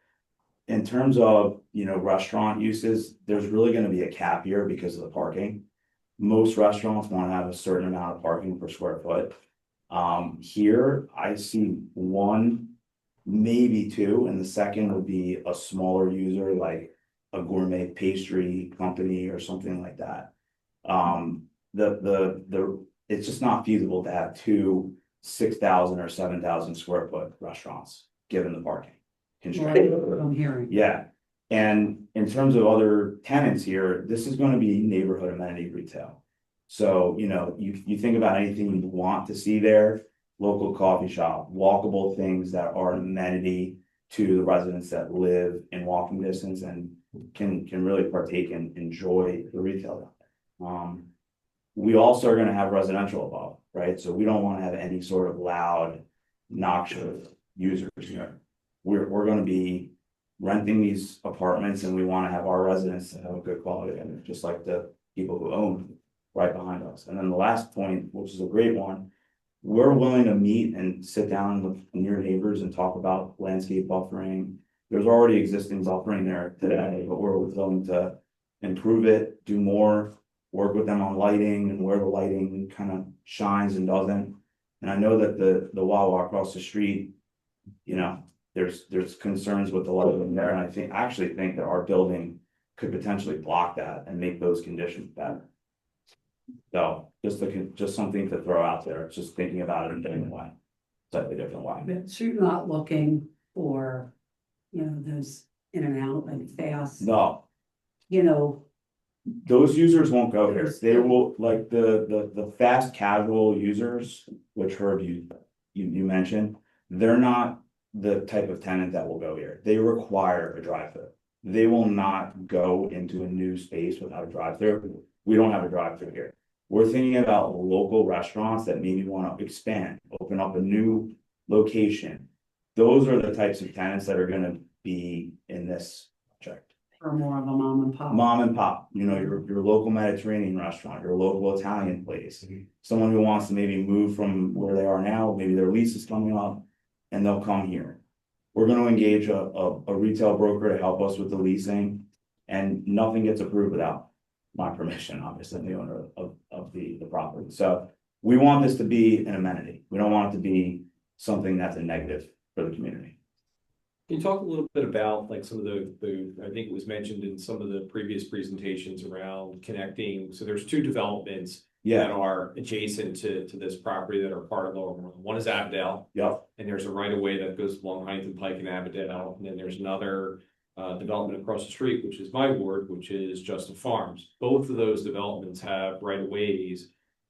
In terms of, restaurant uses, there's really going to be a cap here because of the parking. Most restaurants want to have a certain amount of parking per square foot. Here I see 1, maybe 2, and the second would be a smaller user like a gourmet pastry company or something like that. It's just not feasible to have 2 6,000 or 7,000 square foot restaurants given the parking constraint. I'm hearing. Yeah, and in terms of other tenants here, this is going to be neighborhood amenity retail. So you think about anything you want to see there: local coffee shop, walkable things that are an amenity to the residents that live in walking distance and can really partake and enjoy the retail. We also are gonna have residential above, right? So we don't wanna have any sort of loud, noxious users here. We're gonna be renting these apartments and we wanna have our residents have a good quality, and just like the people who own right behind us. And then the last point, which is a great one, we're willing to meet and sit down with your neighbors and talk about landscape buffering. There's already existing buffering there today, but we're willing to improve it, do more, work with them on lighting and where the lighting kind of shines and doesn't. And I know that the Wawa across the street, you know, there's concerns with the lighting there, and I actually think that our building could potentially block that and make those conditions better. So just something to throw out there, just thinking about it in a different way, slightly different way. So you're not looking for, you know, those in and out and fast, No, you know, those users won't go here. They will, like the fast casual users, which Herb you mentioned, they're not the type of tenant that will go here. They require a drive-through. They will not go into a new space without a drive-through. We don't have a drive-through here. We're thinking about local restaurants that maybe want to expand, open up a new location. Those are the types of tenants that are going to be in this project. or more of a mom and pop. Mom and pop, you know, your local Mediterranean restaurant, your local Italian place. Someone who wants to maybe move from where they are now, maybe their lease is coming up and they'll come here. We're going to engage a retail broker to help us with the leasing, and nothing gets approved without my permission, obviously, I'm the owner of the property. So we want this to be an amenity. We don't want it to be something that's a negative for the community. Can you talk a little bit about like some of the, I think it was mentioned in some of the previous presentations around connecting, so there's two developments that are adjacent to this property that are part of Lower Moreland. One is Abdel. Yep. And there's a right of way that goes along Huntington Pike and Abdel, and then there's another development across the street, which is my ward, which is Justin Farms. Both of those developments have right of ways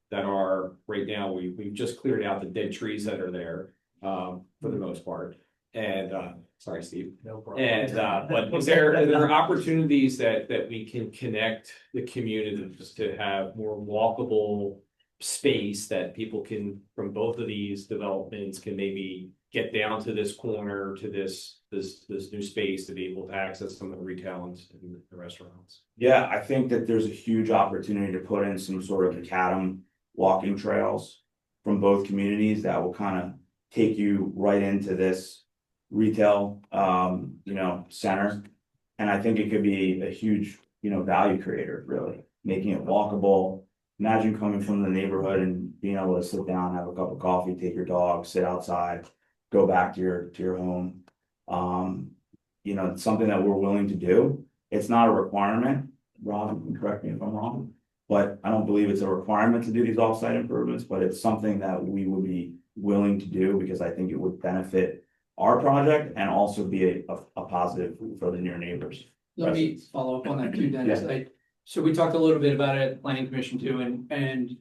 that are right now, we've just cleared out the dead trees that are there for the most part. And sorry, Steve. No problem. And but are there opportunities that we can connect the community just to have more walkable space that people can, from both of these developments, can maybe get down to this corner, to this new space to be able to access some of the retail and the restaurants? Yeah, I think that there's a huge opportunity to put in some sort of macadam walking trails from both communities that will kind of take you right into this retail, you know, center. And I think it could be a huge, you know, value creator, really, making it walkable. Imagine coming from the neighborhood and being able to sit down, have a cup of coffee, take your dog, sit outside, go back to your home. You know, it's something that we're willing to do. It's not a requirement. Rob, you can correct me if I'm wrong, but I don't believe it's a requirement to do these off-site improvements, but it's something that we would be willing to do because I think it would benefit our project and also be a positive for the near neighbors. Let me follow up on that too, Dennis. So we talked a little bit about it at Planning Commission too, and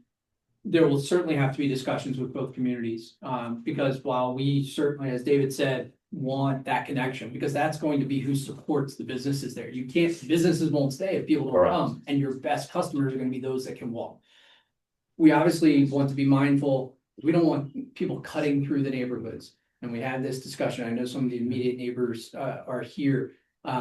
there will certainly have to be discussions with both communities. Because while we certainly, as David said, want that connection, because that's going to be who supports the businesses there. You can't, businesses won't stay if people don't come, and your best customers are going to be those that can walk. We obviously want to be mindful. We don't want people cutting through the neighborhoods. And we had this discussion. I know some of the immediate neighbors are here.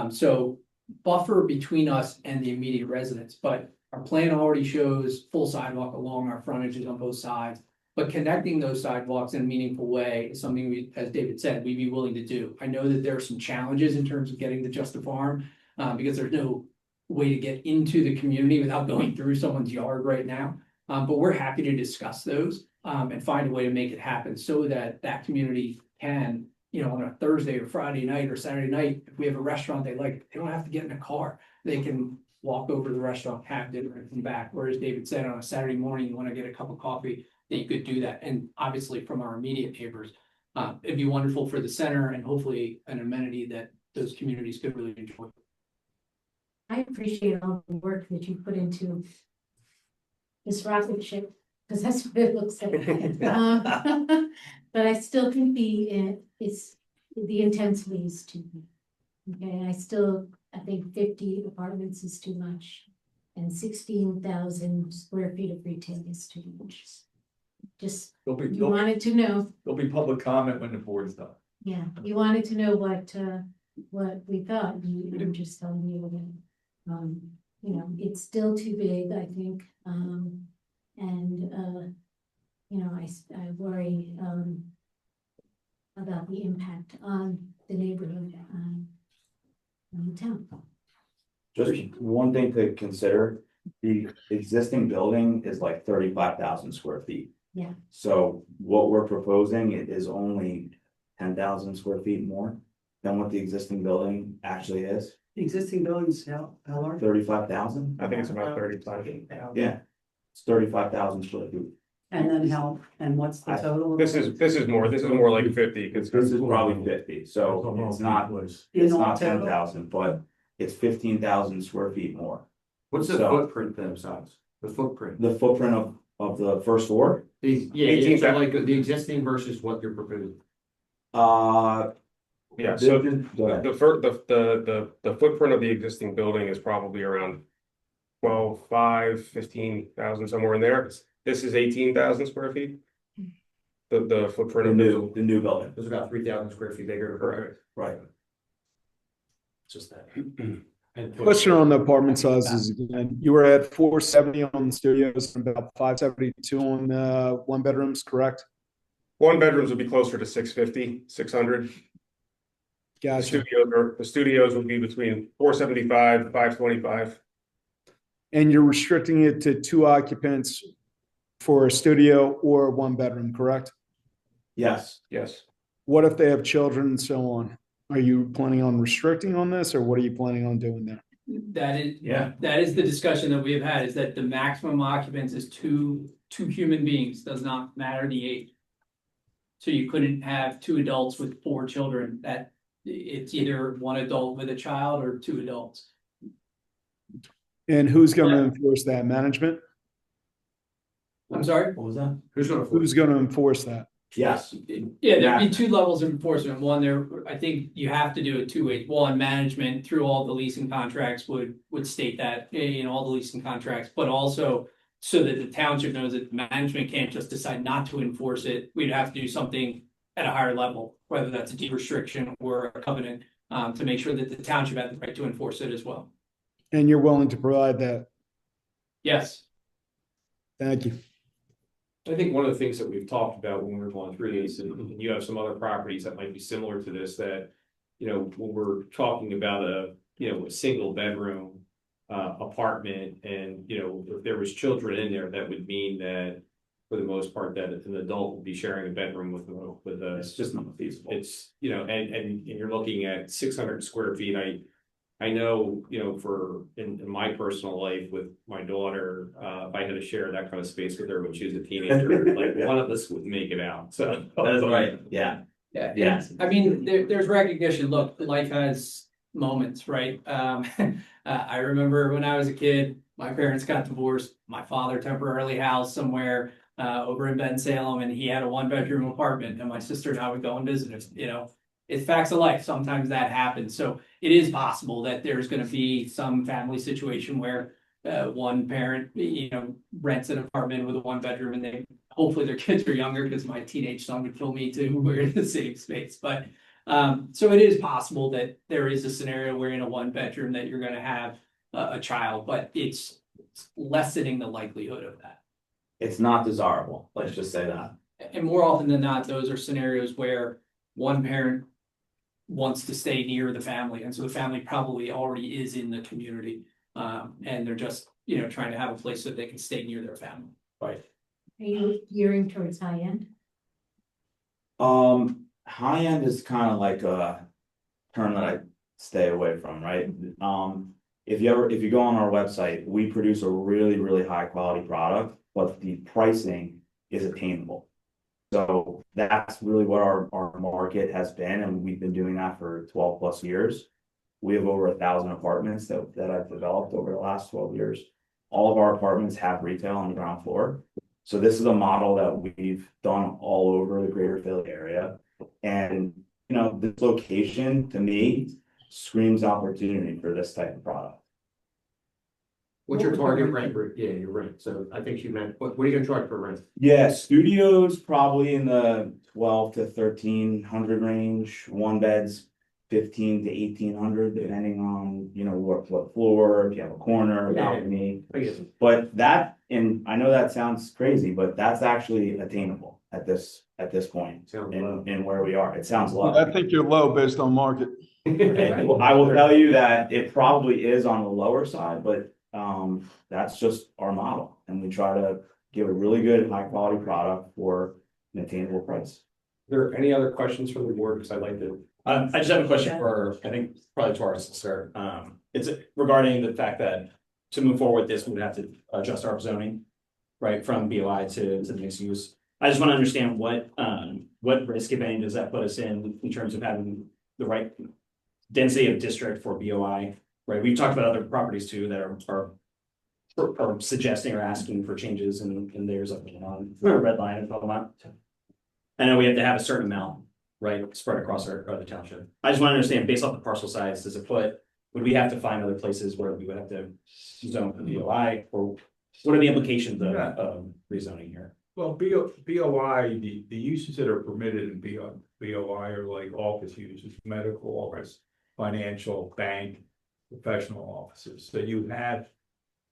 So buffer between us and the immediate residents, but our plan already shows full sidewalk along our frontages on both sides. But connecting those sidewalks in a meaningful way is something we, as David said, we'd be willing to do. I know that there are some challenges in terms of getting to Justin Farm because there's no way to get into the community without going through someone's yard right now. But we're happy to discuss those and find a way to make it happen so that that community can, you know, on a Thursday or Friday night or Saturday night, if we have a restaurant they like, they don't have to get in a car. They can walk over to the restaurant, have dinner, and come back. Whereas David said, on a Saturday morning, you want to get a cup of coffee, that you could do that. And obviously from our immediate neighbors, it'd be wonderful for the center and hopefully an amenity that those communities could really enjoy. I appreciate all the work that you put into this rocket ship, because that's what it looks like. But I still think it's the intensity is too big. Okay, I think 50 apartments is too much. And 16,000 square feet of retail is too much. Just, you wanted to know, There'll be public comment when the board's done. yeah, you wanted to know what we thought, I'm just telling you that, you know, it's still too big, I think, you know, I worry, about the impact on the neighborhood, on the town. Just one thing to consider, the existing building is like 35,000 square feet. Yeah. So what we're proposing is only 10,000 square feet more than what the existing building actually is. The existing buildings, how large? 35,000? I think it's about 35. Yeah, it's 35,000 square feet. And then and what's the total? This is more like 50, because This is probably 50, so it's not In all total? 10,000, but it's 15,000 square feet more. What's the So- footprint then, size? The footprint? The footprint of the first floor, Yeah, so like the existing versus what you're proposing. Yeah, so go ahead. the footprint of the existing building is probably around 15,000, somewhere in there. This is 18,000 square feet. The footprint of the new building. It's about 3,000 square feet bigger. Correct. Right. Just that. Question on the apartment sizes again. You were at 470 on the studios and about 572 on one bedrooms, correct? One bedrooms would be closer to 650, 600. Gotcha. The studios would be between 475, 525. And you're restricting it to 2 occupants for a studio or one bedroom, correct? Yes. Yes. What if they have children and so on? Are you planning on restricting on this, or what are you planning on doing there? That is the discussion that we have had, is that the maximum occupants is two human beings, does not matter the age. So you couldn't have 2 adults with 4 children, that it's either 1 adult with a child or 2 adults. And who's going to enforce that? Management? I'm sorry? What was that? Who's going to enforce that? Yes. Yeah, there'd be 2 levels of enforcement. One, I think you have to do a 2-way. One, management through all the leasing contracts would state that in all the leasing contracts, but also so that the township knows that management can't just decide not to enforce it. We'd have to do something at a higher level, whether that's a deed restriction or a covenant, to make sure that the township has the right to enforce it as well. And you're willing to provide that? Yes. Thank you. I think one of the things that we've talked about when we were going through these, and you have some other properties that might be similar to this, that, you know, when we're talking about a single bedroom apartment, and, you know, if there was children in there, that would mean that for the most part, that an adult would be sharing a bedroom with a. It's just not feasible. It's, you know, and you're looking at 600 square feet. I know, you know, in my personal life with my daughter, if I had to share that kind of space with her when she was a teenager, like one of us would make it out. So That's right. Yeah. Yeah. I mean, there's recognition. Look, life has moments, right? I remember when I was a kid, my parents got divorced. My father temporarily housed somewhere over in Ben Salem, and he had a 1-bedroom apartment, and my sister and I would go and visit him. You know, it's facts of life. Sometimes that happens. So it is possible that there's going to be some family situation where one parent, you know, rents an apartment with a 1-bedroom, and hopefully their kids are younger, because my teenage son would kill me too. We're in the same space, but so it is possible that there is a scenario where in a 1-bedroom that you're going to have a child, but it's lessening the likelihood of that. It's not desirable. Let's just say that. And more often than not, those are scenarios where one parent wants to stay near the family, and so the family probably already is in the community, and they're just, you know, trying to have a place so they can stay near their family. Right. Are you gearing towards high end? High end is kind of like a term that I stay away from, right? If you go on our website, we produce a really, really high quality product, but the pricing is attainable. So that's really what our market has been, and we've been doing that for 12 plus years. We have over 1,000 apartments that I've developed over the last 12 years. All of our apartments have retail on the ground floor. So this is a model that we've done all over the greater Philly area. And you know, this location to me screams opportunity for this type of product. What's your target rent? Yeah, your rent. So I think you meant, what are you gonna charge for rent? Yeah, studios probably in the 12 to 1300 range, one beds 15 to 1800, depending on, you know, what floor, if you have a corner, balcony. I guess. But that, and I know that sounds crazy, but that's actually attainable at this point in where we are. It sounds low. I think you're low based on market. I will tell you that it probably is on the lower side, but that's just our model, and we try to give a really good high quality product for an attainable price. Are there any other questions from the board? Because I'd like to. I just have a question for, I think, probably to our solicitor. It's regarding the fact that to move forward with this, we would have to adjust our zoning, right, from BOI to the mixed use. I just want to understand what risk, if any, does that put us in terms of having the right density of district for BOI, right? We've talked about other properties too that are suggesting or asking for changes in theirs up on red line and all that. I know we have to have a certain amount, right, spread across our the township. I just want to understand, based off the parcel size, would we have to find other places where we would have to zone for BOI, or what are the implications of rezoning here? Well, BOI, the uses that are permitted in BOI are like office uses, medical office, financial, bank, professional offices. So you have,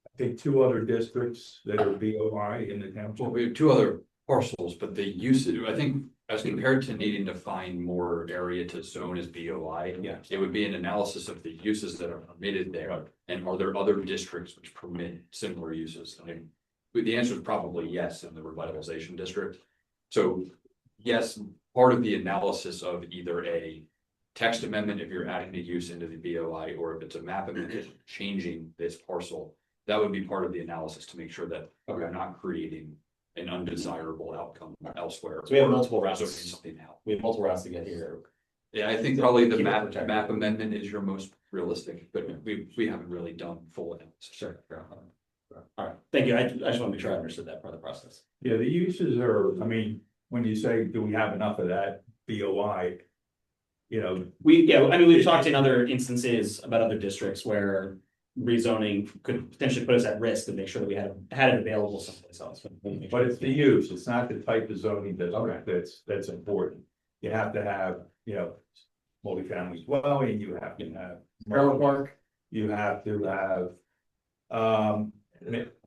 I think, 2 other districts that are BOI in the township. Well, we have 2 other parcels, but the usage, I think, as compared to needing to find more area to zone as BOI, it would be an analysis of the uses that are permitted there. And are there other districts which permit similar uses? I mean, the answer is probably yes in the revitalization district. So yes, part of the analysis of either a text amendment, if you're adding a use into the BOI, or if it's a map amendment changing this parcel, that would be part of the analysis to make sure that we're not creating an undesirable outcome elsewhere. So we have multiple routes. Something out. We have multiple routes to get here. Yeah, I think probably the map amendment is your most realistic, but we haven't really done full analysis. Sure. All right, thank you. I just want to make sure I understood that part of the process. Yeah, the uses are, I mean, when you say, do we have enough of that BOI? You know, I mean, we've talked in other instances about other districts where rezoning could potentially put us at risk to make sure that we had it available someplace else. but it's the use, it's not the type of zoning that's important. You have to have, you know, multifamily dwelling, you have to have Trailer park. You have to have,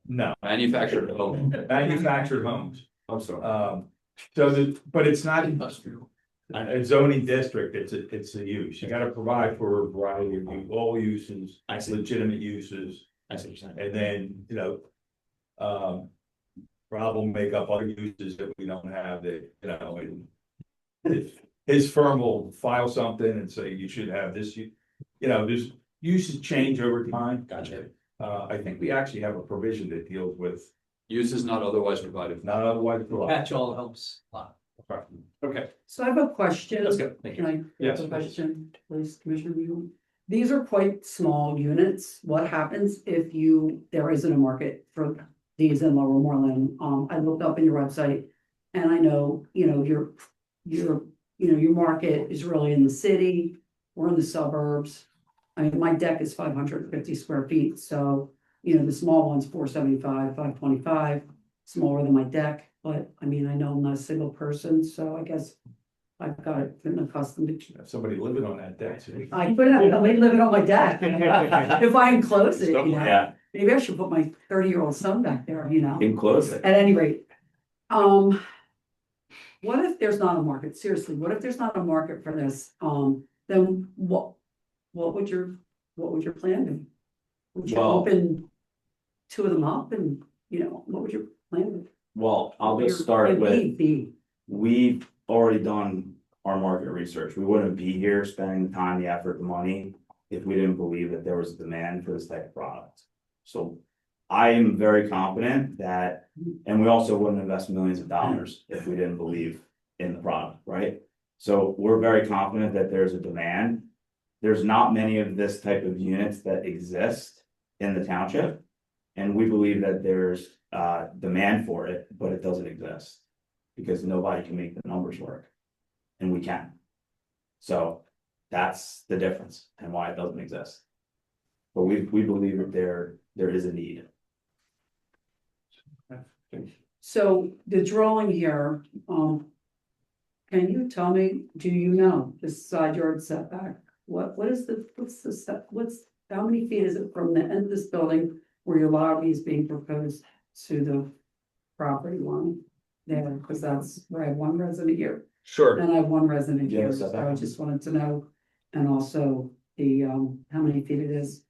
no. Manufactured homes. Manufactured homes. I'm sorry. But it's not industrial. A zoning district, it's a use. You gotta provide for a variety of use, all uses, legitimate uses. I see what you're saying. And then, you know, Rob will make up other uses that we don't have that, you know, and his firm will file something and say you should have this, you know, there's uses change over time. Gotcha. I think we actually have a provision that deals with uses not otherwise provided. Not otherwise provided. Catch-all helps a lot. Okay. So I have a question. Let's go. Thank you. Can I Yes, ask a question, please, Commissioner Buell? These are quite small units. What happens if there isn't a market for these in Lower Moreland? I looked up in your website and I know, you know, your market is really in the city or in the suburbs. I mean, my deck is 550 square feet. So, you know, the small one's 475, 525, smaller than my deck. But I mean, I know I'm not a single person, so I guess I've been accustomed to. Have somebody living on that deck. I could have somebody living on my deck if I enclose it, you know. Yeah. Maybe I should put my 30-year-old son back there, you know. Enclose it. At any rate, what if there's not a market? Seriously, what if there's not a market for this? Then what would your plan be? Would you open 2 of them up, and you know, what would your plan be? Well, I'll just start with, we've already done our market research. We wouldn't be here spending the time, the effort, the money if we didn't believe that there was a demand for this type of product. So I am very confident that, and we also wouldn't invest millions of dollars if we didn't believe in the product, right? So we're very confident that there's a demand. There's not many of this type of units that exist in the township. And we believe that there's demand for it, but it doesn't exist because nobody can make the numbers work, and we can. So that's the difference and why it doesn't exist. But we believe that there is a need. So the drawing here, can you tell me, do you know the side yard setback? How many feet is it from the end of this building where your lobby is being proposed to the property line? There, because that's where I have one resident here. Sure. And I have one resident Yeah, here, so so I just wanted to know, and also the, how many feet it is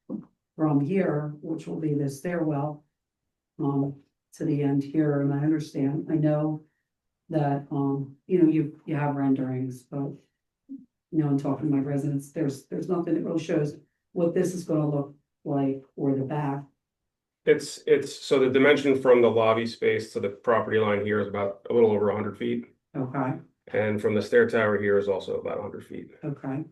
from here, which will be the stairwell, to the end here, and I understand, I know that, you have renderings, but, in talking to my residents, there's nothing that really shows what this is gonna look like, or the back. It's so the dimension from the lobby space to the property line here is about a little over 100 feet. Okay, And from the stair tower here is also about 100 feet. okay.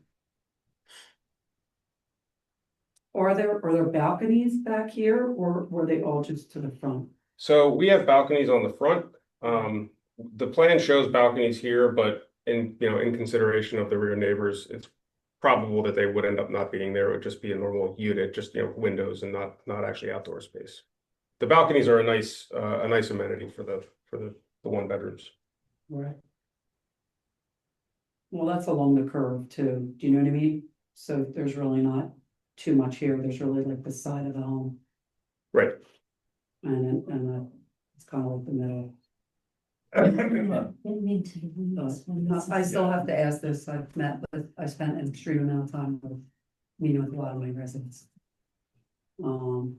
Are there balconies back here, or were they all just to the front? So we have balconies on the front. The plan shows balconies here, but in consideration of the rear neighbors, it's probable that they would end up not being there. It would just be a normal unit, just windows and not actually outdoor space. The balconies are a nice amenity for the one bedrooms. Right. Well, that's along the curve too, do you know what I mean? So there's really not too much here, there's really like the side of the home. Right. And it's kind of like the middle. I still have to ask this, I spent an extreme amount of time meeting with a lot of my residents. So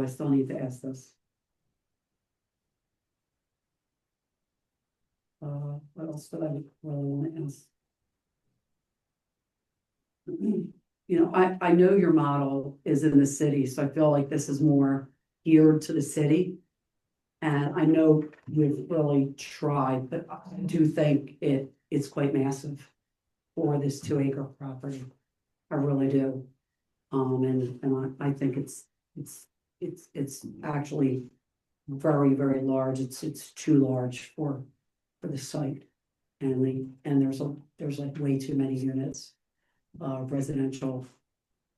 I still need to ask this. What else did I really want to ask? I know your model is in the city, so I feel like this is more geared to the city. And I know you've really tried, but I do think it's quite massive for this 2-acre property. I really do. And I think it's actually very, very large. It's too large for the site. And there's like way too many units, residential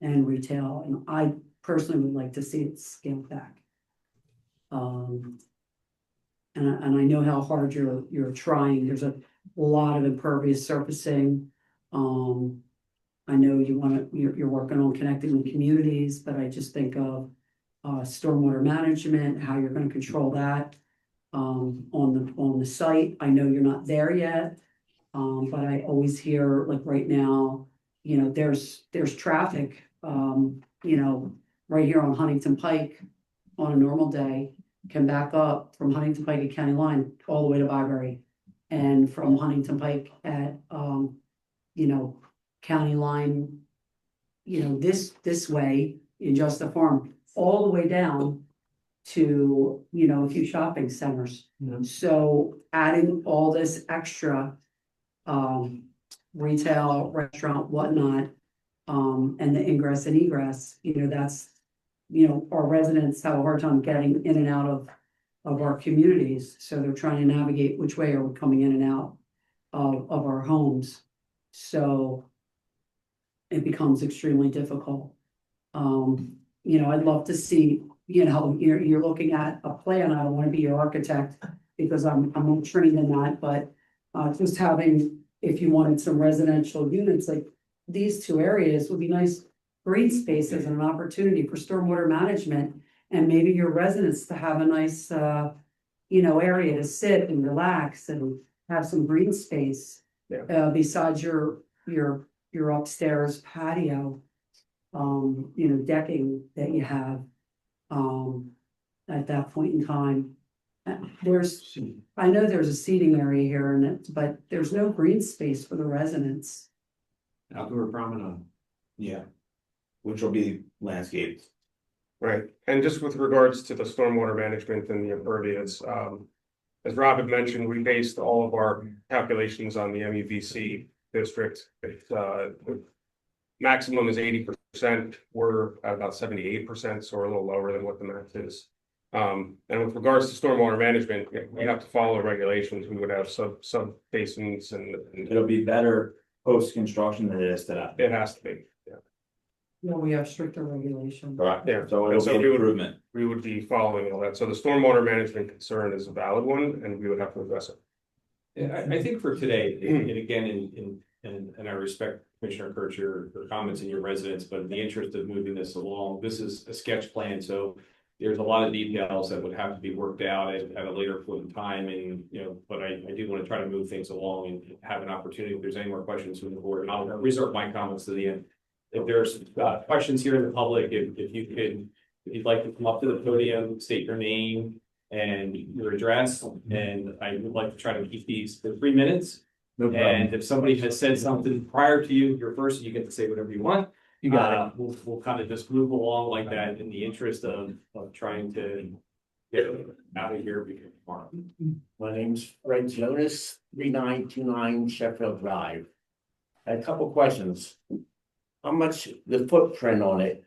and retail. And I personally would like to see it scaled back. And I know how hard you're trying. There's a lot of impervious surfacing. I know you're working on connecting the communities, but I just think of stormwater management, how you're going to control that on the site. I know you're not there yet, but I always hear, like right now, there's traffic, right here on Huntington Pike on a normal day. Can back up from Huntington Pike at County Line all the way to Byberry, and from Huntington Pike at County Line, this way in Justice Farm, all the way down to a few shopping centers. So adding all this extra retail, restaurant, whatnot, and the ingress and egress, that's our residents have a hard time getting in and out of our communities. So they're trying to navigate which way are we coming in and out of our homes. So it becomes extremely difficult. I'd love to see, you're looking at a plan. I don't want to be your architect because I'm not trained in that, but just having, if you wanted some residential units, like these two areas would be nice green spaces and an opportunity for stormwater management, and maybe your residents to have a nice, area to sit and relax and have some green space. Besides your upstairs patio, decking that you have, at that point in time. I know there's a seating area here but there's no green space for the residents. Outdoor promenade. Yeah. Which will be landscaped. Right, and just with regards to the stormwater management and the impervious, as Rob had mentioned, we based all of our calculations on the MUVC district. Maximum is 80%. We're at about 78%, so we're a little lower than what the max is. And with regards to stormwater management, we have to follow regulations. We would have sub basins and it'll be better post-construction than it is today. It has to be, yeah. No, we have stricter regulations. Correct. Yeah. So And it'll so be an we would- improvement. We would be following all that. So the stormwater management concern is a valid one and we would have to address it. Yeah, I think for today, and again, and I respect Commissioner Kurtz, your comments and your residents, but in the interest of moving this along, this is a sketch plan, so there's a lot of details that would have to be worked out at a later point in time, and, you know, but I do want to try to move things along and have an opportunity, if there's any more questions from the board, and I'll reserve my comments to the end. If there's questions here in the public, if you'd like to come up to the podium, state your name and your address, and I would like to try to keep these to 3 minutes. No problem. And if somebody has said something prior to you, you're first, you get to say whatever you want. You got it. We'll kind of just move along like that in the interest of trying to get out of here because tomorrow. My name's Fred Jonas, 3929 Sheffield Drive. I had a couple questions. How much, the footprint on it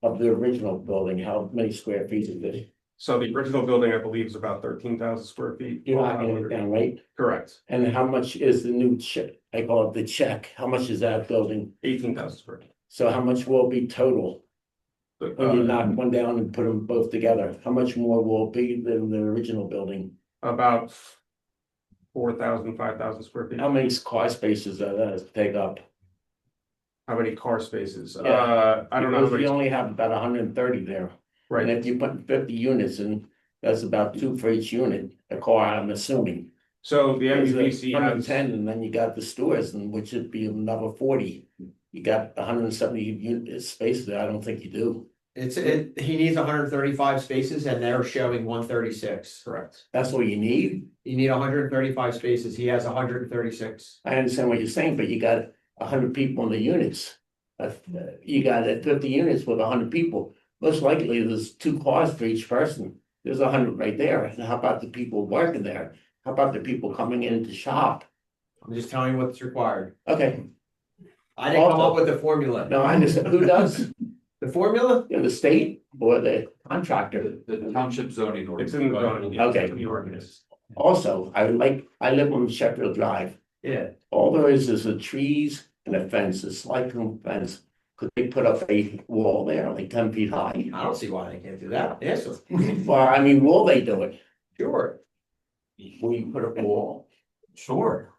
of the original building, how many square feet is it? So the original building, I believe, is about 13,000 square feet. You're knocking it down, right? Correct. And how much is the new check, I call it the check, how much is that building? 18,000 square feet. So how much will it be total? When you knock one down and put them both together, how much more will it be than the original building? About 4,000, 5,000 square feet. How many car spaces does that take up? How many car spaces? Yeah. I don't know. Because we only have about 130 there. Right. And if you put 50 units in, that's about 2 for each unit, a car, I'm assuming. So the There's MUPC has, 110, and then you got the stores, and which would be another 40. You got 170 unit spaces there, I don't think you do. He needs 135 spaces and they're showing 136. correct. That's what you need. You need 135 spaces. He has 136. I understand what you're saying, but you got 100 people in the units. You got 50 units with 100 people. Most likely, there's 2 cars for each person. There's 100 right there. And how about the people working there? How about the people coming in to shop? I'm just telling you what's required. Okay, I didn't come up with the formula. no, I understand. Who does? The formula? The state or the contractor? The township zoning ordinance. It's in the zoning. Okay. The ordinance. Also, I live on Sheffield Drive. Yeah. All there is a trees and a fence, a slide fence. Could they put up a wall there, like 10 feet high? I don't see why they can't do that. Yes. Well, I mean, will they do it? Sure. Will you put up a wall? Sure.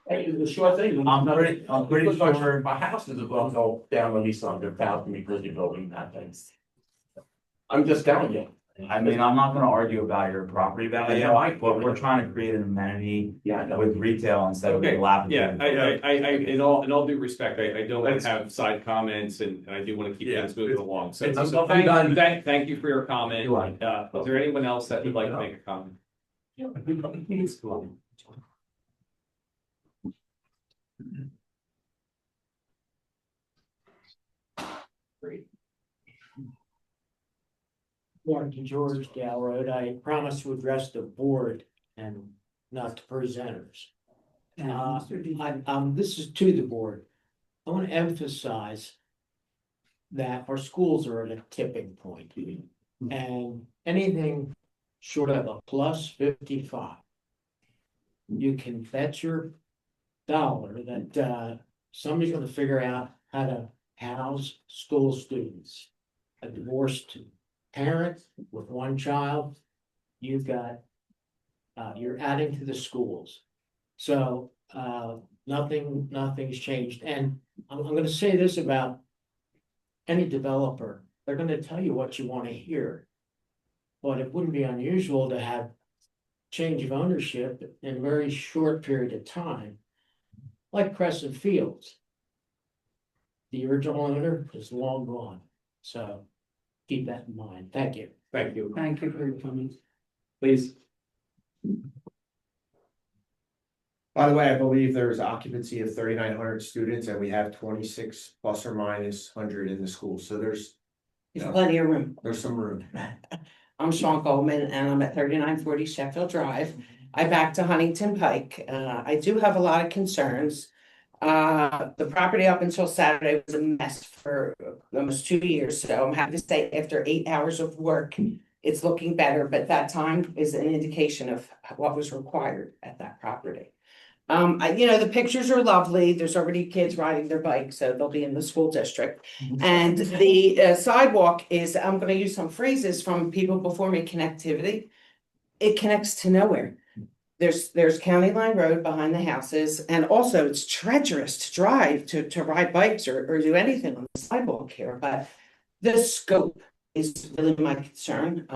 Hey, the short thing. I'm pretty sure my house is about to go down at least 100,000 because you're building that thing. I'm just telling you. I mean, I'm not gonna argue about your property value, I know, I- but we're trying to create an amenity Yeah, I know. with retail instead of Okay, dilapidated. yeah, I, in all due respect, I don't want to have side comments and I do want to keep things moving along. So thank you for your comment. Is there anyone else that would like to make a comment? Great. Morning, George Galroad. I promise to address the board and not the presenters. This is to the board. I want to emphasize that our schools are at a tipping point. And anything short of a plus 55, you can bet your dollar that somebody's going to figure out how to house school students. A divorced parent with one child, you've got, you're adding to the schools. So nothing's changed. And I'm gonna say this about any developer, they're gonna tell you what you want to hear. But it wouldn't be unusual to have change of ownership in a very short period of time, like Crescent Fields. The original owner is long gone, so keep that in mind. Thank you. Thank you. Thank you for your comments. Please. By the way, I believe there's occupancy of 3,900 students and we have 26 plus or minus 100 in the school. So there's plenty of room. There's some room. I'm Sean Goldman and I'm at 3940 Sheffield Drive. I back to Huntington Pike. I do have a lot of concerns. The property up until Saturday was a mess for almost 2 years. So I'm happy to say after 8 hours of work, it's looking better, but that time is an indication of what was required at that property. The pictures are lovely. There's already kids riding their bikes, so they'll be in the school district. And the sidewalk is, I'm gonna use some phrases from people before me, connectivity. It connects to nowhere. There's County Line Road behind the houses, and also it's treacherous to drive, to ride bikes or do anything on the sidewalk here, but the scope is really my concern.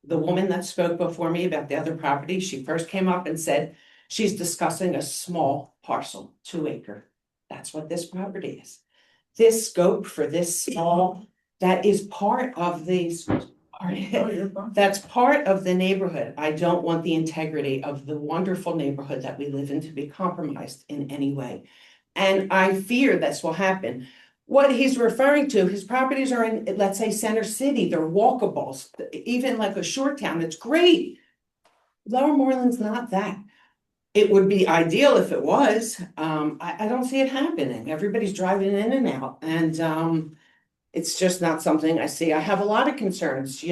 The woman that spoke before me about the other property, she first came up and said she's discussing a small parcel, 2 acre. That's what this property is. This scope for this small, that is part of these. That's part of the neighborhood. I don't want the integrity of the wonderful neighborhood that we live in to be compromised in any way. And I fear this will happen. What he's referring to, his properties are in, let's say, Center City, they're walkables, even like a short town, it's great. Lower Moreland's not that. It would be ideal if it was. I don't see it happening. Everybody's driving in and out, and it's just not something I see. I have a lot of concerns,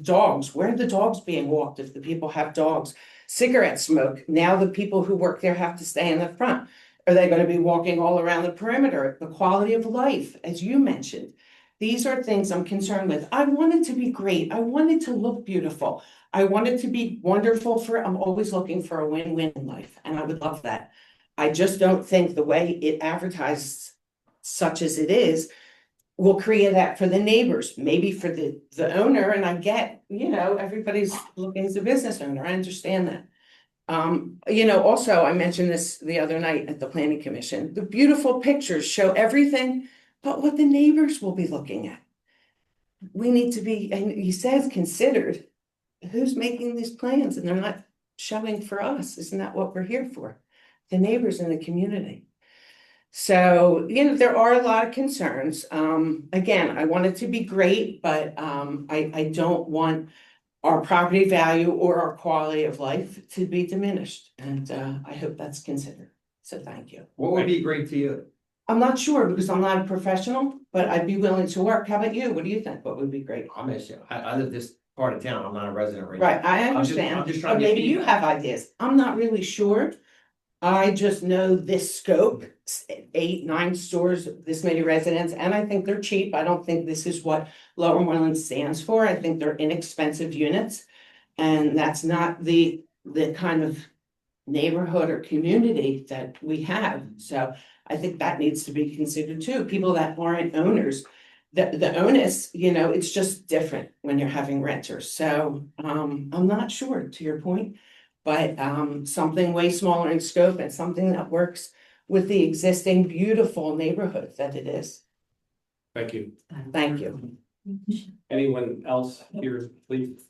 dogs, where are the dogs being walked if the people have dogs? Cigarette smoke, now the people who work there have to stay in the front. Are they going to be walking all around the perimeter? The quality of life, as you mentioned. These are things I'm concerned with. I want it to be great. I want it to look beautiful. I want it to be wonderful I'm always looking for a win-win in life, and I would love that. I just don't think the way it advertises, such as it is, will create that for the neighbors, maybe for the owner, and I get, everybody's looking as a business owner. I understand that. Also, I mentioned this the other night at the Planning Commission. The beautiful pictures show everything but what the neighbors will be looking at. We need to be, and he says, considered. Who's making these plans? And they're not showing for us. Isn't that what we're here for? The neighbors in the community. So, there are a lot of concerns. Again, I want it to be great, but I don't want our property value or our quality of life to be diminished. And I hope that's considered. So thank you. What would be great to you? I'm not sure because I'm not a professional, but I'd be willing to work. How about you? What do you think? What would be great? I live this part of town. I'm not a resident right Right, now. I understand. I'm just trying But to get maybe you feedback. have ideas. I'm not really sure. I just know this scope, 8, 9 stores, this many residents, and I think they're cheap. I don't think this is what Lower Moreland stands for. I think they're inexpensive units. And that's not the kind of neighborhood or community that we have. So I think that needs to be considered too. People that aren't owners, the onus, it's just different when you're having renters. So I'm not sure, to your point, but something way smaller in scope and something that works with the existing beautiful neighborhood that it is. Thank you. Thank you. Anyone else here, please?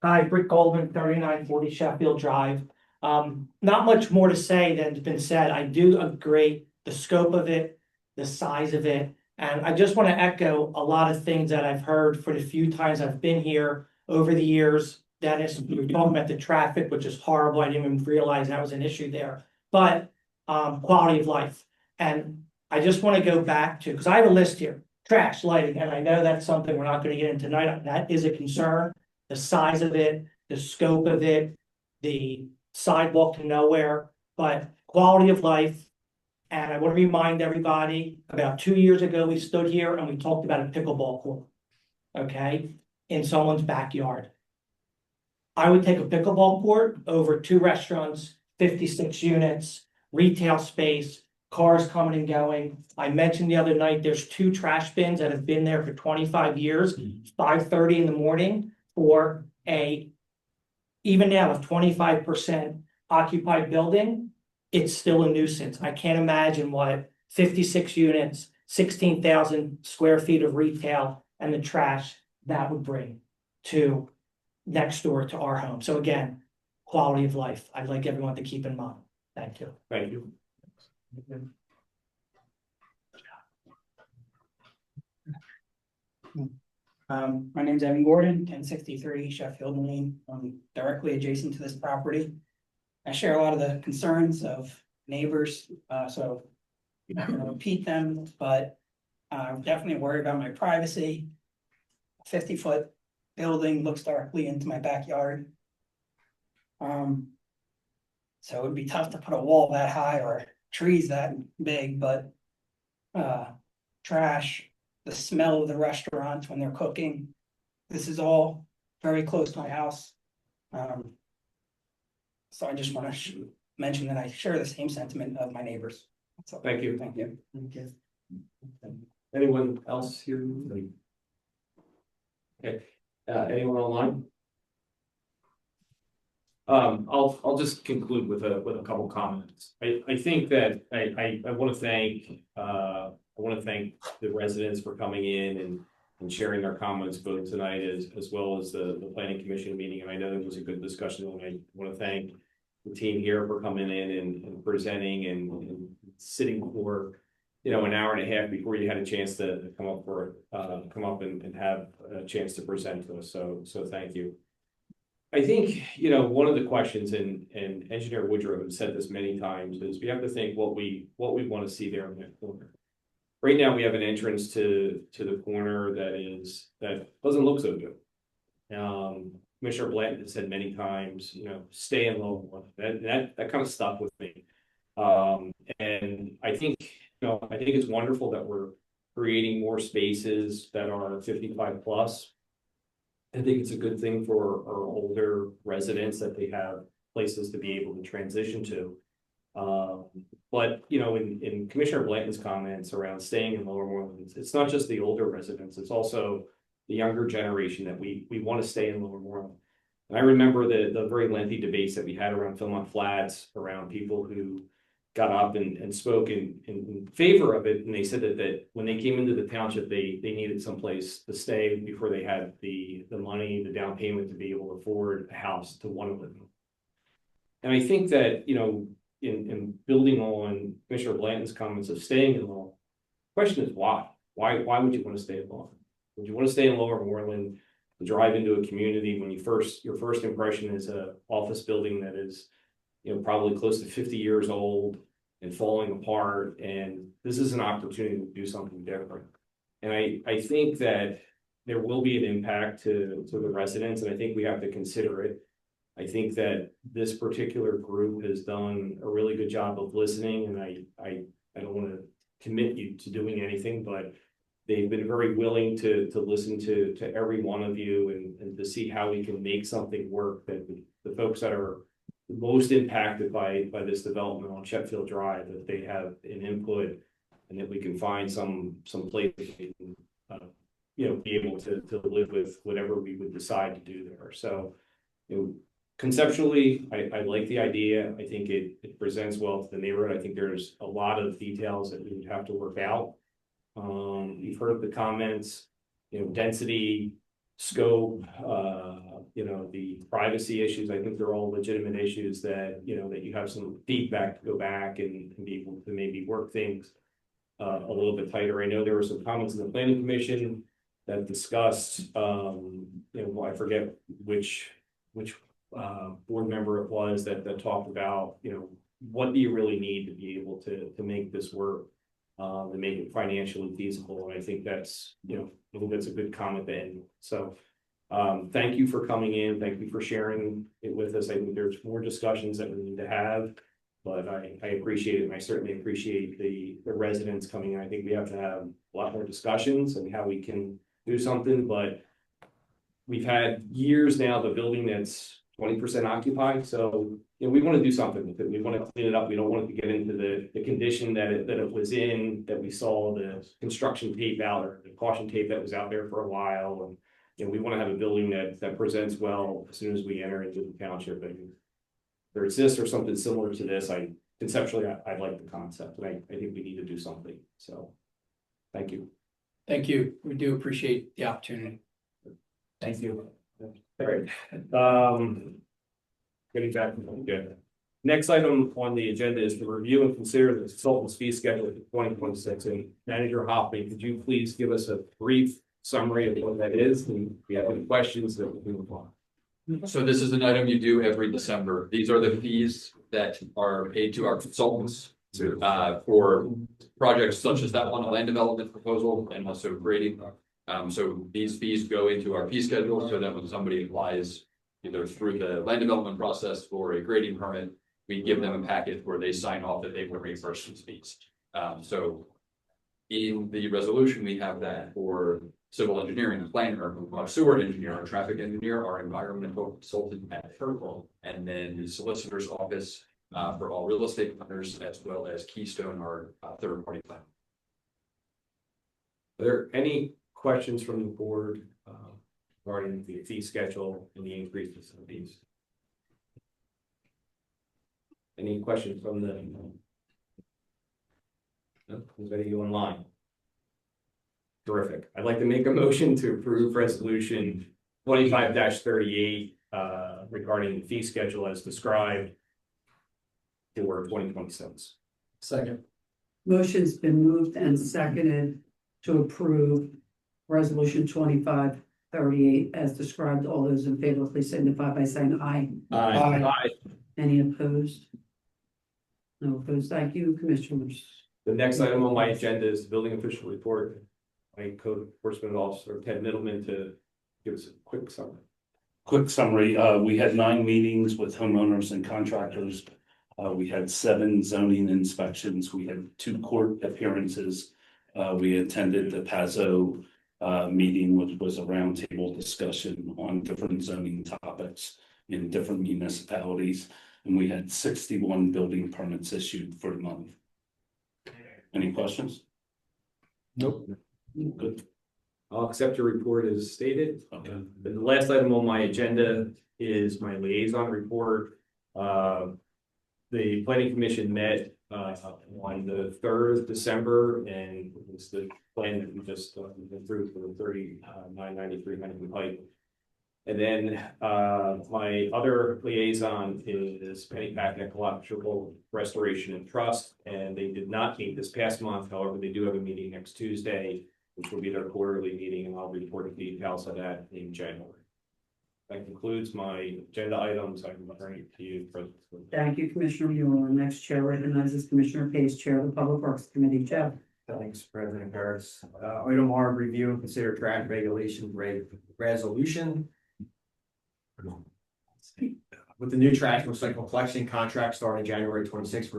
Hi, Britt Goldman, 3940 Sheffield Drive. Not much more to say than's been said. I do agree the scope of it, the size of it, and I just want to echo a lot of things that I've heard for the few times I've been here over the years. Dennis, we were talking about the traffic, which is horrible. I didn't even realize that was an issue there. But quality of life. And I just want to go back to, because I have a list here, trash, lighting, and I know that's something we're not going to get into tonight. That is a concern. The size of it, the scope of it, the sidewalk to nowhere, but quality of life. And I want to remind everybody, about 2 years ago, we stood here and we talked about a pickleball court, okay, in someone's backyard. I would take a pickleball court over 2 restaurants, 56 units, retail space, cars coming and going. I mentioned the other night, there's 2 trash bins that have been there for 25 years, 5:30 in the morning for even now, a 25% occupied building. It's still a nuisance. I can't imagine what 56 units, 16,000 square feet of retail and the trash that would bring to next door to our home. So again, quality of life. I'd like everyone to keep in mind. Thank you. Thank you. My name's Evan Gordon, 1063 Sheffield Lane. I'm directly adjacent to this property. I share a lot of the concerns of neighbors, so I'm not going to repeat them, but I'm definitely worried about my privacy. 50-foot building looks directly into my backyard. So it would be tough to put a wall that high or trees that big, but trash, the smell of the restaurants when they're cooking. This is all very close to my house. So I just want to mention that I share the same sentiment of my neighbors. That's all. Thank you. Thank you. Anyone else here? Okay, anyone online? I'll just conclude with a couple comments. I think that I want to thank the residents for coming in and sharing their comments both tonight as well as the planning commission meeting. And I know there was a good discussion, and I want to thank the team here for coming in and presenting and sitting for, you know, an hour and a half before you had a chance to come up and have a chance to present to us. So thank you. I think, you know, one of the questions, and Engineer Woodrow has said this many times, is we have to think what we want to see there in that corner. Right now, we have an entrance to the corner that doesn't look so good. Commissioner Blanton has said many times, you know, stay in low. That kind of stuck with me. And I think, you know, I think it's wonderful that we're creating more spaces that are 55 plus. I think it's a good thing for our older residents that they have places to be able to transition to. But, you know, in Commissioner Blanton's comments around staying in Lower Moreland, it's not just the older residents, it's also the younger generation that we want to stay in Lower Moreland. And I remember the very lengthy debates that we had around Philmont Flats, around people who got up and spoke in favor of it. And they said that when they came into the township, they needed someplace to stay before they had the money, the down payment to be able to afford a house to want to live in. And I think that, you know, in building on Commissioner Blanton's comments of staying in Lower, the question is why? Why would you want to stay in Lower? Would you want to stay in Lower Moreland, to drive into a community when your first impression is a office building that is, you know, probably close to 50 years old and falling apart, and this is an opportunity to do something different. And I think that there will be an impact to the residents, and I think we have to consider it. I think that this particular group has done a really good job of listening, and I don't want to commit you to doing anything, but they've been very willing to listen to every one of you and to see how we can make something work, that the folks that are most impacted by this development on Sheffield Drive, that they have an input, and that we can find some place that we can, you know, be able to live with whatever we would decide to do there. So, you know, conceptually, I like the idea. I think it presents well to the neighborhood. I think there's a lot of details that we would have to work out. You've heard the comments, you know, density, scope, you know, the privacy issues. I think they're all legitimate issues that, you know, that you have some feedback to go back and be able to maybe work things a little bit tighter. I know there were some comments in the planning commission that discussed, you know, I forget which board member it was that talked about, you know, what do you really need to be able to make this work, and make it financially feasible. And I think that's, you know, I think that's a good comment to end. So thank you for coming in. Thank you for sharing it with us. I think there's more discussions that we need to have, but I appreciate it. And I certainly appreciate the residents coming in. I think we have to have a lot more discussions and how we can do something, but we've had years now, the building that's 20% occupied. So, you know, we want to do something with it. We want to clean it up. We don't want it to get into the condition that it was in, that we saw the construction tape out, or the caution tape that was out there for a while. And, you know, we want to have a building that presents well as soon as we enter into the township. And whether it's this or something similar to this, conceptually, I like the concept, and I think we need to do something. So thank you. Thank you. We do appreciate the opportunity. Thank you. All right. Getting back to the agenda. Next item on the agenda is to review and consider the consultant's fee schedule for 2026. And Manager Hoffman, could you please give us a brief summary of what that is? And if you have any questions, that we can move on. So this is an item you do every December. These are the fees that are paid to our consultants for projects such as that one, a land development proposal, and also grading. So these fees go into our fee schedule, so that when somebody applies either through the land development process or a grading permit, we give them a packet where they sign off that they will reimburse these fees. So in the resolution, we have that for civil engineering, planner, our sewer engineer, our traffic engineer, our environmental consultant at Parental, and then the solicitor's office for all real estate owners, as well as Keystone, our third-party plan. Are there any questions from the board regarding the fee schedule and the increases in fees? Any questions from the? No, anybody online? Terrific. I'd like to make a motion to approve resolution 25-38 regarding the fee schedule as described for 2026. Second. Motion's been moved and seconded to approve resolution 25-38 as described. All those in favor, please signify by saying aye. Aye. Any opposed? No opposed. Thank you, commissioners. The next item on my agenda is the building official report. My code enforcement officer, Ted Middleman, to give us a quick summary. Quick summary, we had 9 meetings with homeowners and contractors. We had 7 zoning inspections. We had 2 court appearances. We attended the PAZO meeting, which was a roundtable discussion on different zoning topics in different municipalities. And we had 61 building permits issued for the month. Any questions? Nope. Good. I'll accept your report as stated. Okay. The last item on my agenda is my liaison report. The planning commission met on the 3rd of December, and it's the plan that we just went through for the 3993 Huntington Pike. And then my other liaison is Pennypack Ecological Restoration and Trust, and they did not meet this past month. However, they do have a meeting next Tuesday, which will be their quarterly meeting, and I'll report the details of that in January. That concludes my agenda items. I can turn it to you, President. Thank you, Commissioner Mueller. Next chair recognizes Commissioner Pace, Chair of the Public Works Committee. Jeff. Thanks, President Kurtz. Item R, review and consider draft regulation resolution. With the new trash and recycle collection contract starting January 26th,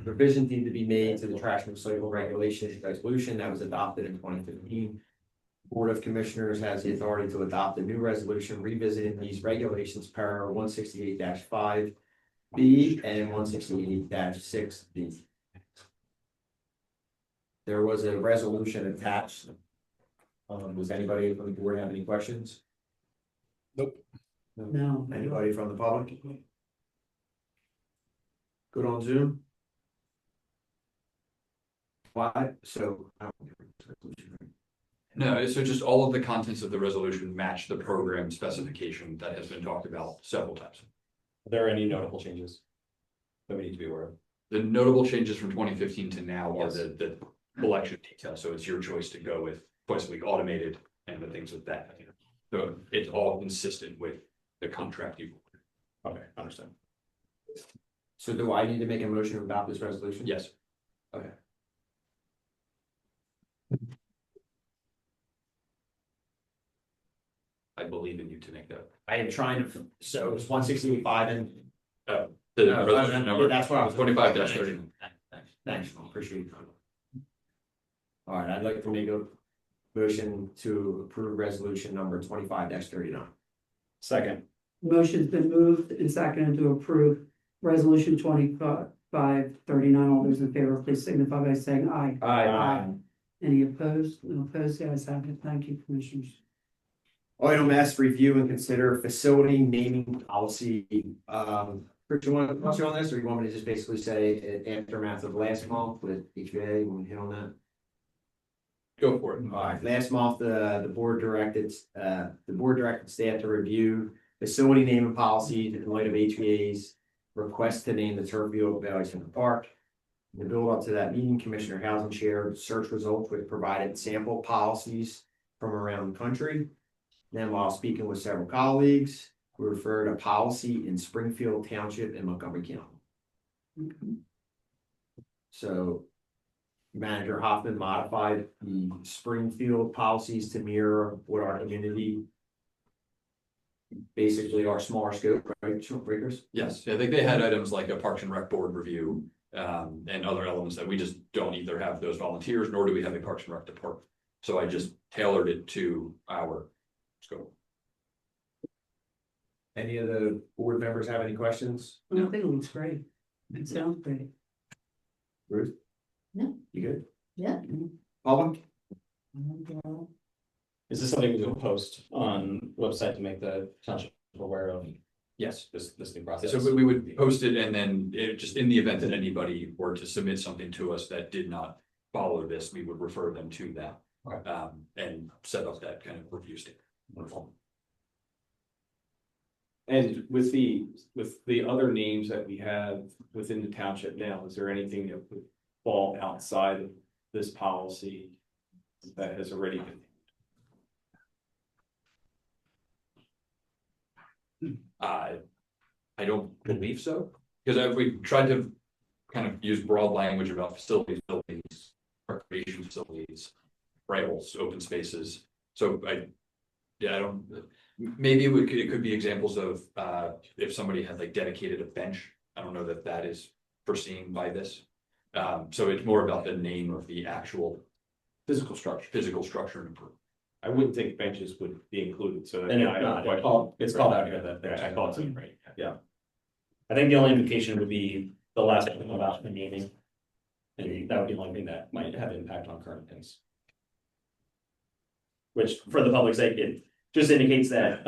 revisions need to be made to the trash and recycle regulations resolution that was adopted in 2015. Board of Commissioners has the authority to adopt a new resolution revisiting these regulations per 168-5B and 168-6B. There was a resolution attached. Does anybody from the board have any questions? Nope. No. Anybody from the public? Good on Zoom? Why? So. No, so just all of the contents of the resolution match the program specification that has been talked about several times. Are there any notable changes that we need to be aware of? The notable changes from 2015 to now are Yes. the collection details. So it's your choice to go with twice a week automated and the things with that. So it's all consistent with the contract you. Okay, understand. So do I need to make a motion about this resolution? Yes. Okay. I believe in you to make that. I am trying to, so it's 168.5 and. The No, resolution number. that's what I was. 25-30. Thanks, appreciate it. All right, I'd like to make a motion to approve resolution number 25-39. Second. Motion's been moved and seconded to approve resolution 25-39. All those in favor, please signify by saying aye. Aye. Any opposed? No opposed. The ayes have it. Thank you, commissioners. Item S, review and consider facility naming policy. Chris, you want to touch on this, or you want me to just basically say aftermath of last month with HVA, you want to hit on that? Go for it. All right, last month, the board directed staff to review facility naming policies in light of HVA's request to name the turf field of Valley Center Park. In the build up to that meeting, Commissioner Housing shared search results which provided sample policies from around the country. Then while speaking with several colleagues, we referred a policy in Springfield Township in Montgomery County. So Manager Hoffman modified the Springfield policies to mirror what our community basically our smaller scope, right, short breakers? Yes, I think they had items like a Parks and Rec board review, and other elements that we just don't either have those volunteers, nor do we have a Parks and Rec department. So I just tailored it to our scope. Any of the board members have any questions? I think it looks great. It sounds great. Ruth? No. You good? Yeah. Public? Is this something we're gonna post on website to make the township aware of? Yes. This new process? So we would post it, and then just in the event that anybody were to submit something to us that did not follow this, we would refer them to that. And set up that kind of review state. And with the other names that we have within the township now, is there anything that would fall outside of this policy that has already been? I don't believe so, because we tried to kind of use broad language about facilities, buildings, recreation facilities, brambles, open spaces. So I don't, maybe it could be examples of, if somebody had like dedicated a bench. I don't know that that is foreseen by this. So it's more about the name of the actual Physical structure. and improvement. I wouldn't think benches would be included, so. And it's called out here that I call it something, right? Yeah. I think the only implication would be the last thing about the naming. And that would be the only thing that might have impact on current things. Which, for the public's sake, it just indicates that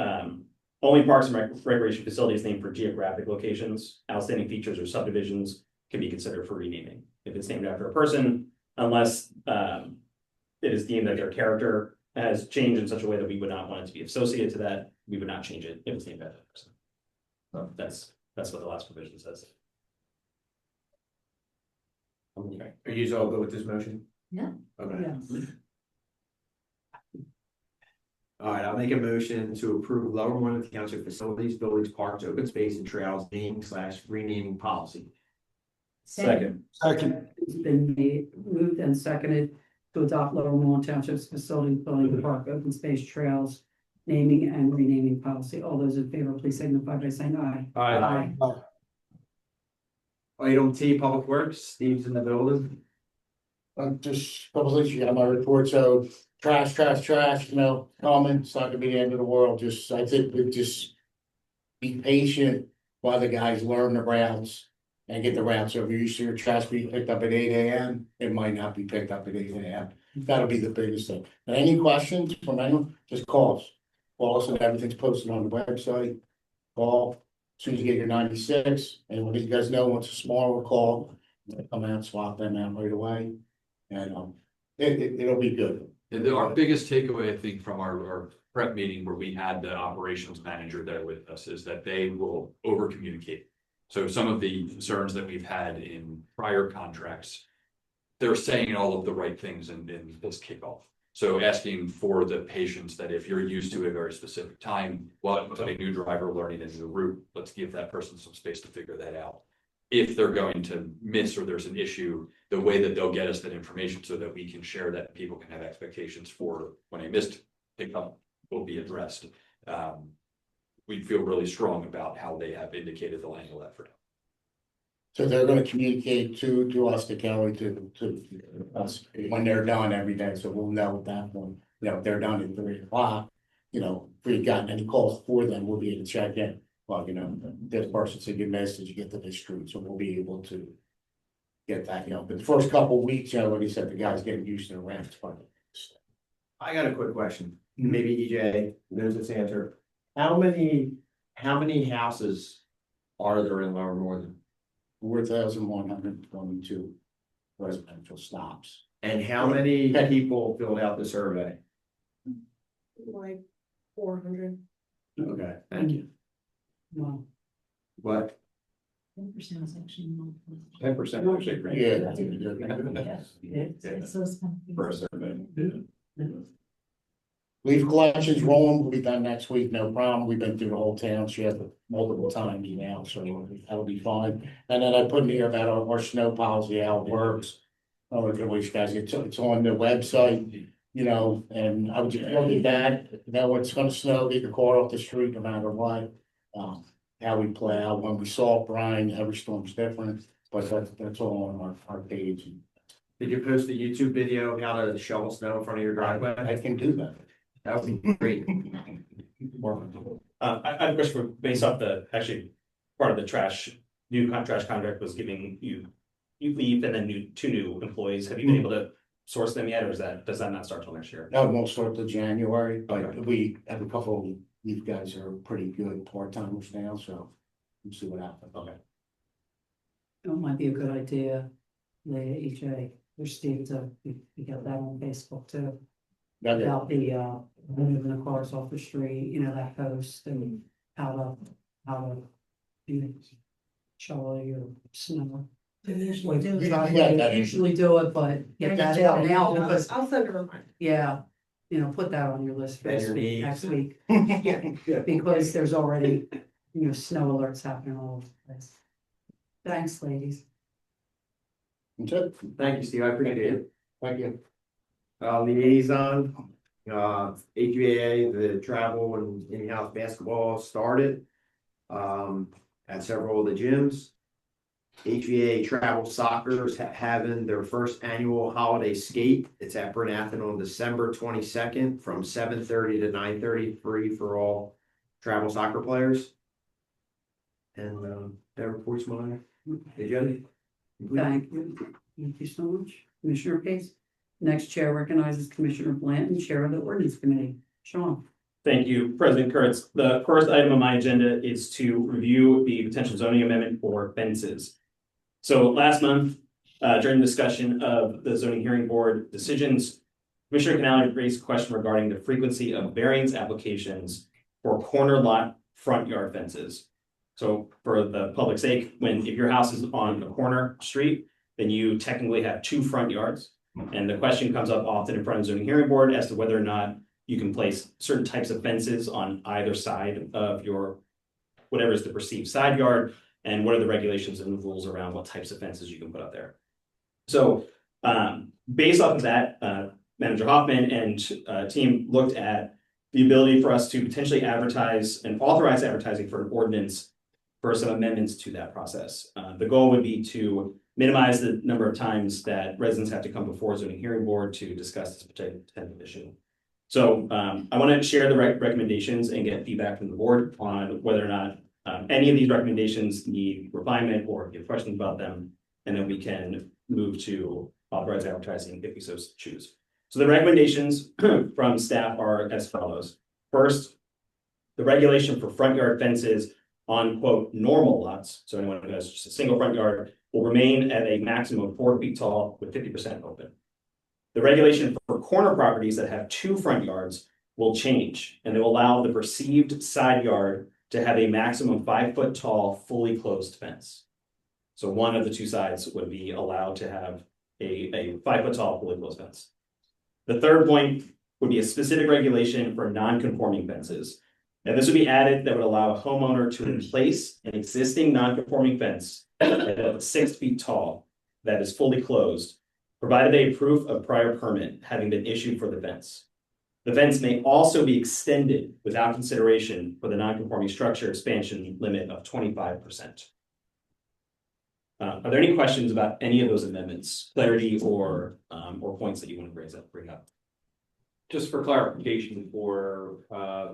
only parks and recreation facilities named for geographic locations, outstanding features, or subdivisions can be considered for renaming. If it's named after a person, unless it is deemed that their character has changed in such a way that we would not want it to be associated to that, we would not change it if it's named after that person. So that's what the last provision says. Okay. Are you all good with this motion? Yeah. Okay. Yes. All right, I'll make a motion to approve Lower Moreland Township facilities, buildings, parks, open space, and trails naming/renaming policy. Second. It's been moved and seconded to adopt Lower Moreland Township's facility, building, park, open space, trails, naming and renaming policy. All those in favor, please signify by saying aye. Aye. Item T, Public Works, Steve's in the building. Just a couple things, you got my report, so trash, you know, common, it's not gonna be the end of the world, just, I think we just be patient while the guys learn the routes and get the routes. So if you're used to your trash being picked up at 8 AM, it might not be picked up at 8 AM. That'll be the biggest thing. And any questions from anyone, just call us. Call us, and everything's posted on the website. Call, as soon as you get your 96, and when you guys know what's a smaller call, come out, swap them out right away. And it'll be good. And our biggest takeaway, I think, from our prep meeting where we had the operations manager there with us is that they will over communicate. So some of the concerns that we've had in prior contracts, they're saying all of the right things in this kickoff. So asking for the patience that if you're used to a very specific time, well, a new driver learning a new route, let's give that person some space to figure that out. If they're going to miss or there's an issue, the way that they'll get us that information so that we can share that people can have expectations for when a missed pickup will be addressed. We feel really strong about how they have indicated they'll handle that for now. So they're gonna communicate to us, to Kelly, to us, when they're done every day, so we'll know at that point. You know, if they're done at 3 o'clock, you know, if we've gotten any calls for them, we'll be able to check in. Well, you know, this person said you missed, did you get to this street, so we'll be able to get that, you know, but the first couple of weeks, you know, like he said, the guy's getting used to the ramps. I got a quick question. Maybe EJ knows this answer. How many houses are there in Lower Moreland? 4,122 residential stops. And how many people filled out the survey? Like 400. Okay, thank you. Wow. What? 10% is actually not. 10% actually great. Yeah. It's so expensive. For a survey. Leaf collections rolling, will be done next week, no problem. We've been through the whole township multiple times now, so that'll be fine. And then I put in here about our snow policy, how it works. Oh, I wish guys, it's on the website. and I would just look at that, it's gonna snow, get your car off the street no matter what. How we plow, when we salt brine, every storm's different, but that's all on our page. Did you post a YouTube video of how to shovel snow in front of your driveway? I can do that. That would be great. I have a question for, based off actually, part of the new trash contract was giving you leave and then two new employees. Have you been able to source them yet, or does that not start till next year? No, it won't start till January, but we have a couple, these guys are pretty good part-timers now, so we'll see what happens. Okay. It might be a good idea, the HA, or Steve, to get that on Facebook too. About the moving the cars off the street, that post, and how to shovel your snow. They Usually do it. They usually do it, but get that out now because, I'll send her a reminder. yeah, put that on your list for And this your week, needs. next week. Because there's already, snow alerts happening all over the place. Thanks, ladies. That's it. Thank you, Steve. I appreciate it. Thank you. Liaison, HVAA, the travel and in-house basketball started. At several of the gyms. HVA travel soccer is having their first annual holiday skate. It's at Bernathen on December 22nd from 7:30 to 9:30, free for all travel soccer players. And that report's mine. Agenda. Thank you so much. Commissioner Pace. Next chair recognizes Commissioner Blanton, Chair of the Ordinance Committee. Sean. Thank you, President Kurtz. The first item on my agenda is to review the potential zoning amendment for fences. So last month, during the discussion of the zoning hearing board decisions, Commissioner CANALE raised a question regarding the frequency of variance applications for corner lot front yard fences. So for the public's sake, if your house is on a corner street, then you technically have two front yards. And the question comes up often in front of the zoning hearing board as to whether or not you can place certain types of fences on either side of your, whatever is the perceived side yard, and what are the regulations and rules around what types of fences you can put up there. So based off of that, Manager Hoffman and team looked at the ability for us to potentially advertise and authorize advertising for an ordinance for some amendments to that process. The goal would be to minimize the number of times that residents have to come before zoning hearing board to discuss this potential issue. So I want to share the recommendations and get feedback from the board on whether or not any of these recommendations need refinement or if you have questions about them, and then we can move to authorize advertising if we so choose. So the recommendations from staff are as follows. First, the regulation for front yard fences on quote normal lots, so anyone who has just a single front yard, will remain at a maximum of 4 feet tall with 50% open. The regulation for corner properties that have two front yards will change, and they will allow the perceived side yard to have a maximum 5 foot tall, fully closed fence. So one of the two sides would be allowed to have a 5 foot tall, fully closed fence. The third point would be a specific regulation for non-conforming fences. Now this would be added that would allow a homeowner to replace an existing non-conforming fence at 6 feet tall that is fully closed, provided a proof of prior permit having been issued for the fence. The fence may also be extended without consideration for the non-conforming structure expansion limit of 25%. Are there any questions about any of those amendments, clarity or points that you want to bring up? Just for clarification for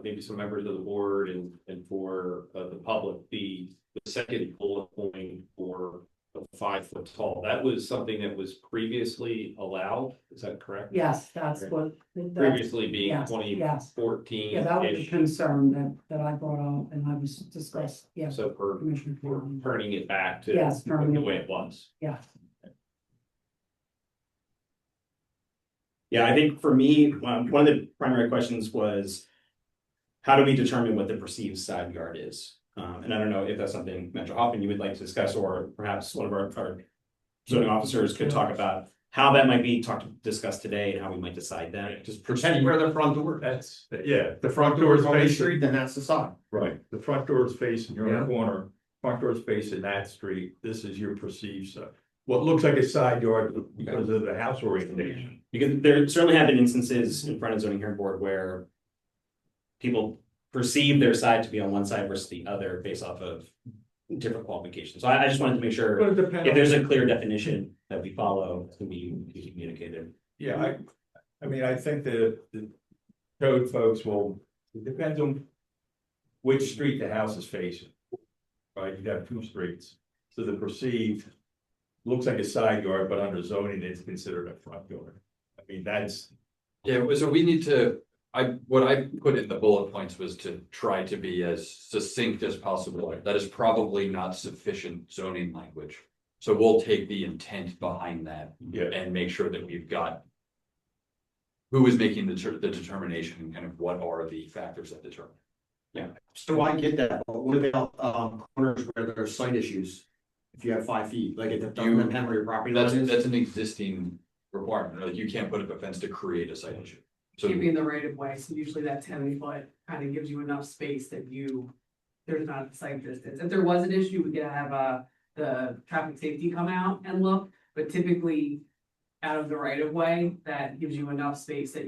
maybe some members of the board and for the public, the second bullet point for the 5 foot tall, that was something that was previously allowed, is that correct? Yes, that's what. Previously being yes, 2014. Yeah, that was a concern that I brought up and I was discussed, yes. So for turning it back to Yes, turning the it way back. it was. Yes. Yeah, I think for me, one of the primary questions was, how do we determine what the perceived side yard is? And I don't know if that's something, Manager Hoffman, you would like to discuss, or perhaps one of our zoning officers could talk about how that might be discussed today and how we might decide that. Just pretend where the front door. That's, yeah, the front door is on the facing. street, then that's the side. Right, the front door is facing, you're in Yeah. the corner, front door is facing that street, this is your perceived side. what looks like a side yard because of the house orientation. Because there certainly have been instances in front of zoning hearing board where people perceive their side to be on one side versus the other based off of different qualifications. So I just wanted to make sure But it depends if there's on- a clear definition that we follow, it can be communicated. Yeah, I mean, I think the code folks will, it depends on which street the house is facing. Right, you have two streets, so the perceived looks like a side yard, but under zoning, it's considered a front yard. I mean, that's. Yeah, so we need to, what I put in the bullet points was to try to be as succinct as possible. That is probably not sufficient zoning language. So we'll take the intent behind that and make sure that we've got who is making the determination and kind of what are the factors that determine. Yeah, so I get that, but what about corners where there are site issues? If you have 5 feet, like it doesn't depend where your property line is? That's an existing requirement, like you can't put up a fence to create a site issue. So Keeping the right of way, so usually that 10 foot kind of gives you enough space that there's not site distance. If there was an issue, we could have the traffic safety come out and look, but typically out of the right of way, that gives you enough space that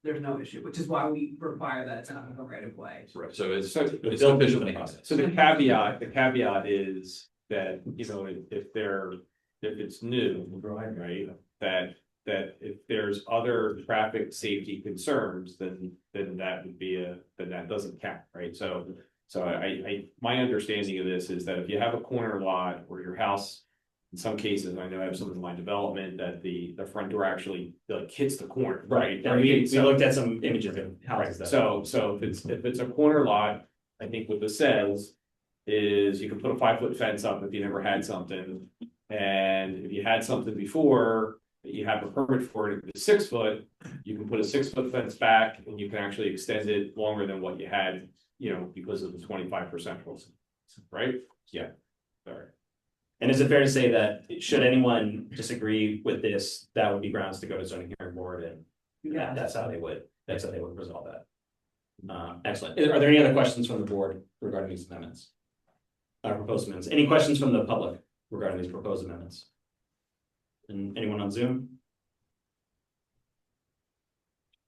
there's no issue, which is why we require that it's out of the right of way. Right, so it's built into the process. So the caveat is that, you know, if it's new, right, that if there's other traffic safety concerns, then that would be then that doesn't count, right? So my understanding of this is that if you have a corner lot where your house, in some cases, I know I have some of my development that the front door actually like hits the corner, right? And we looked at some images of houses that. So if it's a corner lot, I think what this says is you can put a 5-foot fence up if you never had something. And if you had something before, that you have a permit for it, it's 6 foot, you can put a 6-foot fence back and you can actually extend it longer than what you had, you know, because of the 25% rules, right? Yeah, sorry. And is it fair to say that should anyone disagree with this, that would be grounds to go to zoning hearing board and that's how they would resolve that. Excellent. Are there any other questions from the board regarding these amendments? Proposed amendments. Any questions from the public regarding these proposed amendments? And anyone on Zoom?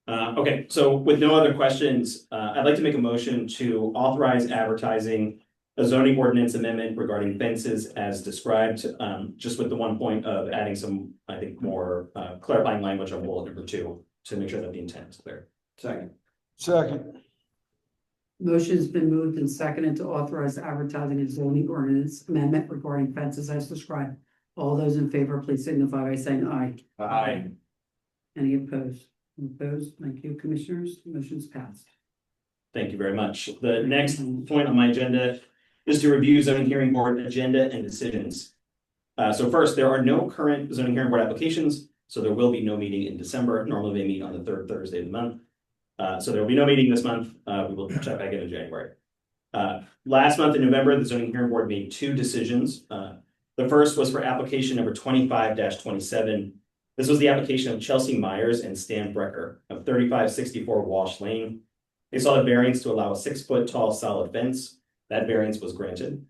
Okay, so with no other questions, I'd like to make a motion to authorize advertising a zoning ordinance amendment regarding fences as described, just with the one point of adding some, I think, more clarifying language on bullet number 2 to make sure that the intent is clear. Second. Motion's been moved and seconded to authorize advertising a zoning ordinance amendment regarding fences as described. All those in favor, please signify by saying aye. Aye. Any opposed? Opposed? Thank you, commissioners. Motion's passed. Thank you very much. The next point on my agenda is to review zoning hearing board agenda and decisions. So first, there are no current zoning hearing board applications, so there will be no meeting in December. Normally they meet on the 3rd Thursday of the month. So there will be no meeting this month. We will check back in January. Last month in November, the zoning hearing board made 2 decisions. The first was for application number 25-27. This was the application of Chelsea Myers and Stan Brecker of 3564 Walsh Lane. They sought a variance to allow a 6-foot tall solid fence. That variance was granted.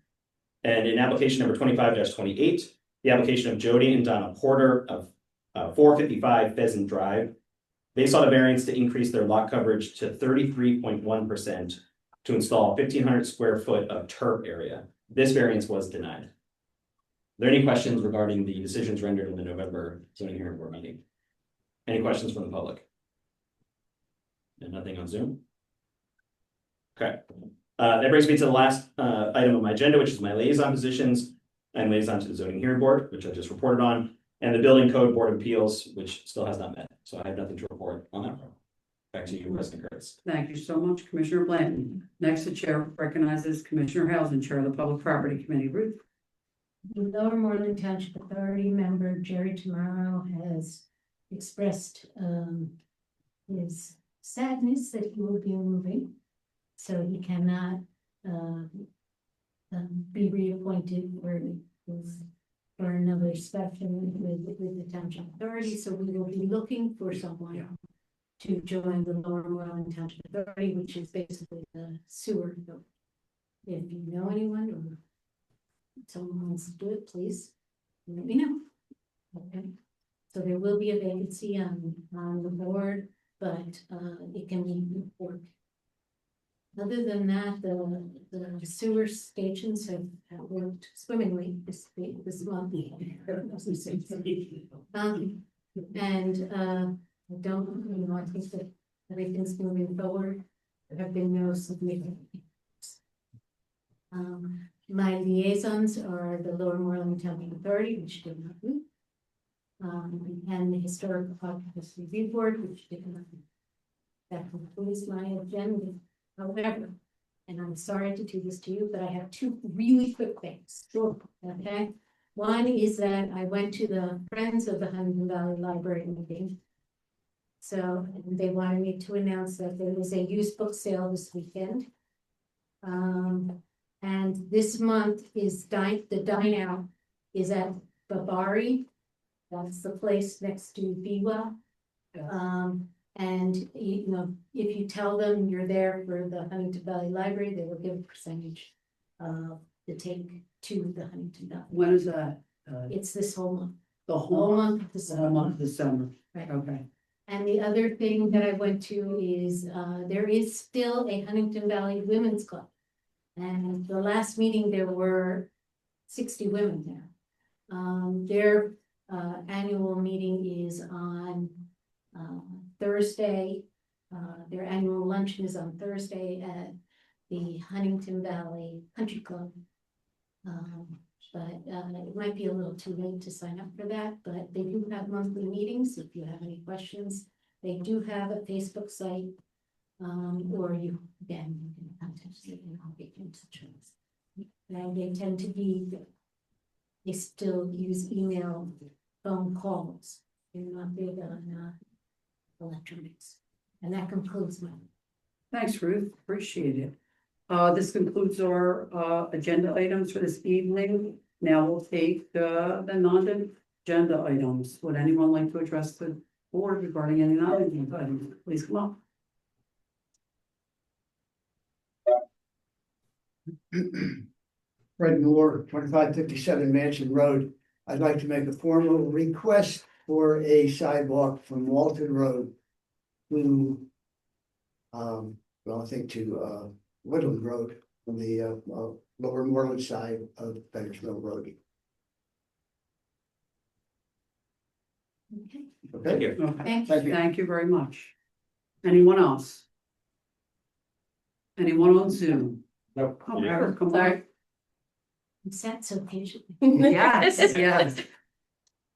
And in application number 25-28, the application of Jody and Donna Porter of 455 Pheasant Drive. They sought a variance to increase their lot coverage to 33.1% to install 1,500 square foot of turf area. This variance was denied. Are there any questions regarding the decisions rendered in the November zoning hearing board meeting? Any questions from the public? And nothing on Zoom? Okay. That brings me to the last item on my agenda, which is my liaison positions. I'm liaison to the zoning hearing board, which I just reported on, and the building code board of appeals, which still has not met. So I have nothing to report on that front. Back to you, President KURITZ. Thank you so much, Commissioner Blanton. Next, the chair recognizes Commissioner Hales and Chair of the Public Property Committee. Ruth. The Lower Moreland Township Authority member Jerry Tomorrow has expressed his sadness that he will be moving, so he cannot be reappointed for another session with the Township Authority. So we will be looking for someone to join the Lower Moreland Township Authority, which is basically the sewer. If you know anyone or someone wants to do it, please let me know. Okay, so there will be a vacancy on the board, but it can be reported. Other than that, the sewer stations have worked swimmingly this month. I don't, I think that everything's moving forward. There have been no significant. My liaisons are the Lower Moreland Township Authority, which did not move. And the Historical Occupancy Review Board, which did not move. That concludes my agenda. However, and I'm sorry to do this to you, but I have two really quick things. Sure. Okay. One is that I went to the Friends of the Huntington Valley Library meeting. So they wanted me to announce that there is a used book sale this weekend. And this month is the dine out is at Babari. That's the place next to Biwa. And you know, if you tell them you're there for the Huntington Valley Library, they will give a percentage of the take to the Huntington Valley. When is that? It's this whole month. The whole month of The December. whole month of December. Right. Okay. And the other thing that I went to is, there is still a Huntington Valley Women's Club. And the last meeting, there were 60 women there. Their annual meeting is on Thursday. Their annual luncheon is on Thursday at the Huntington Valley Country Club. But it might be a little too late to sign up for that, but they do have monthly meetings. If you have any questions, they do have a Facebook site. Or you can contact me and I'll get you in touch with us. And they tend to be, they still use email, phone calls. They're not big on electronics. And that concludes my. Thanks, Ruth. Appreciate it. This concludes our agenda items for this evening. Now we'll take the non-agenda items. Would anyone like to address the board regarding any non-agenda items? Please come up. Fred Moore, 2557 Mansion Road. I'd like to make a formal request for a sidewalk from Walton Road to, well, I think to Woodland Road on the Lower Moreland side of Bennett's Mill Road. Okay. Okay. Okay. Thank you. Thank you very much. Anyone else? Anyone on Zoom? No. Oh, Eric, come on. I'm sat so patiently. Yes, yes.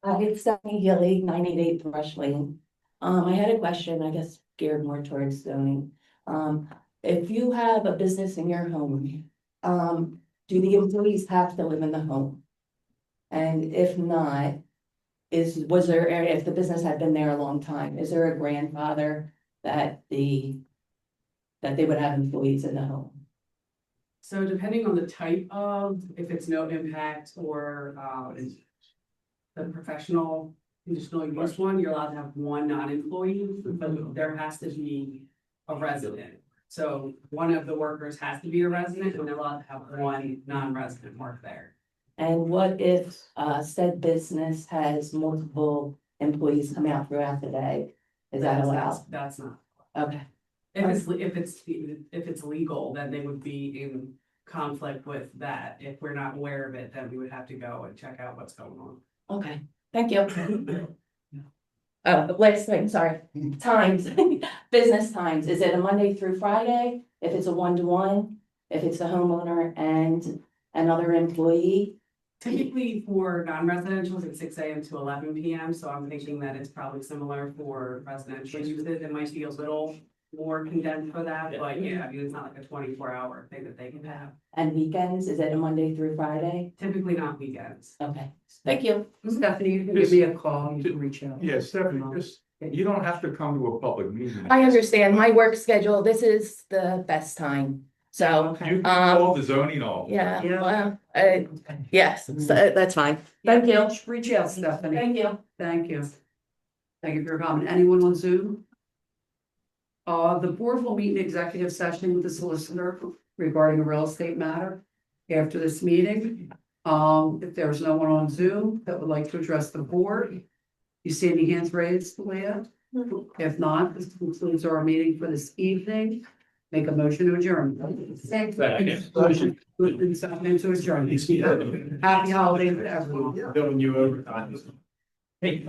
It's Stephanie Gilly, 988 Thrush Lane. I had a question, I guess geared more towards zoning. If you have a business in your home, do the employees have to live in the home? And if not, was there, if the business had been there a long time, is there a grandfather that they would have employees in the home? So depending on the type of, if it's no impact or the professional conditional use one, you're allowed to have one non-employee, but there has to be a resident. So one of the workers has to be a resident and they're allowed to have one non-resident work there. And what if said business has multiple employees come out throughout the day? Is that allowed? That's not. Okay. If it's legal, then they would be in conflict with that. If we're not aware of it, then we would have to go and check out what's going on. Okay, thank you. Last thing, sorry, times, business times, is it a Monday through Friday? If it's a 1-to-1, if it's the homeowner and another employee? Typically for non-residential, it's 6 AM to 11 PM. So I'm thinking that it's probably similar for residential uses. It might be a little more condensed for that, but yeah, I mean, it's not like a 24-hour thing that they can have. And weekends, is it a Monday through Friday? Typically not weekends. Okay, thank you. Stephanie, you can give me a call, you can reach out. Yeah, Stephanie, you don't have to come to a public meeting. I understand my work schedule, this is the best time, so. You can call the zoning office. Yeah, well, yes, so that's fine, thank you. Reach out, Stephanie. Thank you. Thank you. Thank you for your comment. Anyone on Zoom? The board will meet in executive session with the solicitor regarding a real estate matter after this meeting. If there's no one on Zoom that would like to address the board, you see any hands raised, Leah? If not, this concludes our meeting for this evening. Make a motion to adjourn. Motion to adjourn. Happy holidays to everyone. Going you over. Hey.